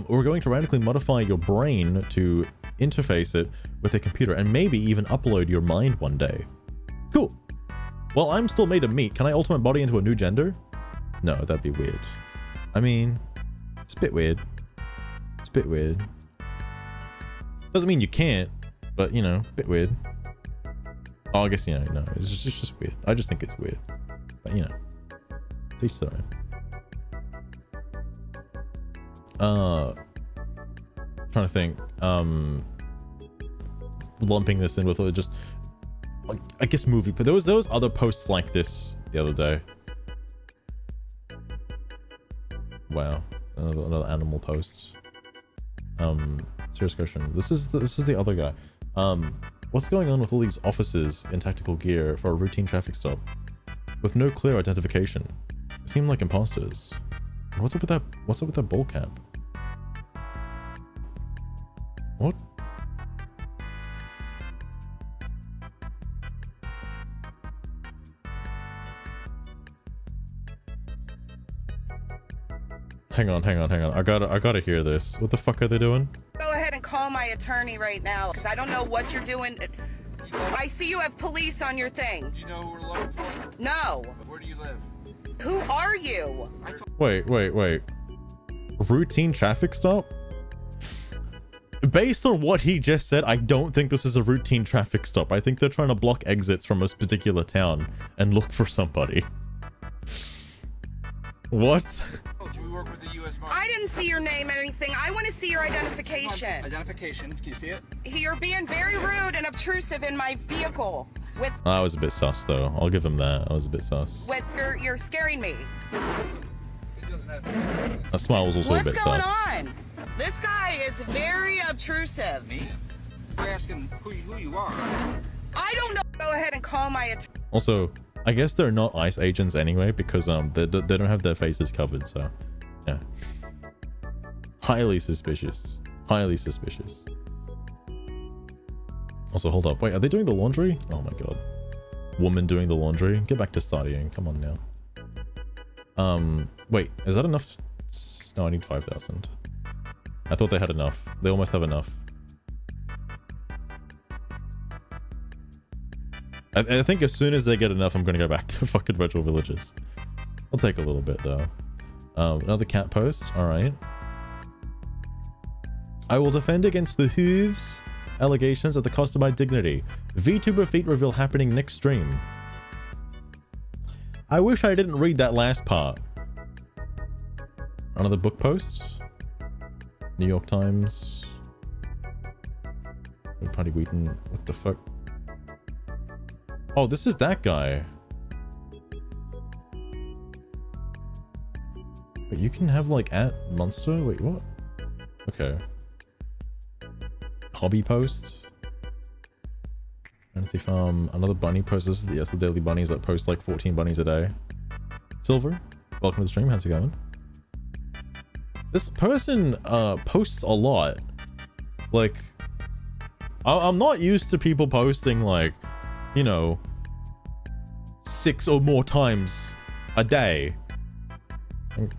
We're going to radically modify your brain to interface it with a computer and maybe even upload your mind one day. Cool. Well, I'm still made of meat. Can I alter my body into a new gender? No, that'd be weird. I mean, it's a bit weird. It's a bit weird. Doesn't mean you can't, but you know, a bit weird. Oh, I guess, you know, no, it's just weird. I just think it's weird. But you know, teach their own. Trying to think. Lumping this in with just, like, I guess movie, but there was other posts like this the other day. Wow, another animal post. Serious question. This is the other guy. What's going on with all these officers in tactical gear for a routine traffic stop with no clear identification? They seem like imposters. What's up with that? What's up with that ball cap? What? Hang on. I gotta hear this. What the fuck are they doing? Go ahead and call my attorney right now, because I don't know what you're doing. I see you have police on your thing. You know who we're looking for? No. Where do you live? Who are you? Wait. Routine traffic stop? Based on what he just said, I don't think this is a routine traffic stop. I think they're trying to block exits from a particular town and look for somebody. What? We work with the U.S. I didn't see your name or anything. I want to see your identification. Identification. Can you see it? You're being very rude and obtrusive in my vehicle. I was a bit sus, though. I'll give him that. I was a bit sus. You're scaring me. It doesn't have. That smile was also a bit sus. What's going on? This guy is very obtrusive. Me? You're asking who you are. I don't know. Go ahead and call my attorney. Also, I guess they're not ICE agents anyway because they don't have their faces covered, so yeah. Highly suspicious. Highly suspicious. Also, hold up. Wait, are they doing the laundry? Oh my god. Woman doing the laundry? Get back to studying. Come on now. Wait, is that enough? No, I need 5,000. I thought they had enough. They almost have enough. I think as soon as they get enough, I'm going to go back to fucking virtual villages. I'll take a little bit, though. Another cat post. All right. I will defend against the hooves allegations at the cost of my dignity. VTuber feat reveal happening next stream. I wish I didn't read that last part. Another book post. New York Times. Paddy Wheaton. What the fuck? Oh, this is that guy. Wait, you can have like @monster? Wait, what? Okay. Hobby post. Fantasy farm. Another bunny post. This is the daily bunnies that post like 14 bunnies a day. Silver, welcome to the stream. How's it going? This person posts a lot. Like, I'm not used to people posting like, you know, 6 or more times a day.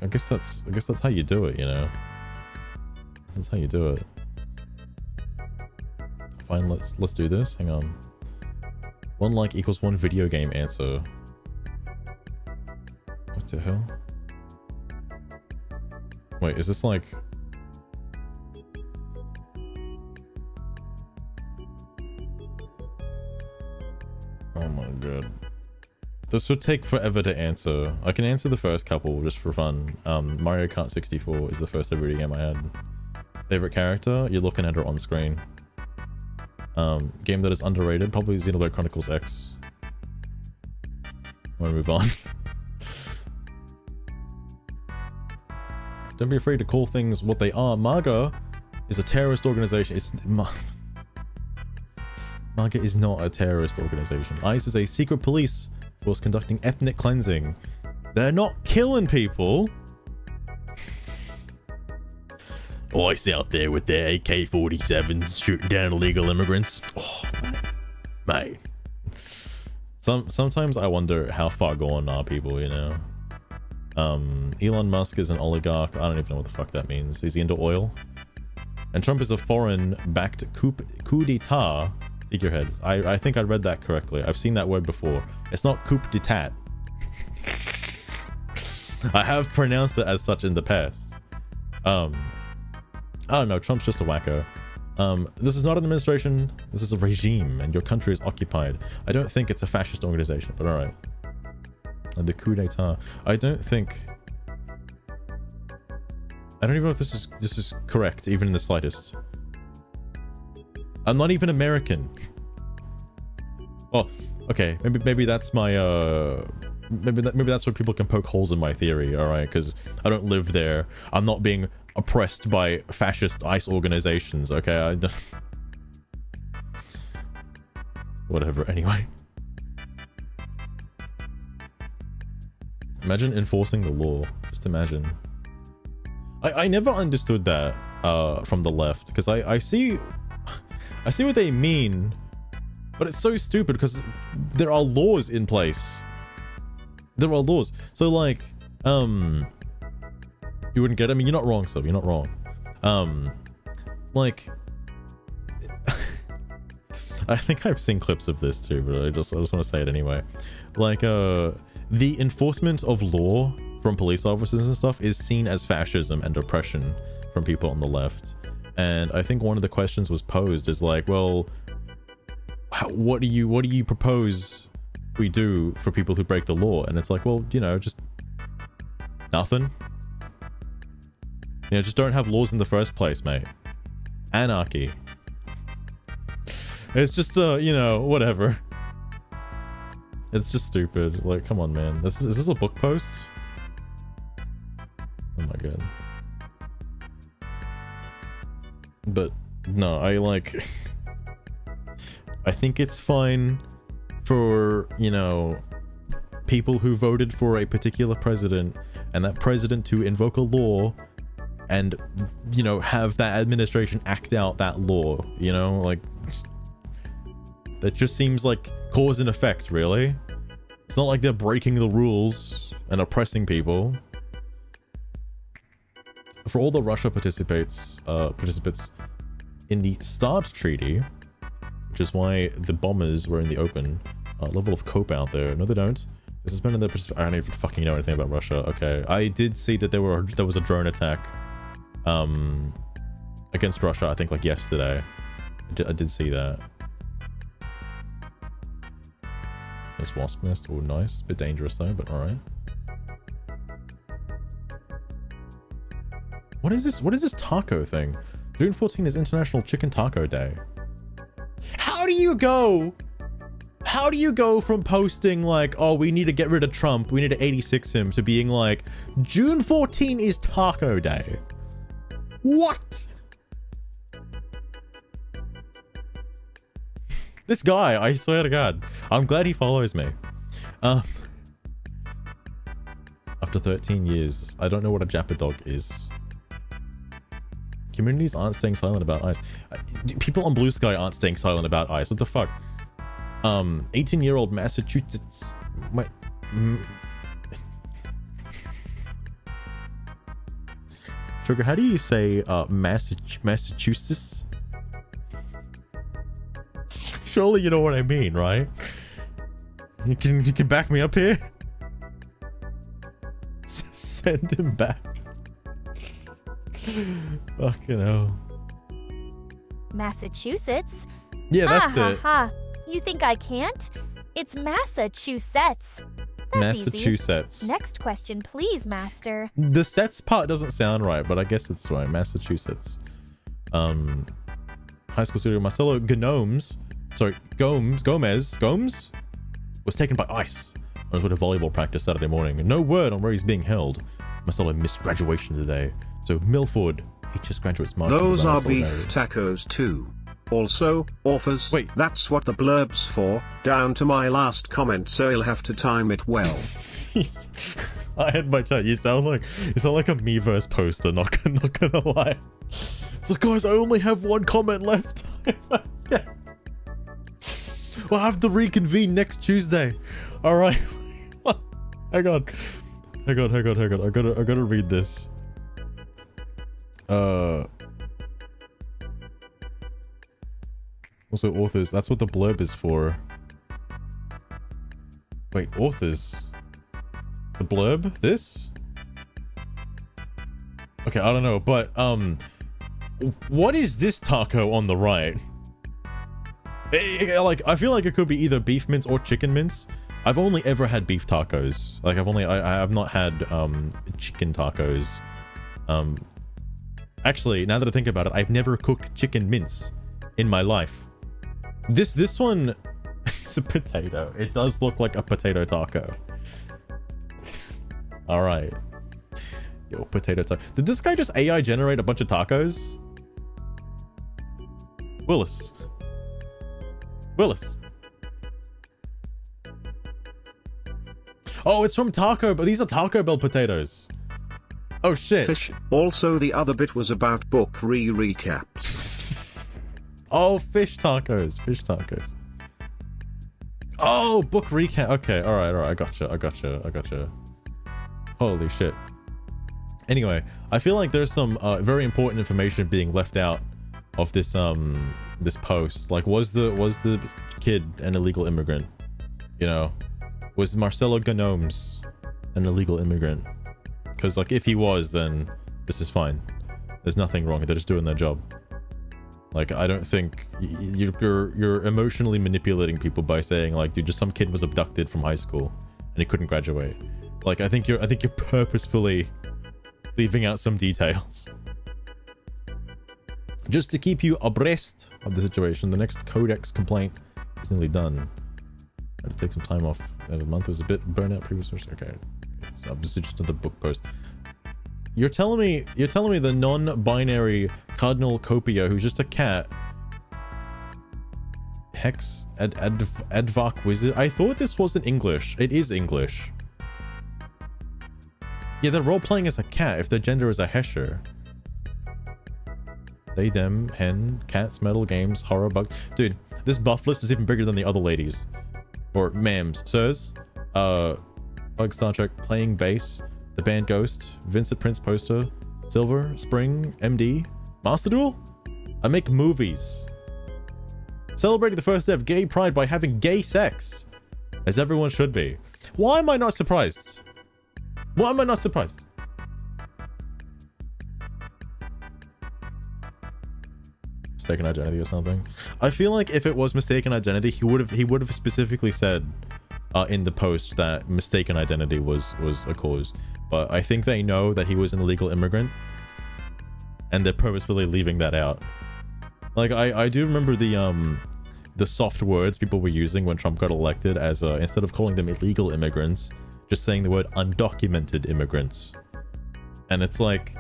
I guess that's how you do it, you know. That's how you do it. Fine, let's do this. Hang on. 1 like equals 1 video game answer. What the hell? Wait, is this like... Oh my god. This would take forever to answer. I can answer the first couple just for fun. Mario Kart 64 is the first ever video game I had. Favorite character? You're looking at her on screen. Game that is underrated? Probably Xenoblade Chronicles X. Wanna move on? Don't be afraid to call things what they are. MAGA is a terrorist organization. MAGA is not a terrorist organization. ICE is a secret police force conducting ethnic cleansing. They're not killing people. ICE out there with their AK-47s shooting down illegal immigrants. Oh, mate. Sometimes I wonder how far gone are people, you know? Elon Musk is an oligarch. I don't even know what the fuck that means. Is he into oil? And Trump is a foreign-backed coup d'etat figurehead. I think I read that correctly. I've seen that word before. It's not coup d'etat. I have pronounced it as such in the past. I don't know. Trump's just a wacko. This is not an administration. This is a regime, and your country is occupied. I don't think it's a fascist organization, but all right. The coup d'etat. I don't even know if this is correct, even in the slightest. I'm not even American. Oh, okay. Maybe that's my maybe that's where people can poke holes in my theory. All right, because I don't live there. I'm not being oppressed by fascist ICE organizations. Okay, whatever. Anyway. Imagine enforcing the law. Just imagine. I never understood that from the left, because I see what they mean, but it's so stupid because there are laws in place. There are laws. So like, you wouldn't get it? I mean, you're not wrong, Sub. You're not wrong. Like, I think I've seen clips of this too, but I just want to say it anyway. Like, the enforcement of law from police officers and stuff is seen as fascism and oppression from people on the left. And I think one of the questions was posed is like, well, what do you propose we do for people who break the law? And it's like, well, you know, just nothing. You know, just don't have laws in the first place, mate. Anarchy. It's just, you know, whatever. It's just stupid. Like, come on, man. Is this a book post? Oh my god. But no, I think it's fine for, you know, people who voted for a particular president and that president to invoke a law and, you know, have that administration act out that law, you know, like, that just seems like cause and effect, really. It's not like they're breaking the rules and oppressing people. For all the Russia participants in the START treaty, which is why the bombers were in the open, level of cope out there. No, they don't. This has been in the I don't even fucking know anything about Russia. Okay, I did see that there was a drone attack against Russia, I think like yesterday. I did see that. This wasp nest, oh nice. Bit dangerous though, but alright. What is this? What is this taco thing? June 14 is International Chicken Taco Day. How do you go from posting like, oh, we need to get rid of Trump, we need to 86 him, to being like, June 14 is Taco Day? What? This guy, I swear to God. I'm glad he follows me. After 13 years, I don't know what a Jappa dog is. Communities aren't staying silent about ICE. People on Bluesky aren't staying silent about ICE. What the fuck? 18-year-old Massachusetts. Sugar, how do you say Massachusetts? Surely you know what I mean, right? You can back me up here? Send him back. Fucking hell. Massachusetts? Yeah, that's it. Ha. You think I can't? It's Massachusetts. That's Massachusetts. Easy. Next question, please, Master. The sets part doesn't sound right, but I guess it's right. Massachusetts. High school student Marcelo Gomez was taken by ICE on his way to volleyball practice Saturday morning. No word on where he's being held. Marcelo missed graduation today. So Milford, HS graduates march. Those are beef tacos too. Also, authors, wait, that's what the blurb's for, down to my last comment, so you'll have to time it well. I had my turn. You sound like a Miiverse poster, not gonna lie. It's like, guys, I only have one comment left. Yeah. We'll have to reconvene next Tuesday. Alright. Hang on. I gotta read this. Also, authors, that's what the blurb is for. Wait, authors. The blurb? This? Okay, I don't know, but, what is this taco on the right? Like, I feel like it could be either beef mince or chicken mince. I've only ever had beef tacos. Like, I have not had, chicken tacos. Actually, now that I think about it, I've never cooked chicken mince in my life. This one is a potato. It does look like a potato taco. All right. Yo, potato taco. Did this guy just AI generate a bunch of tacos? Willis. Oh, it's from Taco, but these are Taco Bell potatoes. Oh shit. Fish. Also, the other bit was about book recaps. Oh, fish tacos. Oh, book recap. Okay, all right. I gotcha. Holy shit. Anyway, I feel like there's some very important information being left out of this this post. Like, was the kid an illegal immigrant? You know, was Marcelo Gomez an illegal immigrant? Because, like, if he was, then this is fine. There's nothing wrong. They're just doing their job. Like, I don't think you're emotionally manipulating people by saying, like, dude, just some kid was abducted from high school and he couldn't graduate. Like, I think you're purposefully leaving out some details just to keep you abreast of the situation. The next Codex complaint is nearly done. I had to take some time off. The month was a bit burnout previous source. Okay. So this is just another book post. You're telling me the non-binary Cardinal Copia, who's just a cat, Hex Advark Wizard. I thought this wasn't English. It is English. Yeah, they're role-playing as a cat if their gender is a Hesher. They, them, hen, cats, metal, games, horror, bug. Dude, this buff list is even bigger than the other ladies. Or ma'ams. Sirs. Bug Star Trek, playing bass. The band Ghost, Vincent Prince poster, Silver, Spring, MD, Master Duel? I make movies. Celebrating the first day of gay pride by having gay sex. As everyone should be. Why am I not surprised? Why am I not surprised? Mistaken identity or something. I feel like if it was mistaken identity, he would have specifically said in the post that mistaken identity was a cause. But I think they know that he was an illegal immigrant, and they're purposefully leaving that out. Like, I do remember the soft words people were using when Trump got elected as instead of calling them illegal immigrants, just saying the word undocumented immigrants. And it's like,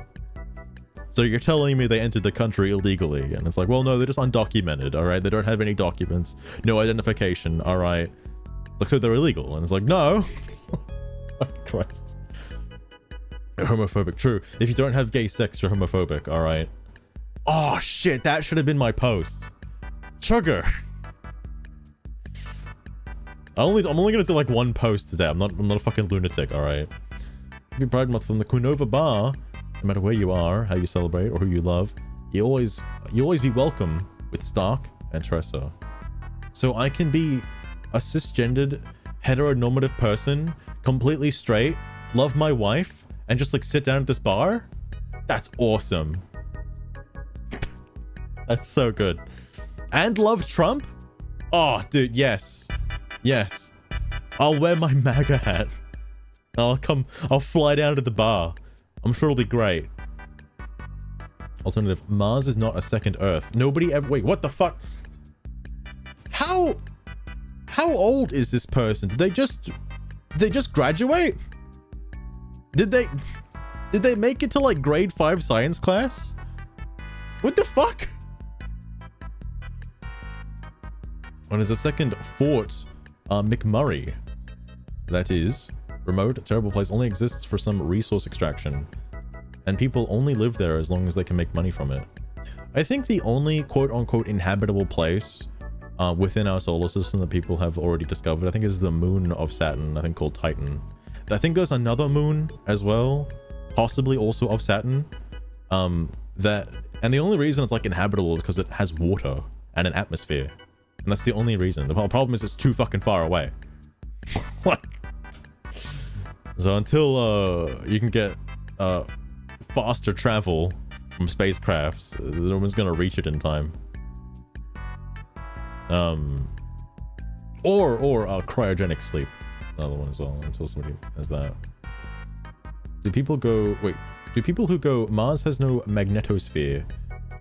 so you're telling me they entered the country illegally? And it's like, well, no, they're just undocumented, all right? They don't have any documents, no identification, all right? Like, so they're illegal. And it's like, no. Fucking Christ. You're homophobic. True. If you don't have gay sex, you're homophobic, all right? Oh shit, that should have been my post. Sugar. I'm only gonna do like one post today. I'm not a fucking lunatic, alright? Happy Pride Month from the Kunova Bar. No matter where you are, how you celebrate, or who you love, you always be welcome with Stark and Tressa. So I can be a cisgendered, heteronormative person, completely straight, love my wife, and just like sit down at this bar? That's awesome. That's so good. And love Trump? Oh, dude, yes. Yes. I'll wear my MAGA hat. I'll fly down to the bar. I'm sure it'll be great. Alternative, Mars is not a second Earth. Nobody ever, wait, what the fuck? How old is this person? Did they just graduate? Did they make it to like grade 5 science class? What the fuck? And there's a second Fort McMurray. That is, remote, terrible place only exists for some resource extraction. And people only live there as long as they can make money from it. I think the only quote-unquote inhabitable place within our solar system that people have already discovered, I think is the moon of Saturn, I think called Titan. I think there's another moon as well, possibly also of Saturn. And the only reason it's like inhabitable is because it has water and an atmosphere. And that's the only reason. The problem is it's too fucking far away. Like, so until you can get faster travel from spacecrafts, no one's gonna reach it in time. Or cryogenic sleep, another one as well, until somebody has that. Do people who go Mars has no magnetosphere?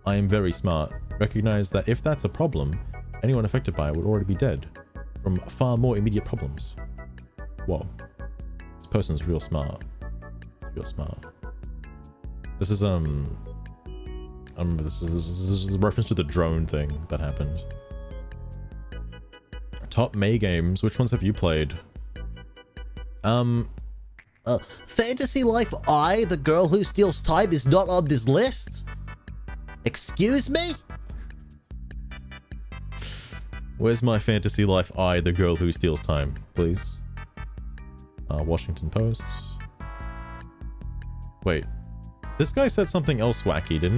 I am very smart. Recognize that if that's a problem, anyone affected by it would already be dead from far more immediate problems. Whoa, this person's real smart. Real smart. This is I remember this is a reference to the drone thing that happened. Top May games. Which ones have you played? Fantasy Life I, the girl who steals time, is not on this list. Excuse me? Where's my Fantasy Life I, the girl who steals time, please? Washington Post. Wait, this guy said something else wacky, didn't he?